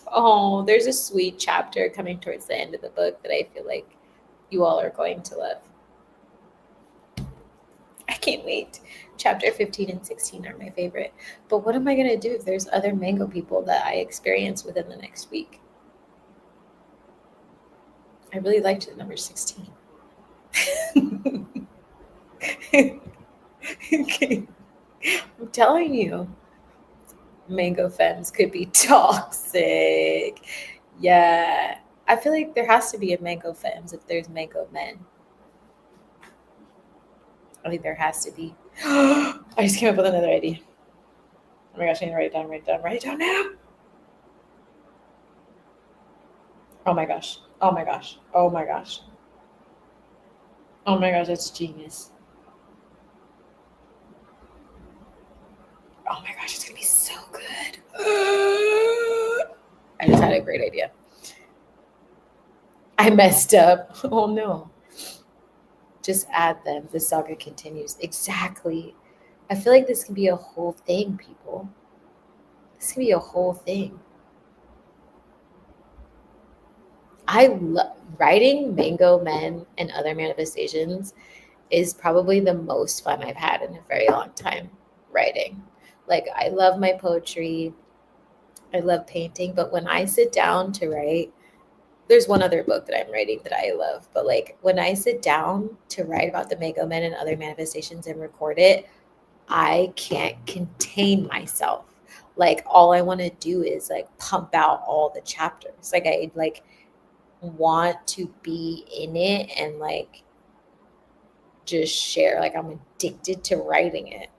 S1: Oh, there's a sweet chapter coming towards the end of the book that I feel like you all are going to love. I can't wait. Chapter 15 and 16 are my favorite. But what am I going to do if there's other mango people that I experience within the next week? I really liked the number 16. Okay. I'm telling you, mango femmes could be toxic. Yeah. I feel like there has to be a mango femmes if there's mango men. I think there has to be. I just came up with another idea. Oh my gosh, I need to write it down now. Oh my gosh. Oh my gosh. Oh my gosh. Oh my gosh, that's genius. Oh my gosh, it's gonna be so good. I just had a great idea. I messed up. Oh no. Just add them. The saga continues. Exactly. I feel like this can be a whole thing, people. This can be a whole thing. I love writing Mango Men and other manifestations is probably the most fun I've had in a very long time writing. Like, I love my poetry. I love painting, but when I sit down to write, there's one other book that I'm writing that I love, but like when I sit down to write about the Mango Men and other manifestations and record it, I can't contain myself. Like all I want to do is like pump out all the chapters. Like I like want to be in it and like just share. Like I'm addicted to writing it.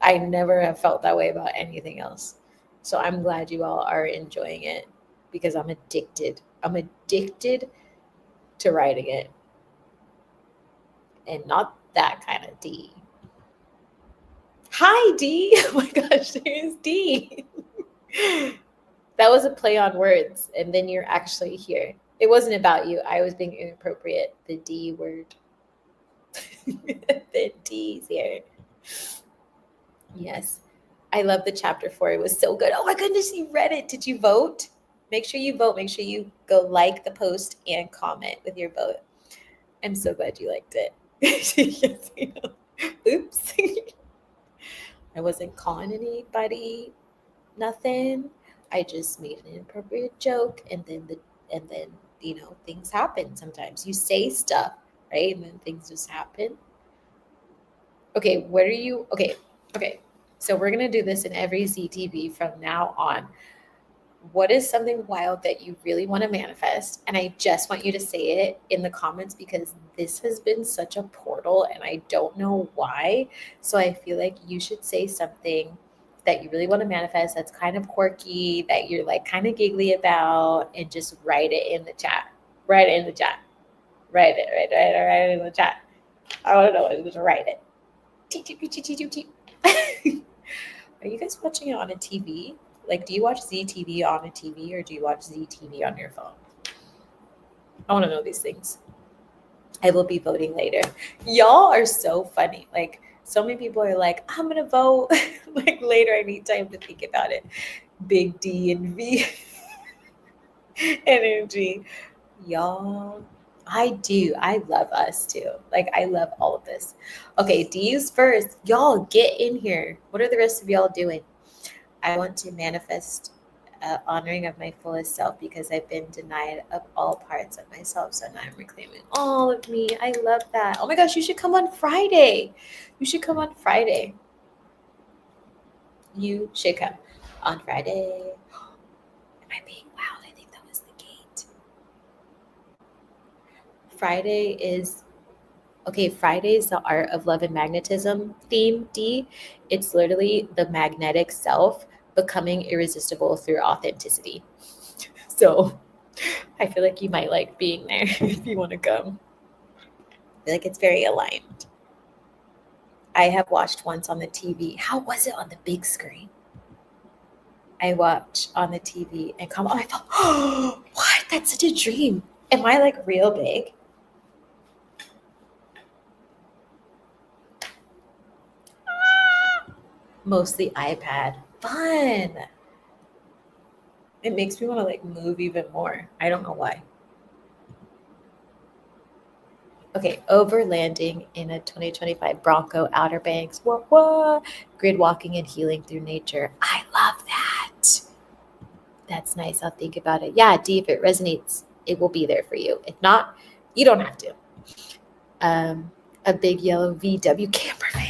S1: I never have felt that way about anything else. So I'm glad you all are enjoying it because I'm addicted. I'm addicted to writing it. And not that kind of D. Hi, D. Oh my gosh, there's D. That was a play on words. And then you're actually here. It wasn't about you. I was being inappropriate. The D word. The D's here. Yes. I love the chapter 4. It was so good. Oh my goodness, you read it. Did you vote? Make sure you vote. Make sure you go like the post and comment with your vote. I'm so glad you liked it. Yes, you know. Oops. I wasn't calling anybody nothing. I just made an inappropriate joke and then you know, things happen sometimes. You say stuff, right? And then things just happen. Okay, what are you okay. So we're gonna do this in every ZTV from now on. What is something wild that you really want to manifest? And I just want you to say it in the comments because this has been such a portal and I don't know why. So I feel like you should say something that you really want to manifest that's kind of quirky, that you're like kind of giggly about, and just write it in the chat. Write it in the chat. Write it in the chat. I want to know. Just write it. Are you guys watching it on a TV? Like, do you watch ZTV on a TV or do you watch ZTV on your phone? I want to know these things. I will be voting later. Y'all are so funny. Like, So many people are like, I'm gonna vote. Like later, I need time to think about it. Big D and V energy. Y'all, I do. I love us too. Like, I love all of this. Okay, D's first. Y'all, get in here. What are the rest of y'all doing? I want to manifest honoring of my fullest self because I've been denied of all parts of myself. So now I'm reclaiming all of me. I love that. Oh my gosh, you should come on Friday. You should come on Friday. You should come on Friday. Am I being loud? I think that was the gate. Friday is okay. Friday is the art of love and magnetism theme, D. It's literally the magnetic self becoming irresistible through authenticity. So I feel like you might like being there if you want to come. I feel like it's very aligned. I have watched once on the TV. How was it on the big screen? I watched on the TV and come. Oh, I thought, oh, what? That's such a dream. Am I like real big? Mostly iPad. Fun. It makes me want to like move even more. I don't know why. Okay, overlanding in a 2025 Bronco Outer Banks. Whoa, whoa. Grid walking and healing through nature. I love that. That's nice. I'll think about it. Yeah, D, if it resonates, it will be there for you. If not, you don't have to. A big yellow VW camper van.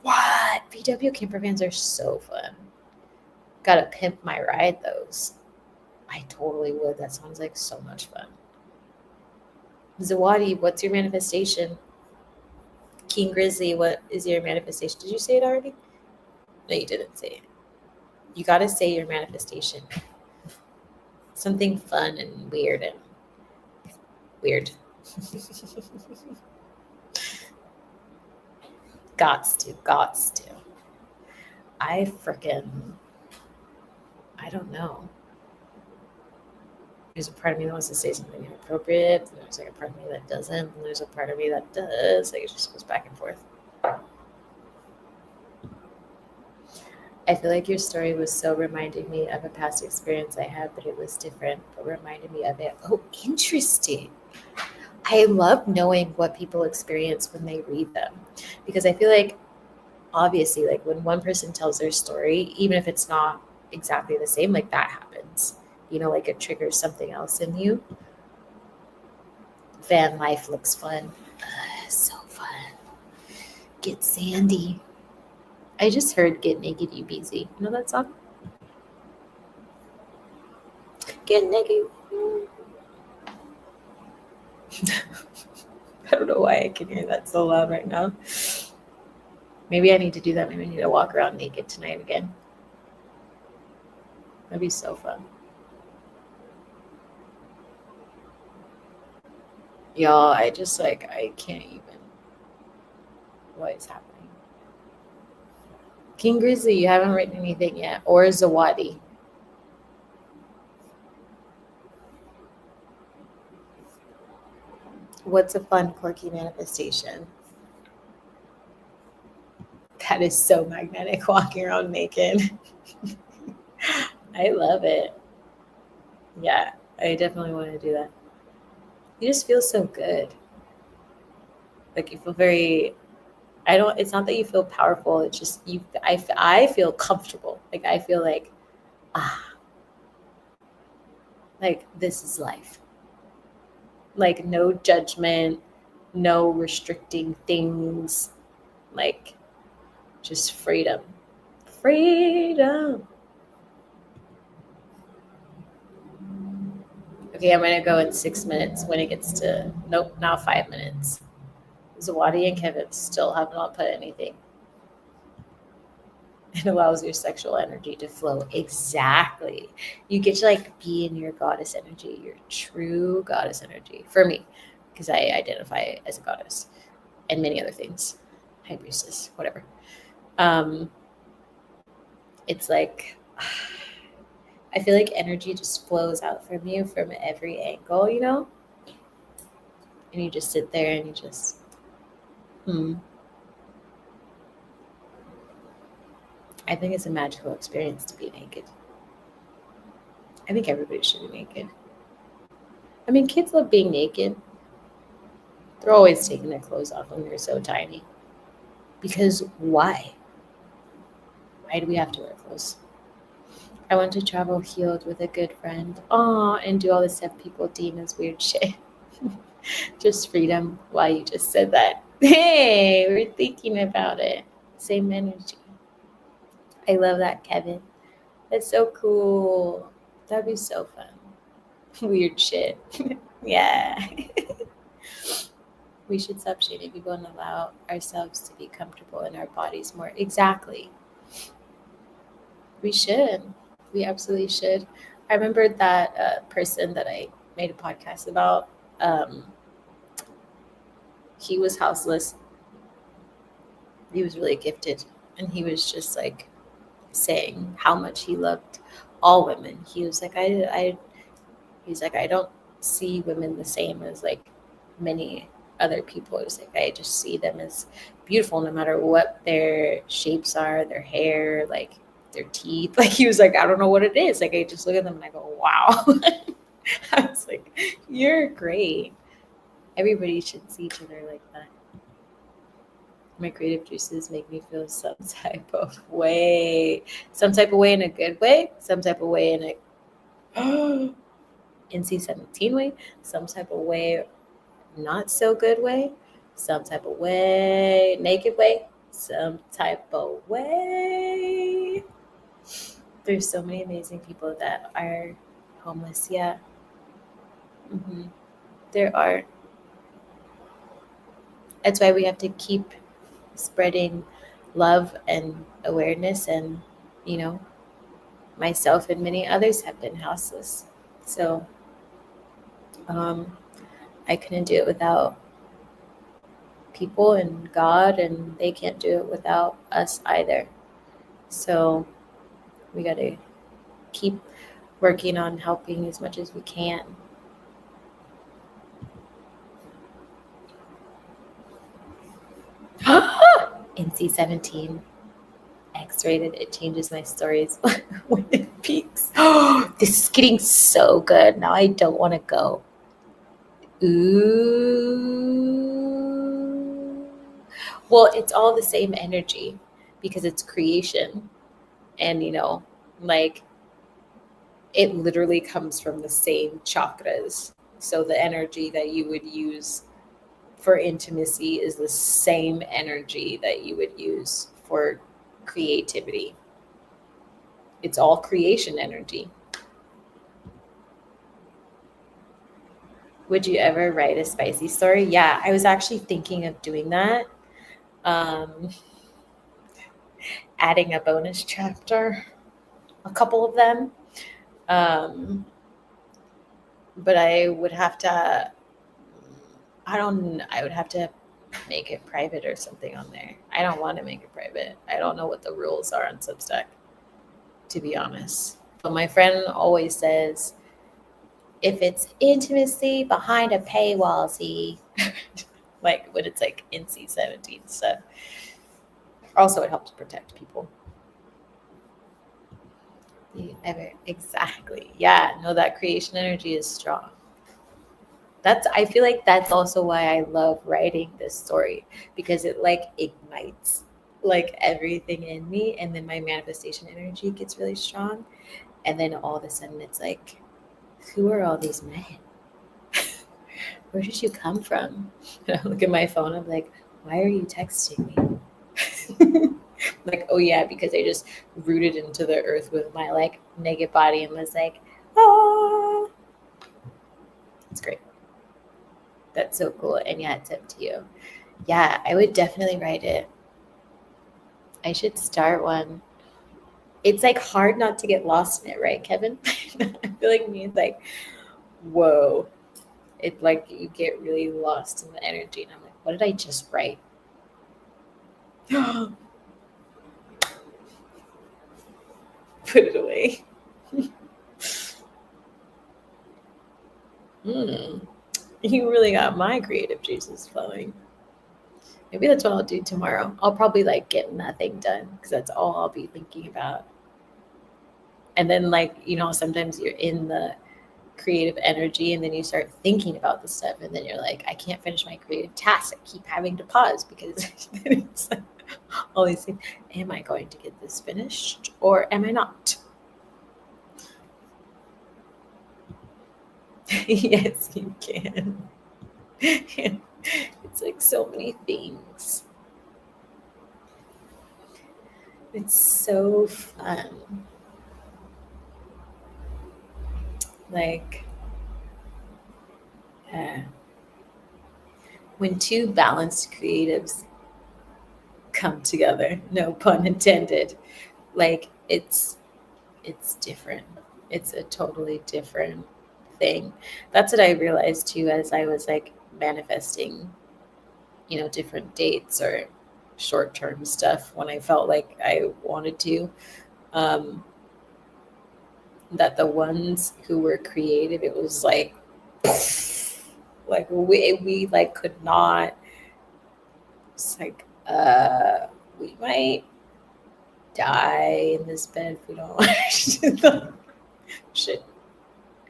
S1: What? VW camper vans are so fun. Gotta pimp my ride those. I totally would. That sounds like so much fun. Zawadi, what's your manifestation? King Grizzly, what is your manifestation? Did you say it already? No, you didn't say it. You gotta say your manifestation. Something fun and weird and weird. Gots to. I don't know. There's a part of me that wants to say something inappropriate. There's like a part of me that doesn't. And there's a part of me that does. Like it just goes back and forth. I feel like your story was so reminding me of a past experience I had, but it was different, but reminded me of it. Oh, interesting. I love knowing what people experience when they read them because I feel like obviously like when one person tells their story, even if it's not exactly the same, like that happens. You know, like it triggers something else in you. Van life looks fun. So fun. Get sandy. I just heard Get Naked You Busy. You know that song? Get naked. I don't know why I can hear that so loud right now. Maybe I need to do that. Maybe I need to walk around naked tonight again. That'd be so fun. Y'all, I just like, I can't even. What is happening? King Grizzly, you haven't written anything yet. Or Zawadi. What's a fun, quirky manifestation? That is so magnetic, walking around naked. I love it. Yeah, I definitely want to do that. You just feel so good. Like you feel very, it's not that you feel powerful. It's just I feel comfortable. Like I feel ah, like this is life. Like no judgment, no restricting things, like just freedom. Freedom. Okay, I'm gonna go in 6 minutes when it gets to nope, now 5 minutes. Zawadi and Kevin still have not put anything. It allows your sexual energy to flow. Exactly. You get to like be in your goddess energy, your true goddess energy. For me, because I identify as a goddess and many other things. High priestess, whatever. It's like I feel like energy just flows out from you from every angle, you know? And you just sit there and you just I think it's a magical experience to be naked. I think everybody should be naked. I mean, kids love being naked. They're always taking their clothes off when they're so tiny. Because why? Why do we have to wear clothes? I want to travel healed with a good friend. Aw, and do all the stuff people deem as weird shit. Just freedom. Why you just said that. Hey, we're thinking about it. Same energy. I love that, Kevin. That's so cool. That'd be so fun. Weird shit. Yeah. We should stop shaming people and allow ourselves to be comfortable in our bodies more. Exactly. We should. We absolutely should. I remember that person that I made a podcast about. Um, he was houseless. He was really gifted. And he was just like saying how much he loved all women. He was like, he's like, I don't see women the same as like many other people. It's like I just see them as beautiful no matter what their shapes are, their hair, like their teeth. Like he was like, I don't know what it is. Like I just look at them and I go, wow. I was like, you're great. Everybody should see each other like that. My creative juices make me feel some type of way. Some type of way in a good way. Some type of way in a NC-17 way. Some type of way not so good way. Some type of way naked way. Some type of way. There's so many amazing people that are homeless. Yeah. There are. That's why we have to keep spreading love and awareness, and myself and many others have been houseless, so I couldn't do it without people and God, and they can't do it without us either. So we got to keep working on helping as much as we can. NC-17 X-rated. It changes my stories when it peaks. This is getting so good. Now I don't want to go. Ooh. Well, it's all the same energy because it's creation. And, like it literally comes from the same chakras. So the energy that you would use for intimacy is the same energy that you would use for creativity. It's all creation energy. Would you ever write a spicy story? Yeah, I was actually thinking of doing that. Adding a bonus chapter, a couple of them. But I would have to, I would have to make it private or something on there. I don't want to make it private. I don't know what the rules are on Substack, to be honest. But my friend always says, if it's intimacy behind a paywall, see, like when it's like NC-17 stuff. Also, it helps protect people. Exactly. Yeah, no, that creation energy is strong. I feel like that's also why I love writing this story, because it like ignites like everything in me, and then my manifestation energy gets really strong, and then all of a sudden it's like, who are all these men? Where did you come from? And I look at my phone, I'm like, why are you texting me? Like, oh yeah, because I just rooted into the earth with my like naked body and was like, oh, it's great. That's so cool. And yeah, it's up to you. Yeah, I would definitely write it. I should start one. It's like hard not to get lost in it, right, Kevin? I feel like me, it's like, whoa. It like you get really lost in the energy, and I'm like, what did I just write? Put it away. You really got my creative juices flowing. Maybe that's what I'll do tomorrow. I'll probably like get nothing done because that's all I'll be thinking about. And then like, sometimes you're in the creative energy and then you start thinking about the stuff and then you're like, I can't finish my creative task. I keep having to pause because it's like all these things. Am I going to get this finished or am I not? Yes, you can. It's like so many things. It's so fun. Like, when two balanced creatives come together, no pun intended, like it's different. It's a totally different thing. That's what I realized too as I was like manifesting, different dates or short-term stuff when I felt like I wanted to. Um, that the ones who were creative, it was like we like could not. It's like we might die in this bed if we don't should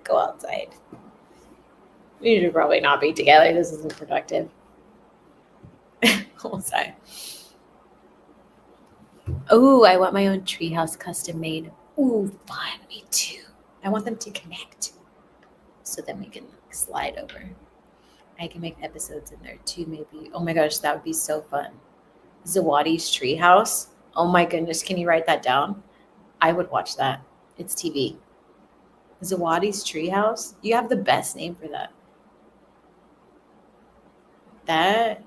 S1: go outside. We should probably not be together. This isn't productive. Outside. Oh, I want my own treehouse custom made. Ooh, fun. Me too. I want them to connect so then we can slide over. I can make episodes in there too, maybe. Oh my gosh, that would be so fun. Zawadi's Treehouse. Oh my goodness, can you write that down? I would watch that. It's TV. Zawadi's Treehouse. You have the best name for that. That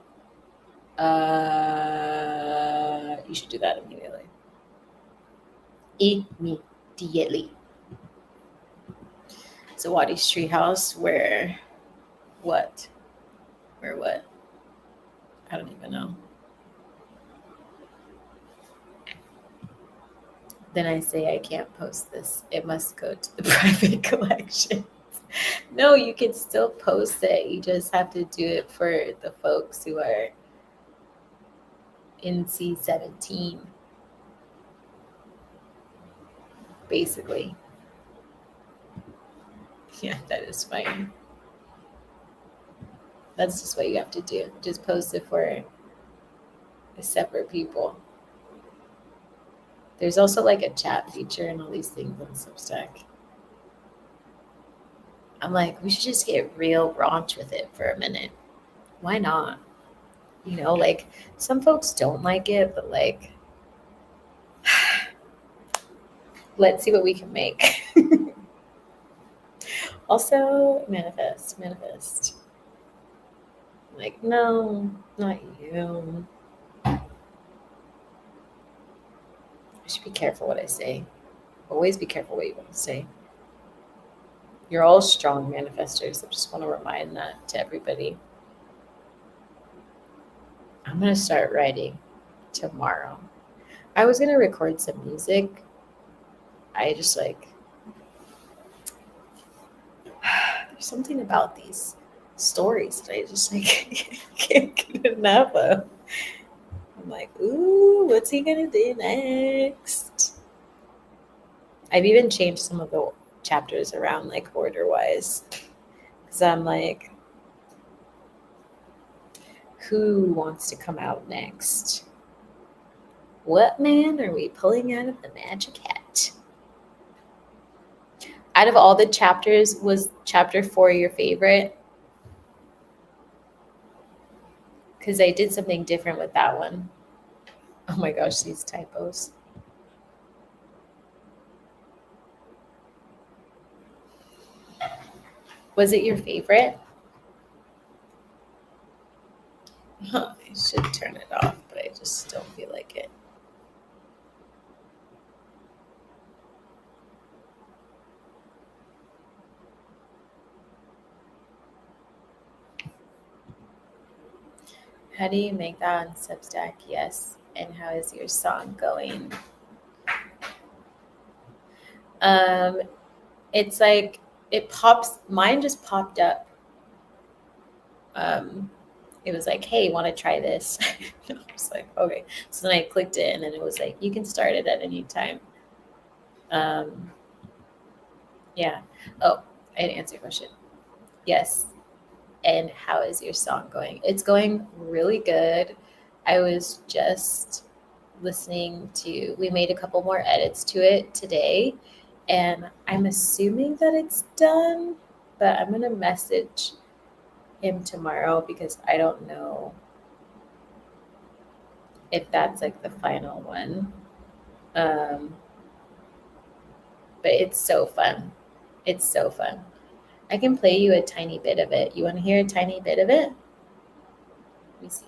S1: you should do that immediately. Immediately. Zawadi's Treehouse, where what? Where what? I don't even know. Then I say I can't post this. It must go to the private collection. No, you can still post it. You just have to do it for the folks who are in C17, basically. Yeah, that is fine. That's just what you have to do. Just post it for separate people. There's also like a chat feature and all these things on Substack. I'm like, we should just get real raunch with it for a minute. Why not? Like some folks don't like it, but like, let's see what we can make. Also, manifest. Like, no, not you. I should be careful what I say. Always be careful what you want to say. You're all strong manifestors. I just want to remind that to everybody. I'm going to start writing tomorrow. I was going to record some music. I just like, there's something about these stories that I just like can't get enough of. I'm like, ooh, what's he going to do next? I've even changed some of the chapters around like order wise. Because I'm like, who wants to come out next? What man are we pulling out of the magic hat? Out of all the chapters, was chapter 4 your favorite? Because I did something different with that one. Oh my gosh, these typos. Was it your favorite? I should turn it off, but I just don't feel like it. How do you make that on Substack? Yes. And how is your song going? It's like it pops. Mine just popped up. it was like, hey, want to try this? I was like, okay. So then I clicked it, and then it was like, you can start it at any time. Yeah. Oh, I didn't answer your question. Yes. And how is your song going? It's going really good. I was just listening to, we made a couple more edits to it today, and I'm assuming that it's done, but I'm going to message him tomorrow because I don't know if that's like the final one. Um, but it's so fun. It's so fun. I can play you a tiny bit of it. You want to hear a tiny bit of it? Let me see.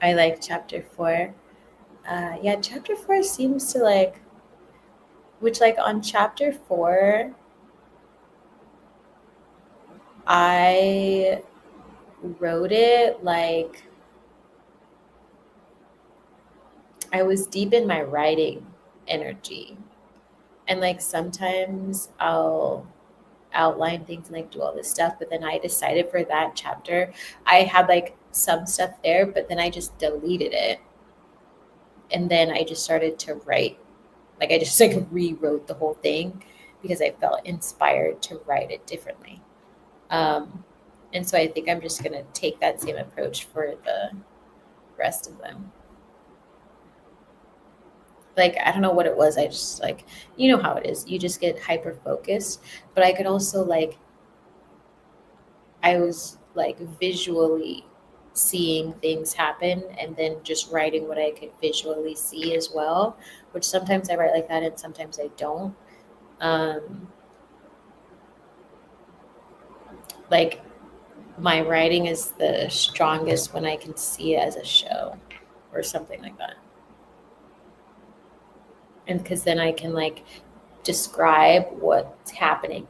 S1: I like chapter 4. Yeah, chapter 4 seems to like, which like on chapter 4, I wrote it like I was deep in my writing energy. And like sometimes I'll outline things and like do all this stuff, but then I decided for that chapter, I had like some stuff there, but then I just deleted it. And then I just started to write. Like I just like rewrote the whole thing because I felt inspired to write it differently. Um, and so I think I'm just going to take that same approach for the rest of them. Like, I don't know what it was. I just like, you know how it is. You just get hyper focused. But I could also like, I was like visually seeing things happen and then just writing what I could visually see as well, which sometimes I write like that and sometimes I don't. Um, like my writing is the strongest when I can see it as a show or something like that. And because then I can like describe what's happening.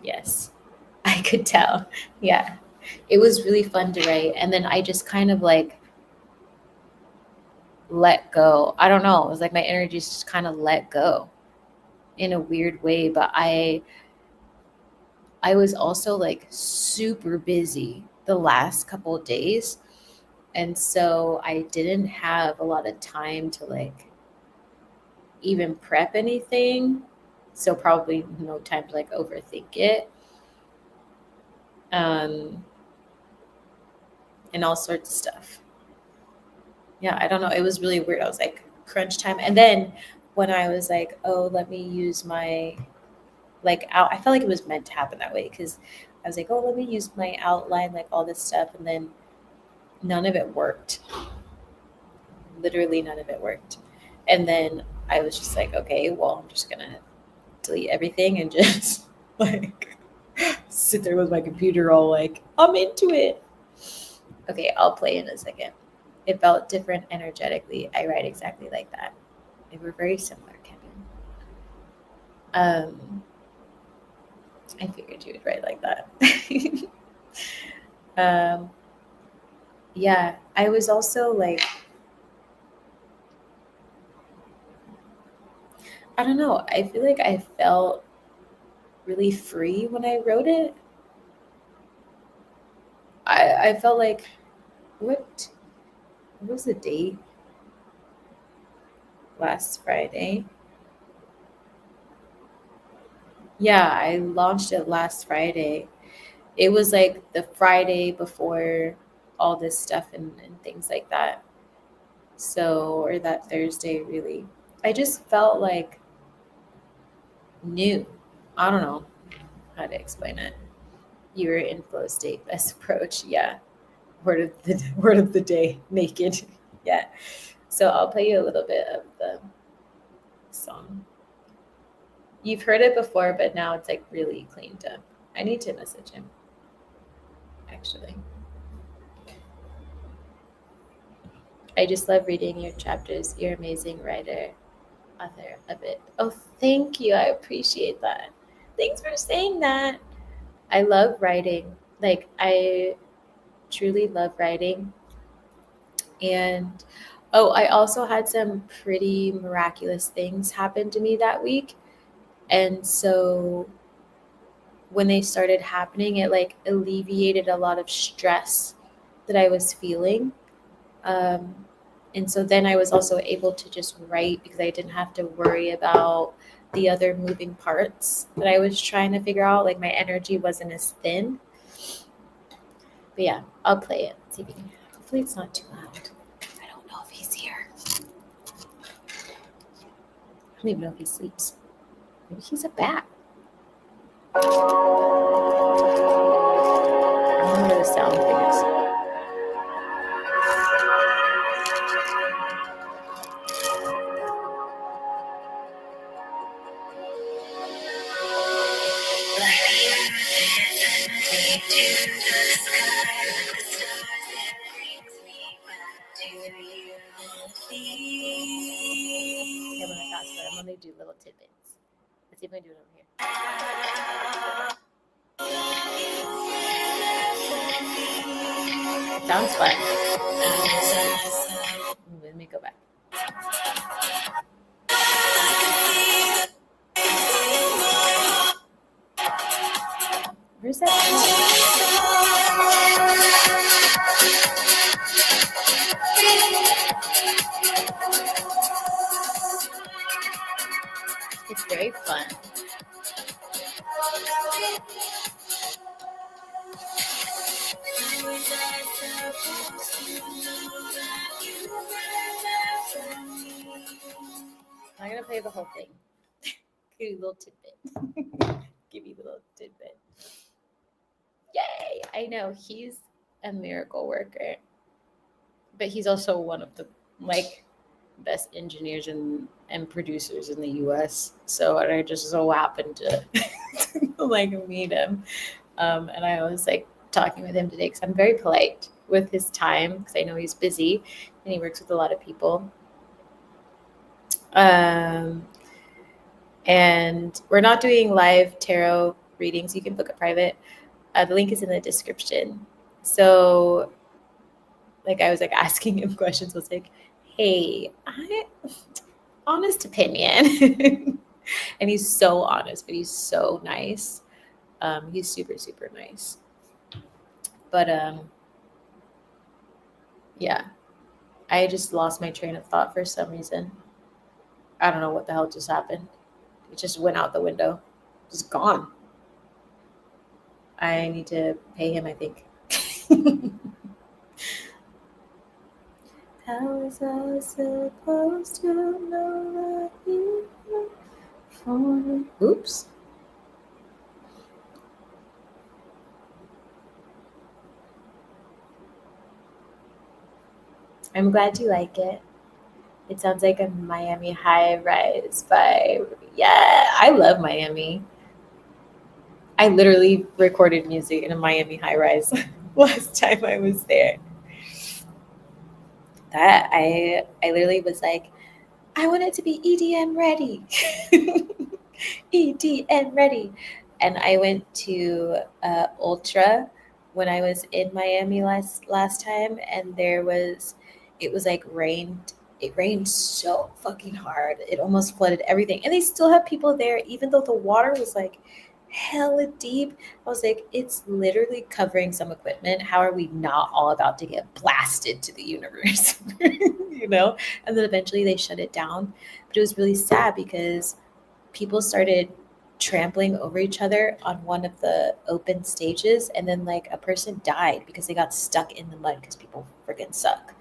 S1: Yes, I could tell. Yeah, it was really fun to write. And then I just kind of like let go. I don't know. It was like my energy just kind of let go in a weird way. But I was also like super busy the last couple of days. And so I didn't have a lot of time to like even prep anything. So probably no time to like overthink it. Um, and all sorts of stuff. Yeah, I don't know. It was really weird. I was like, crunch time. And then when I was like, oh, let me use my like out, I felt like it was meant to happen that way because I was like, oh, let me use my outline, like all this stuff. And then none of it worked. Literally none of it worked. And then I was just like, okay, well, I'm just going to delete everything and just like sit there with my computer all like, I'm into it. Okay, I'll play in a second. It felt different energetically. I write exactly like that. They were very similar, Kevin. I figured you would write like that. um, yeah, I was also like, I don't know. I feel like I felt really free when I wrote it. I felt like, what was the date? Last Friday. Yeah, I launched it last Friday. It was like the Friday before all this stuff and things like that. So, or that Thursday, really. I just felt like new. I don't know how to explain it. You were in flow state, best approach. Yeah. Word of the word of the day, naked. Yeah. So I'll play you a little bit of the song. You've heard it before, but now it's like really cleaned up. I need to message him, actually. I just love reading your chapters. You're an amazing writer, author of it. Oh, thank you. I appreciate that. Thanks for saying that. I love writing. Like, I truly love writing. And oh, I also had some pretty miraculous things happen to me that week. And so when they started happening, it like alleviated a lot of stress that I was feeling. And so then I was also able to just write because I didn't have to worry about the other moving parts that I was trying to figure out. Like my energy wasn't as thin. But yeah, I'll play it. See if we can. Hopefully it's not too loud. I don't know if he's here. I don't even know if he sleeps. Maybe he's a bat. I don't know where the sound thing is. Okay, I'm gonna fast forward. I'm gonna do little tidbits. Let's see if I can do it over here. Sounds fun. Let me go back. Where's that? It's very fun. I'm not gonna play the whole thing. Give you a little tidbit. Give you a little tidbit. Yay! I know he's a miracle worker, but he's also one of the like best engineers and producers in the U.S. So I just so happened to like meet him, and I was like talking with him today because I'm very polite with his time because I know he's busy and he works with a lot of people. And we're not doing live tarot readings. You can book a private. The link is in the description. So, like, I was like asking him questions. I was like, "Hey, honest opinion," and he's so honest, but he's so nice. He's super, super nice. But yeah, I just lost my train of thought for some reason. I don't know what the hell just happened. It just went out the window. Just gone. I need to pay him, I think. How was I supposed to know that you were for me? Oops. I'm glad you like it. It sounds like a Miami high rise vibe. Yeah, I love Miami. I literally recorded music in a Miami high rise last time I was there. That I literally was like, I want it to be EDM ready. EDM ready. And I went to Ultra when I was in Miami last time, and it was like rained. It rained so fucking hard. It almost flooded everything, and they still have people there, even though the water was like hella deep. I was like, it's literally covering some equipment. How are we not all about to get blasted to the universe? You know? And then eventually they shut it down. But it was really sad because people started trampling over each other on one of the open stages, and then like a person died because they got stuck in the mud because people freaking suck.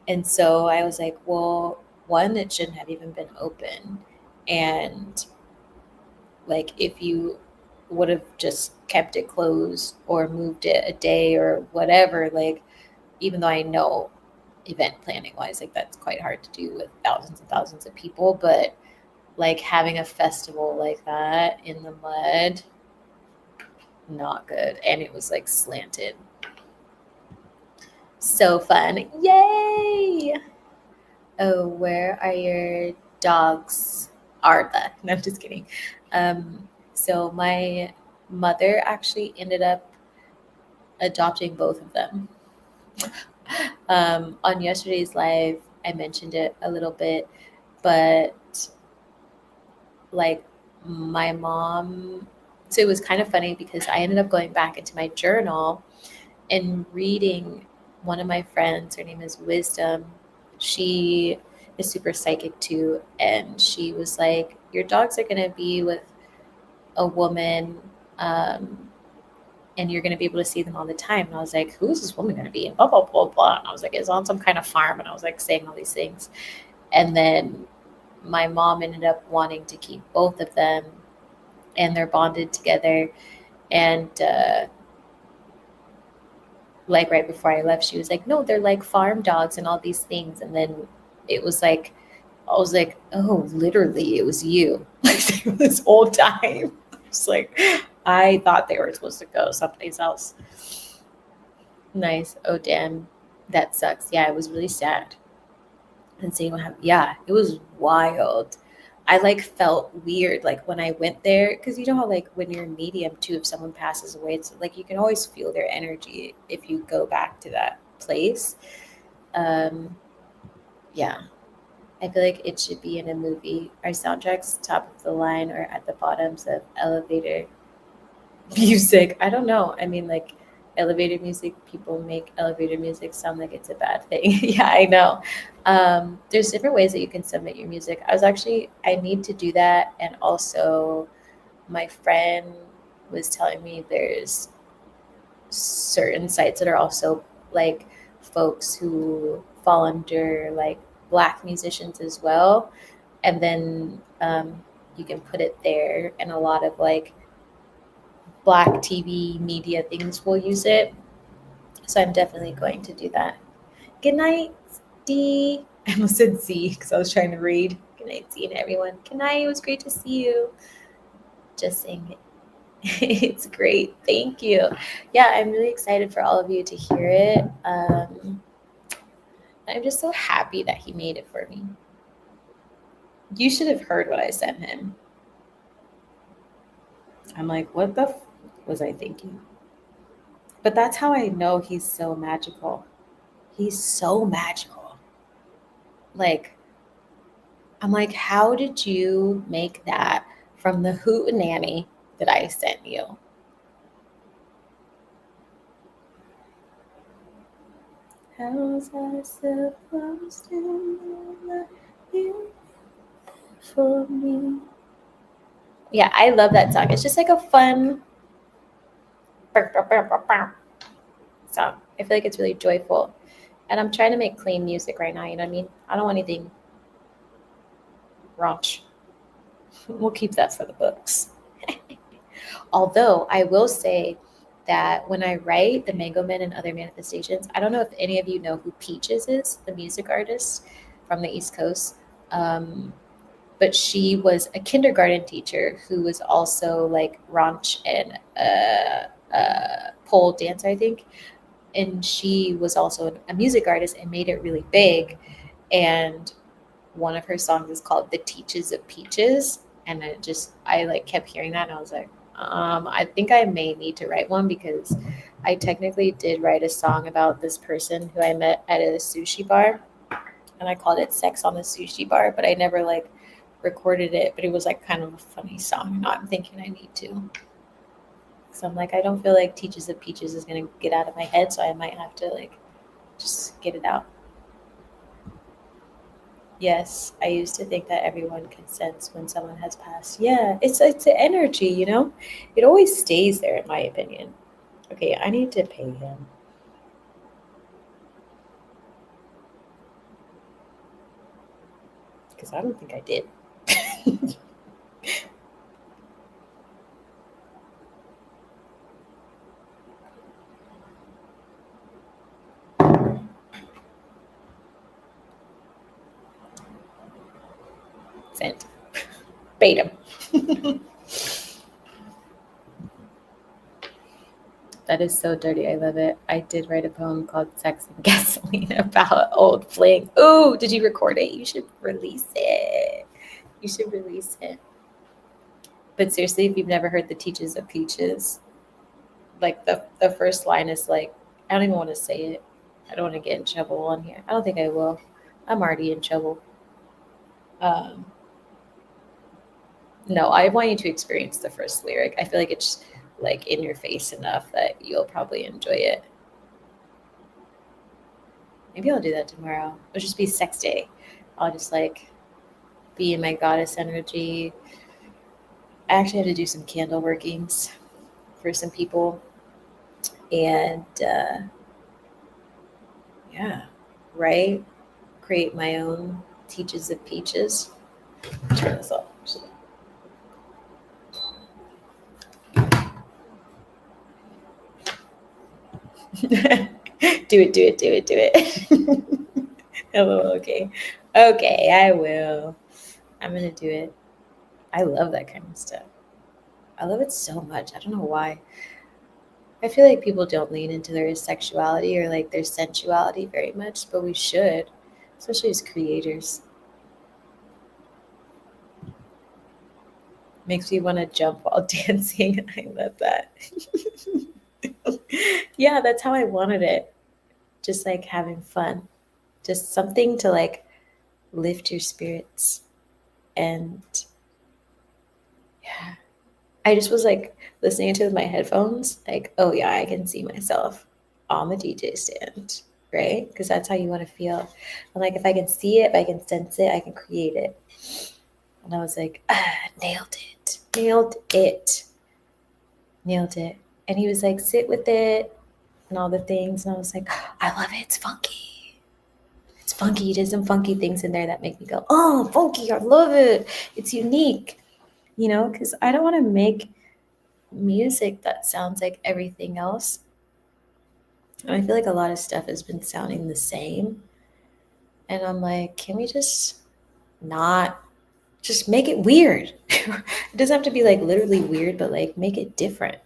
S1: And so I was like, well, one, it shouldn't have even been open. And like if you would have just kept it closed or moved it a day or whatever, like even though I know event planning wise, like that's quite hard to do with thousands and thousands of people, but like having a festival like that in the mud, not good. And it was like slanted. So fun. Yay! Oh, where are your dogs? Arda. No, I'm just kidding. So my mother actually ended up adopting both of them. On yesterday's live, I mentioned it a little bit, but like my mom, so it was kind of funny because I ended up going back into my journal and reading one of my friends. Her name is Wisdom. She is super psychic too. And she was like, your dogs are going to be with a woman, um, and you're going to be able to see them all the time. And I was like, who's this woman going to be? And blah, blah, blah, blah. And I was like, it's on some kind of farm. And I was like saying all these things. And then my mom ended up wanting to keep both of them, and they're bonded together. And like right before I left, she was like, no, they're like farm dogs and all these things. And then it was like, I was like, oh, literally, it was you. Like this whole time. It's like, I thought they were supposed to go someplace else. Nice. Oh, damn. That sucks. Yeah, it was really sad. And seeing what happened. Yeah, it was wild. I like felt weird like when I went there, because you know how like when you're a medium too, if someone passes away, it's like you can always feel their energy if you go back to that place. Um, yeah, I feel like it should be in a movie. Our soundtracks top of the line or at the bottoms of elevator music. I don't know. I mean, like elevator music, people make elevator music sound like it's a bad thing. Yeah, I know. There's different ways that you can submit your music. I need to do that. And also, my friend was telling me there's certain sites that are also like folks who fall under like Black musicians as well. And then you can put it there, and a lot of like Black TV media things will use it. So I'm definitely going to do that. Good night, D. I almost said Z because I was trying to read. Good night, Z, and everyone. Good night. It was great to see you. Just saying it. It's great. Thank you. Yeah, I'm really excited for all of you to hear it. I'm just so happy that he made it for me. You should have heard what I sent him. I'm like, what the was I thinking? But that's how I know he's so magical. He's so magical. Like, I'm like, how did you make that from the hootenanny that I sent you? How was I supposed to know that you for me? Yeah, I love that song. It's just like a fun song. I feel like it's really joyful. And I'm trying to make clean music right now, you know what I mean? I don't want anything raunch. We'll keep that for the books. Although I will say that when I write the Mango Men and other manifestations, I don't know if any of you know who Peaches is, the music artist from the East Coast. Um, but she was a kindergarten teacher who was also like ranch and pole dancer, I think. And she was also a music artist and made it really big. And one of her songs is called "The Teaches of Peaches," and I like kept hearing that, and I was like, I think I may need to write one because I technically did write a song about this person who I met at a sushi bar, and I called it "Sex on the Sushi Bar," but I never like recorded it. But it was like kind of a funny song. Now I'm thinking I need to. So I'm like, I don't feel like "Teaches of Peaches" is gonna get out of my head, so I might have to like just get it out. Yes, I used to think that everyone can sense when someone has passed. Yeah, it's an energy, you know? It always stays there, in my opinion. Okay, I need to pay him because I don't think I did. Sent. Paid him. That is so dirty. I love it. I did write a poem called Sex and Gasoline about old fling. Ooh, did you record it? You should release it. You should release it. But seriously, if you've never heard the Teaches of Peaches, like the first line is like, I don't even want to say it. I don't want to get in trouble on here. I don't think I will. I'm already in trouble. Um, No, I want you to experience the first lyric. I feel like it's like in your face enough that you'll probably enjoy it. Maybe I'll do that tomorrow. It'll just be sex day. I'll just like be in my goddess energy. I actually had to do some candle workings for some people. And yeah, right? Create my own teaches of peaches. Turn this off. Do it, do it, do it, do it. Oh, okay. Okay, I will. I'm gonna do it. I love that kind of stuff. I love it so much. I don't know why. I feel like people don't lean into their sexuality or like their sensuality very much, but we should, especially as creators. Makes me want to jump while dancing. I love that. Yeah, that's how I wanted it. Just like having fun. Just something to like lift your spirits. And yeah, I just was like listening to it with my headphones, like, oh yeah, I can see myself on the DJ stand, right? Because that's how you want to feel. I'm like, if I can see it, if I can sense it, I can create it. And I was like, nailed it, nailed it, nailed it. And he was like, sit with it and all the things. And I was like, I love it. It's funky. It's funky. There's some funky things in there that make me go, oh, funky. I love it. It's unique, because I don't want to make music that sounds like everything else. And I feel like a lot of stuff has been sounding the same. And I'm like, can we just not just make it weird? It doesn't have to be like literally weird, but like make it different.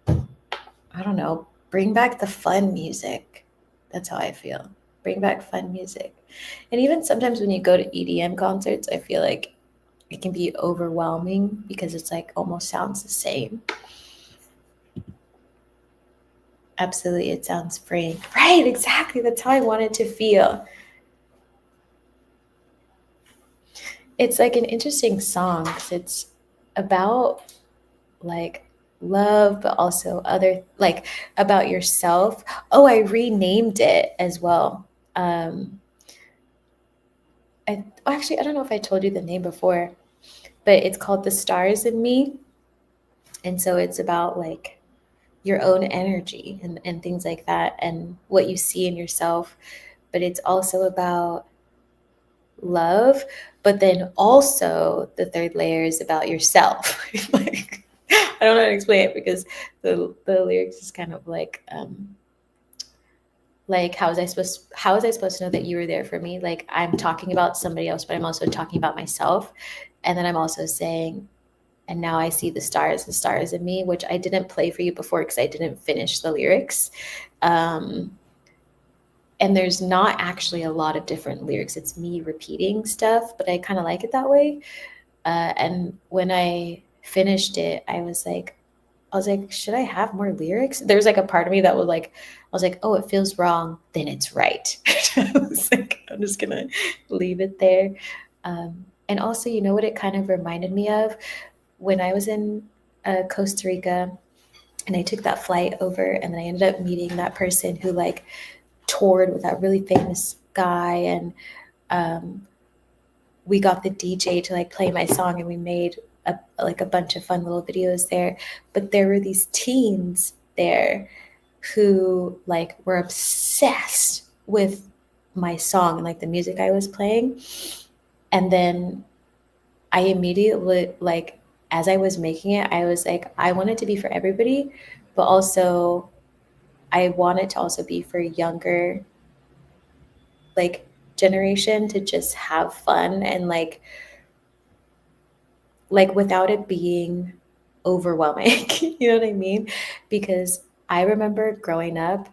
S1: I don't know. Bring back the fun music. That's how I feel. Bring back fun music. And even sometimes when you go to EDM concerts, I feel like it can be overwhelming because it's like almost sounds the same. Absolutely, it sounds freeing. Right, exactly. That's how I wanted to feel. It's like an interesting song because it's about like love, but also other like about yourself. Oh, I renamed it as well. Actually, I don't know if I told you the name before, but it's called The Stars in Me. And so it's about like your own energy and things like that and what you see in yourself. But it's also about love, but then also the third layer is about yourself. Like, I don't know how to explain it because the lyrics is kind of like how was I supposed to know that you were there for me? Like I'm talking about somebody else, but I'm also talking about myself. And then I'm also saying, and now I see the stars in me, which I didn't play for you before because I didn't finish the lyrics. Um, and there's not actually a lot of different lyrics. It's me repeating stuff, but I kind of like it that way. And when I finished it, I was like, should I have more lyrics? There's like a part of me that was like, oh, it feels wrong. Then it's right. I was like, I'm just gonna leave it there. And also, you know what it kind of reminded me of when I was in Costa Rica and I took that flight over, and then I ended up meeting that person who like toured with that really famous guy, and um, we got the DJ to like play my song, and we made a bunch of fun little videos there. But there were these teens there who like were obsessed with my song and like the music I was playing. And then I immediately like as I was making it, I was like, I want it to be for everybody, but also I want it to also be for younger like generation to just have fun and like without it being overwhelming. You know what I mean? Because I remember growing up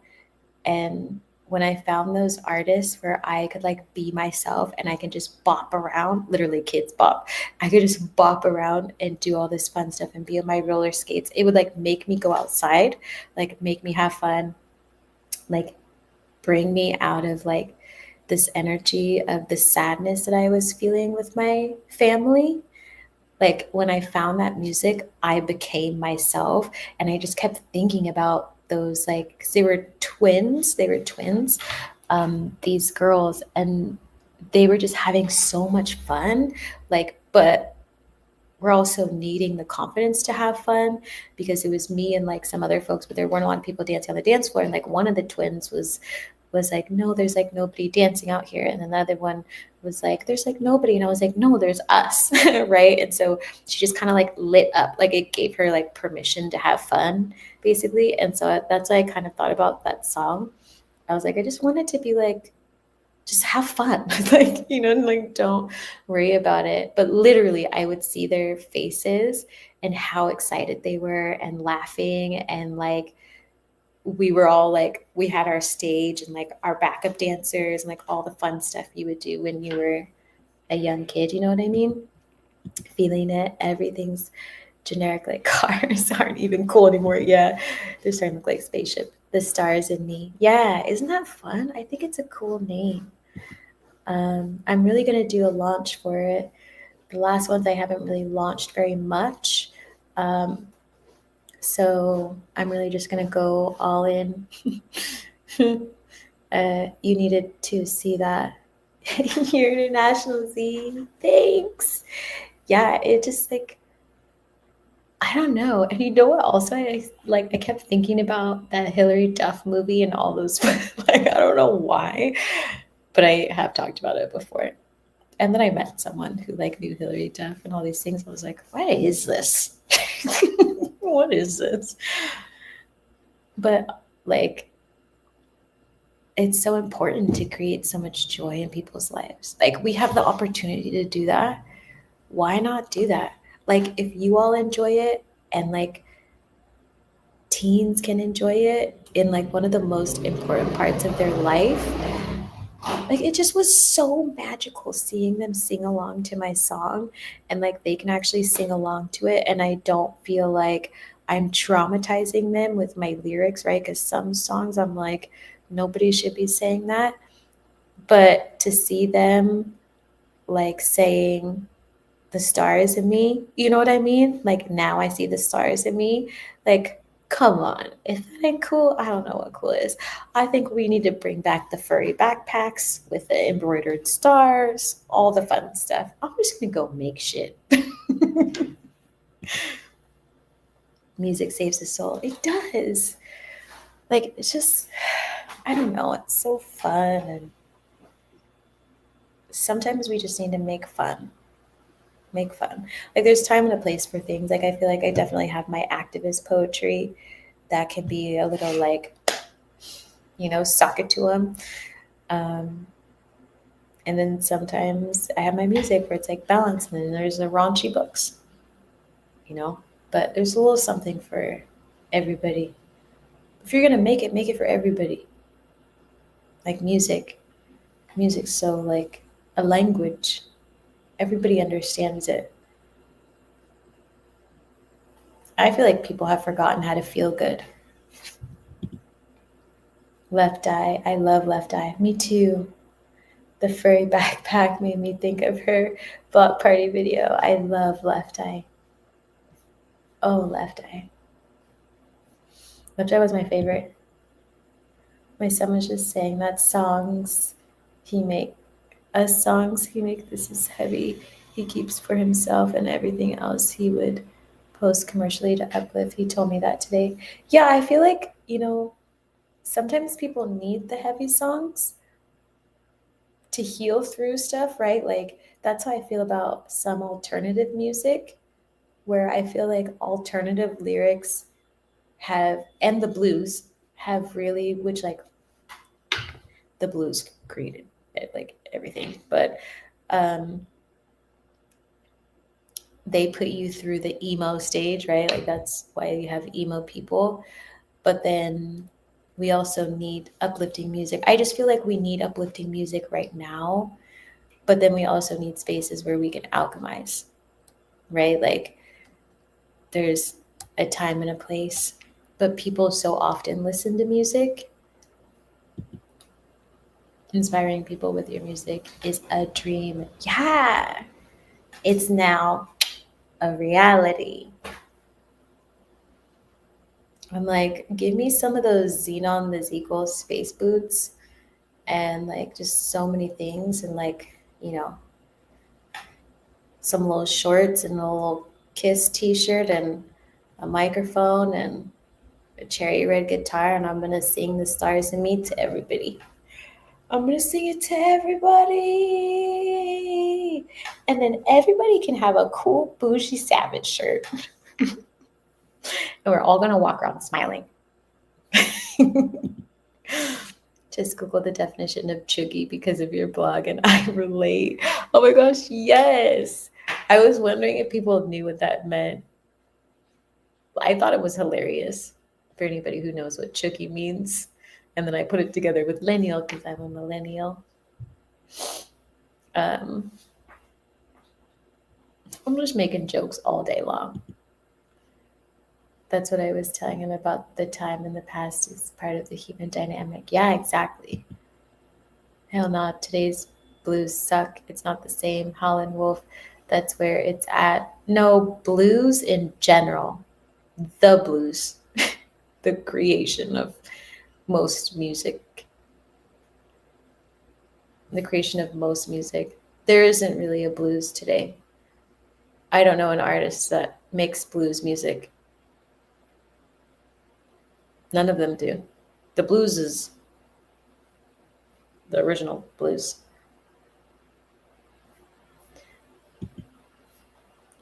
S1: and when I found those artists where I could like be myself and I can just bop around, literally kids bop. I could just bop around and do all this fun stuff and be on my roller skates. It would like make me go outside, like make me have fun, like bring me out of like this energy of the sadness that I was feeling with my family. like when I found that music, I became myself. And I just kept thinking about those, like, 'cause they were twins, these girls, and they were just having so much fun. Like, but we're also needing the confidence to have fun, because it was me and like some other folks, but there weren't a lot of people dancing on the dance floor. And like one of the twins was like, no, there's like nobody dancing out here. And then the other one was like, there's like nobody. And I was like, no, there's us. Right. And so she just kind of like lit up, like it gave her like permission to have fun, basically. And so that's why I kind of thought about that song. I was like, I just wanted to be like, just have fun. Like, like don't worry about it. But literally, I would see their faces and how excited they were and laughing. And like, we were all like, we had our stage and like our backup dancers and like all the fun stuff you would do when you were a young kid. You know what I mean? Feeling it. Everything's generic, like cars aren't even cool anymore. Yeah, they're starting to look like spaceship. The Stars in Me. Yeah, isn't that fun? I think it's a cool name. I'm really going to do a launch for it. The last ones I haven't really launched very much. So I'm really just going to go all in. You needed to see that. You're international, Z. Thanks. Yeah, it just like, I don't know. And you know what? Also, I kept thinking about that Hillary Duff movie and all those. Like, I don't know why, but I have talked about it before. And then I met someone who like knew Hillary Duff and all these things. I was like, what is this? What is this? But like, it's so important to create so much joy in people's lives. Like, we have the opportunity to do that. Why not do that? Like, if you all enjoy it and like teens can enjoy it in like one of the most important parts of their life, like it just was so magical seeing them sing along to my song, and like they can actually sing along to it, and I don't feel like I'm traumatizing them with my lyrics, right? Because some songs I'm like, nobody should be saying that. But to see them like saying the stars in me, you know what I mean? Like, now I see the stars in me. Like, come on. If that ain't cool, I don't know what cool is. I think we need to bring back the furry backpacks with the embroidered stars, all the fun stuff. I'm just gonna go make shit. Music saves the soul. It does. Like, it's just, I don't know, it's so fun. And sometimes we just need to make fun. Make fun. Like, there's time and a place for things. Like, I feel like I definitely have my activist poetry that can be a little like, suck it to them. And then sometimes I have my music where it's like balance, and then there's the raunchy books, but there's a little something for everybody. If you're gonna make it for everybody. Like music's so like a language. Everybody understands it. I feel like people have forgotten how to feel good. Left Eye. I love Left Eye. Me too. The furry backpack made me think of her block party video. I love Left Eye. Oh, Left Eye. Left Eye was my favorite. My son was just saying that songs he make, this is heavy. He keeps for himself, and everything else he would post commercially to uplift. He told me that today. Yeah, I feel like, sometimes people need the heavy songs to heal through stuff, right? Like, that's how I feel about some alternative music, where I feel like alternative lyrics and the blues have really, which like the blues created it, like everything, but they put you through the emo stage, right? Like, that's why you have emo people. But then we also need uplifting music. I just feel like we need uplifting music right now, but then we also need spaces where we can alchemize, right? Like, there's a time and a place, but people so often listen to music. Inspiring people with your music is a dream. Yeah, it's now a reality. I'm like, give me some of those Xenon the Equal space boots and like just so many things and like, some little shorts and a little Kiss t-shirt and a microphone and a cherry red guitar, and I'm gonna sing The Stars and Me to everybody. I'm gonna sing it to everybody. And then everybody can have a cool bougie Savage shirt. And we're all gonna walk around smiling. Just Google the definition of chuggy because of your blog, and I relate. Oh my gosh, yes. I was wondering if people knew what that meant. I thought it was hilarious for anybody who knows what chuggy means. And then I put it together with millennial because I'm a millennial. I'm just making jokes all day long. That's what I was telling him about the time in the past is part of the human dynamic. Yeah, exactly. Hell no, today's blues suck. It's not the same. Holland Wolf, that's where it's at. No, blues in general. The blues. The creation of most music. The creation of most music. There isn't really a blues today. I don't know an artist that makes blues music. None of them do. The blues is the original blues.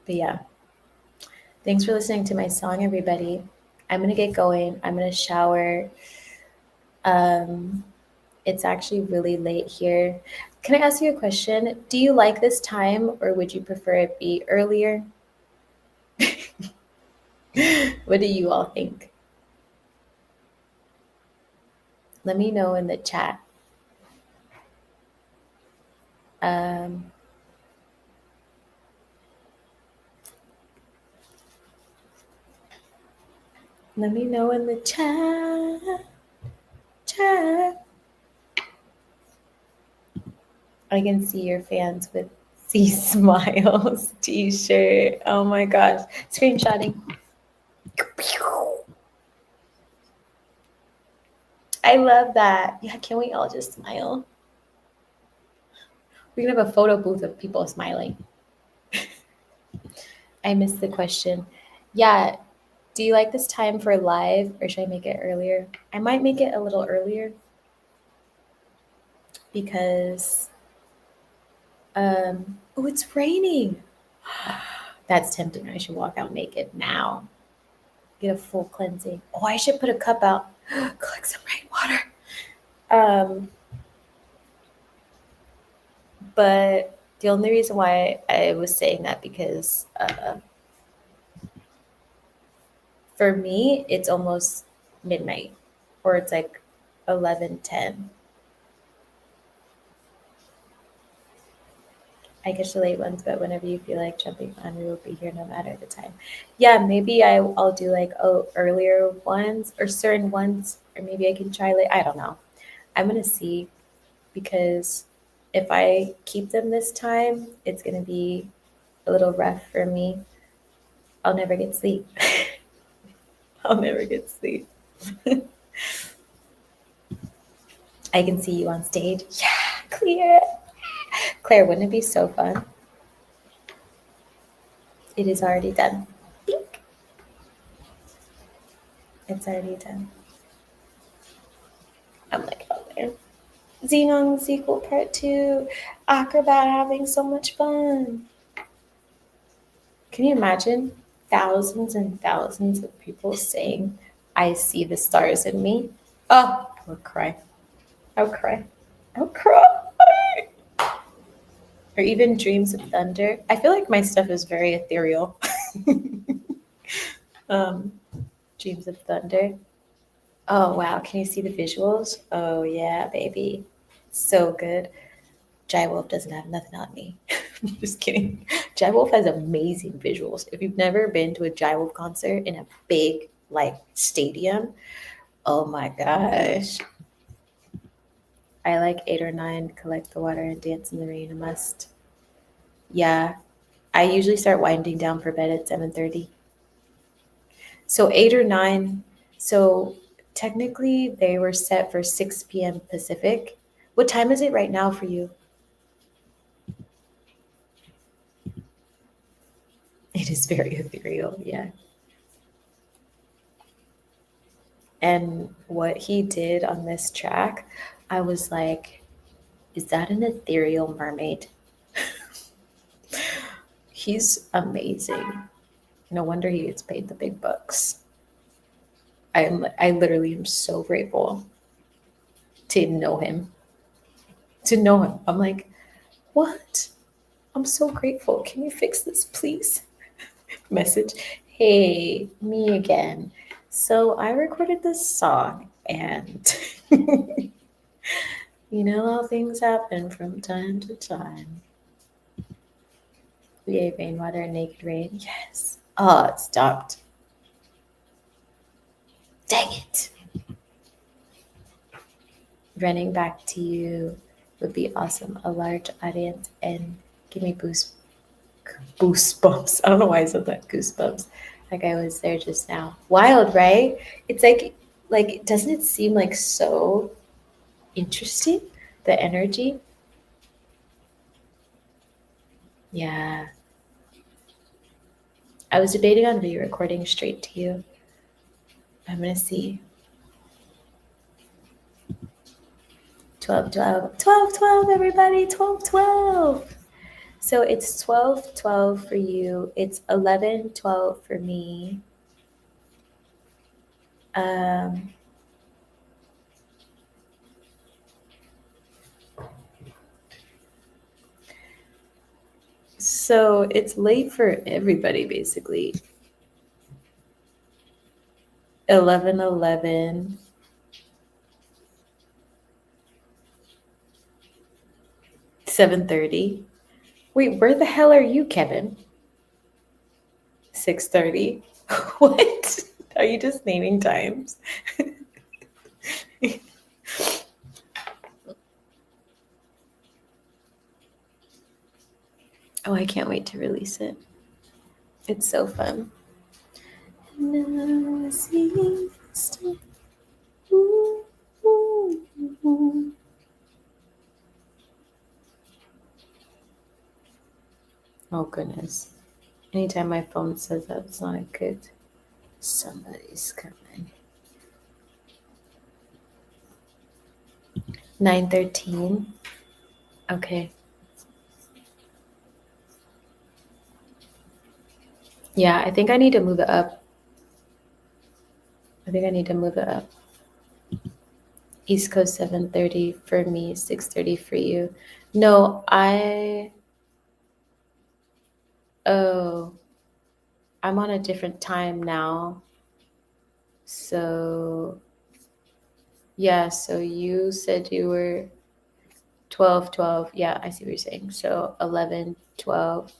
S1: But yeah. Thanks for listening to my song, everybody. I'm going to get going. I'm going to shower. It's actually really late here. Can I ask you a question? Do you like this time or would you prefer it be earlier? What do you all think? Let me know in the chat. Let me know in the chat. I can see your fans with C Smiles t-shirt. Oh my gosh. Screenshotting. I love that. Yeah, can we all just smile? We can have a photo booth of people smiling. I missed the question. Yeah, do you like this time for live or should I make it earlier? I might make it a little earlier because, oh, it's raining. That's tempting. I should walk out naked now. Get a full cleansing. Oh, I should put a cup out. Collect some rainwater. But the only reason why I was saying that because for me, it's almost midnight or it's like 11:10. I catch the late ones, but whenever you feel like jumping on, we will be here no matter the time. Yeah, maybe I'll do like earlier ones or certain ones, or maybe I can try late. I don't know. I'm gonna see because if I keep them this time, it's gonna be a little rough for me. I'll never get sleep. I'll never get sleep. I can see you on stage. Yeah, Claire. Claire, wouldn't it be so fun? It is already done. Beep. It's already done. I'm like, oh there. Xenon sequel part 2. Acrobat having so much fun. Can you imagine thousands and thousands of people saying, I see the stars in me? Oh, I would cry. I would cry. I would cry. Or even Dreams of Thunder. I feel like my stuff is very ethereal. Dreams of Thunder. Oh, wow. Can you see the visuals? Oh, yeah, baby. So good. Jai Wolf doesn't have nothing on me. Just kidding. Jai Wolf has amazing visuals. If you've never been to a Jai Wolf concert in a big, like, stadium, oh my gosh. I like 8 or 9, collect the water and dance in the rain. A must. Yeah. I usually start winding down for bed at 7:30. So 8 or 9. So technically they were set for 6 p.m. Pacific. What time is it right now for you? It is very ethereal, yeah. And what he did on this track, I was like, is that an ethereal mermaid? He's amazing. No wonder he gets paid the big bucks. I literally am so grateful to know him. To know him. I'm like, what? I'm so grateful. Can you fix this, please? Message. Hey, me again. So I recorded this song and you know how things happen from time to time. Yay, rainwater, naked rain. Yes. Oh, it stopped. Dang it. Running back to you would be awesome. A large audience and give me goosebumps. I don't know why I said that. Goosebumps. Like I was there just now. Wild, right? It's like doesn't it seem like so interesting? The energy? Yeah. I was debating on re-recording straight to you. I'm gonna see. 12, 12, 12, 12, everybody, 12, 12. So it's 12, 12 for you. It's 11, 12 for me. Um, so it's late for everybody, basically. 11, 11. 7:30. Wait, where the hell are you, Kevin? 6:30. What? Are you just naming times? Oh, I can't wait to release it. It's so fun. Now I see stuff. Ooh, ooh, ooh. Oh, goodness. Anytime my phone says that, it's not good. Somebody's coming. 9:13. Okay. Yeah, I think I need to move it up. I think I need to move it up. East Coast 7:30 for me, 6:30 for you. No, oh, I'm on a different time now. So yeah, so you said you were 12, 12. Yeah, I see what you're saying. So 11, 12.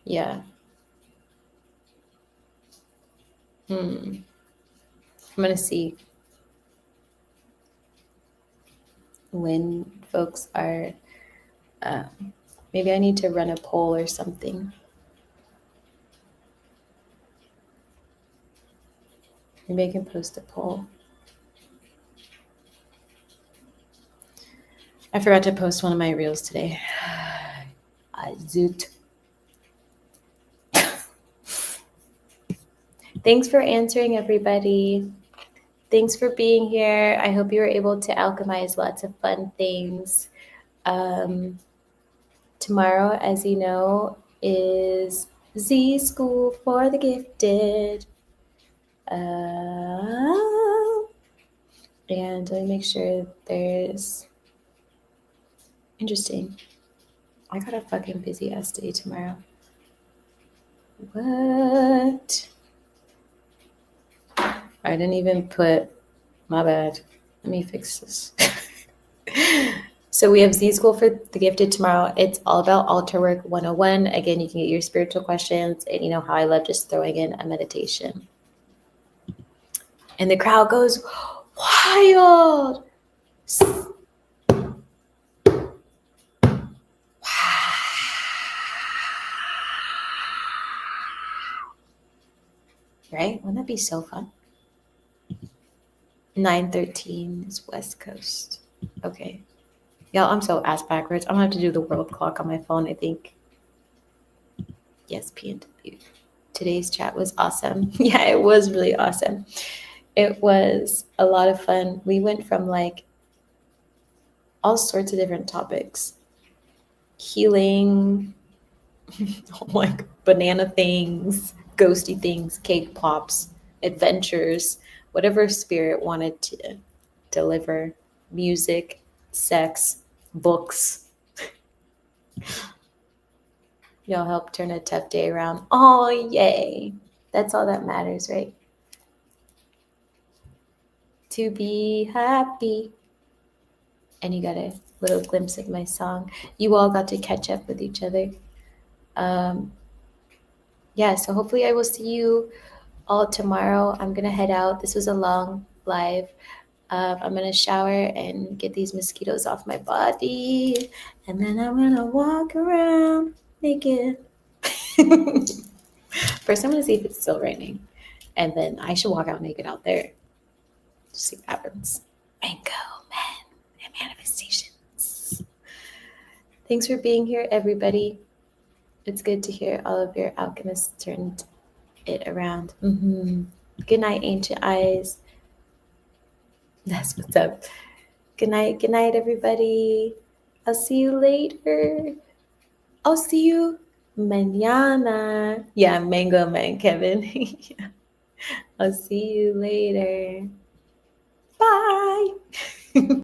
S1: Yeah. I'm gonna see when folks are. Maybe I need to run a poll or something. Maybe I can post a poll. I forgot to post one of my reels today. Zoot. Thanks for answering, everybody. Thanks for being here. I hope you were able to alchemize lots of fun things. Tomorrow, as you know, is Z School for the Gifted. And let me make sure there's interesting. I got a fucking busy ass day tomorrow. What? I didn't even put, my bad. Let me fix this. So we have Z School for the Gifted tomorrow. It's all about altar work 101. Again, you can get your spiritual questions, and you know how I love just throwing in a meditation. And the crowd goes wild. right? Wouldn't that be so fun? 9:13 is West Coast. Okay. Y'all, I'm so ass backwards. I'm gonna have to do the world clock on my phone, I think. Yes, PNW. Today's chat was awesome. Yeah, it was really awesome. It was a lot of fun. We went from like all sorts of different topics. Healing, like banana things, ghosty things, cake pops, adventures, whatever spirit wanted to deliver, music, sex, books. Y'all help turn a tough day around. Oh, yay. That's all that matters, right? To be happy. And you got a little glimpse of my song. You all got to catch up with each other. Yeah, so hopefully I will see you all tomorrow. I'm gonna head out. This was a long live. I'm gonna shower and get these mosquitoes off my body, and then I'm gonna walk around naked. First, I'm gonna see if it's still raining, and then I should walk out naked out there. Just see what happens. Mango men and manifestations. Thanks for being here, everybody. It's good to hear all of your alchemists turned it around. Good night, ancient eyes. That's what's up. Good night, everybody. I'll see you later. I'll see you mañana. Yeah, Mango Man, Kevin. Yeah. I'll see you later. Bye.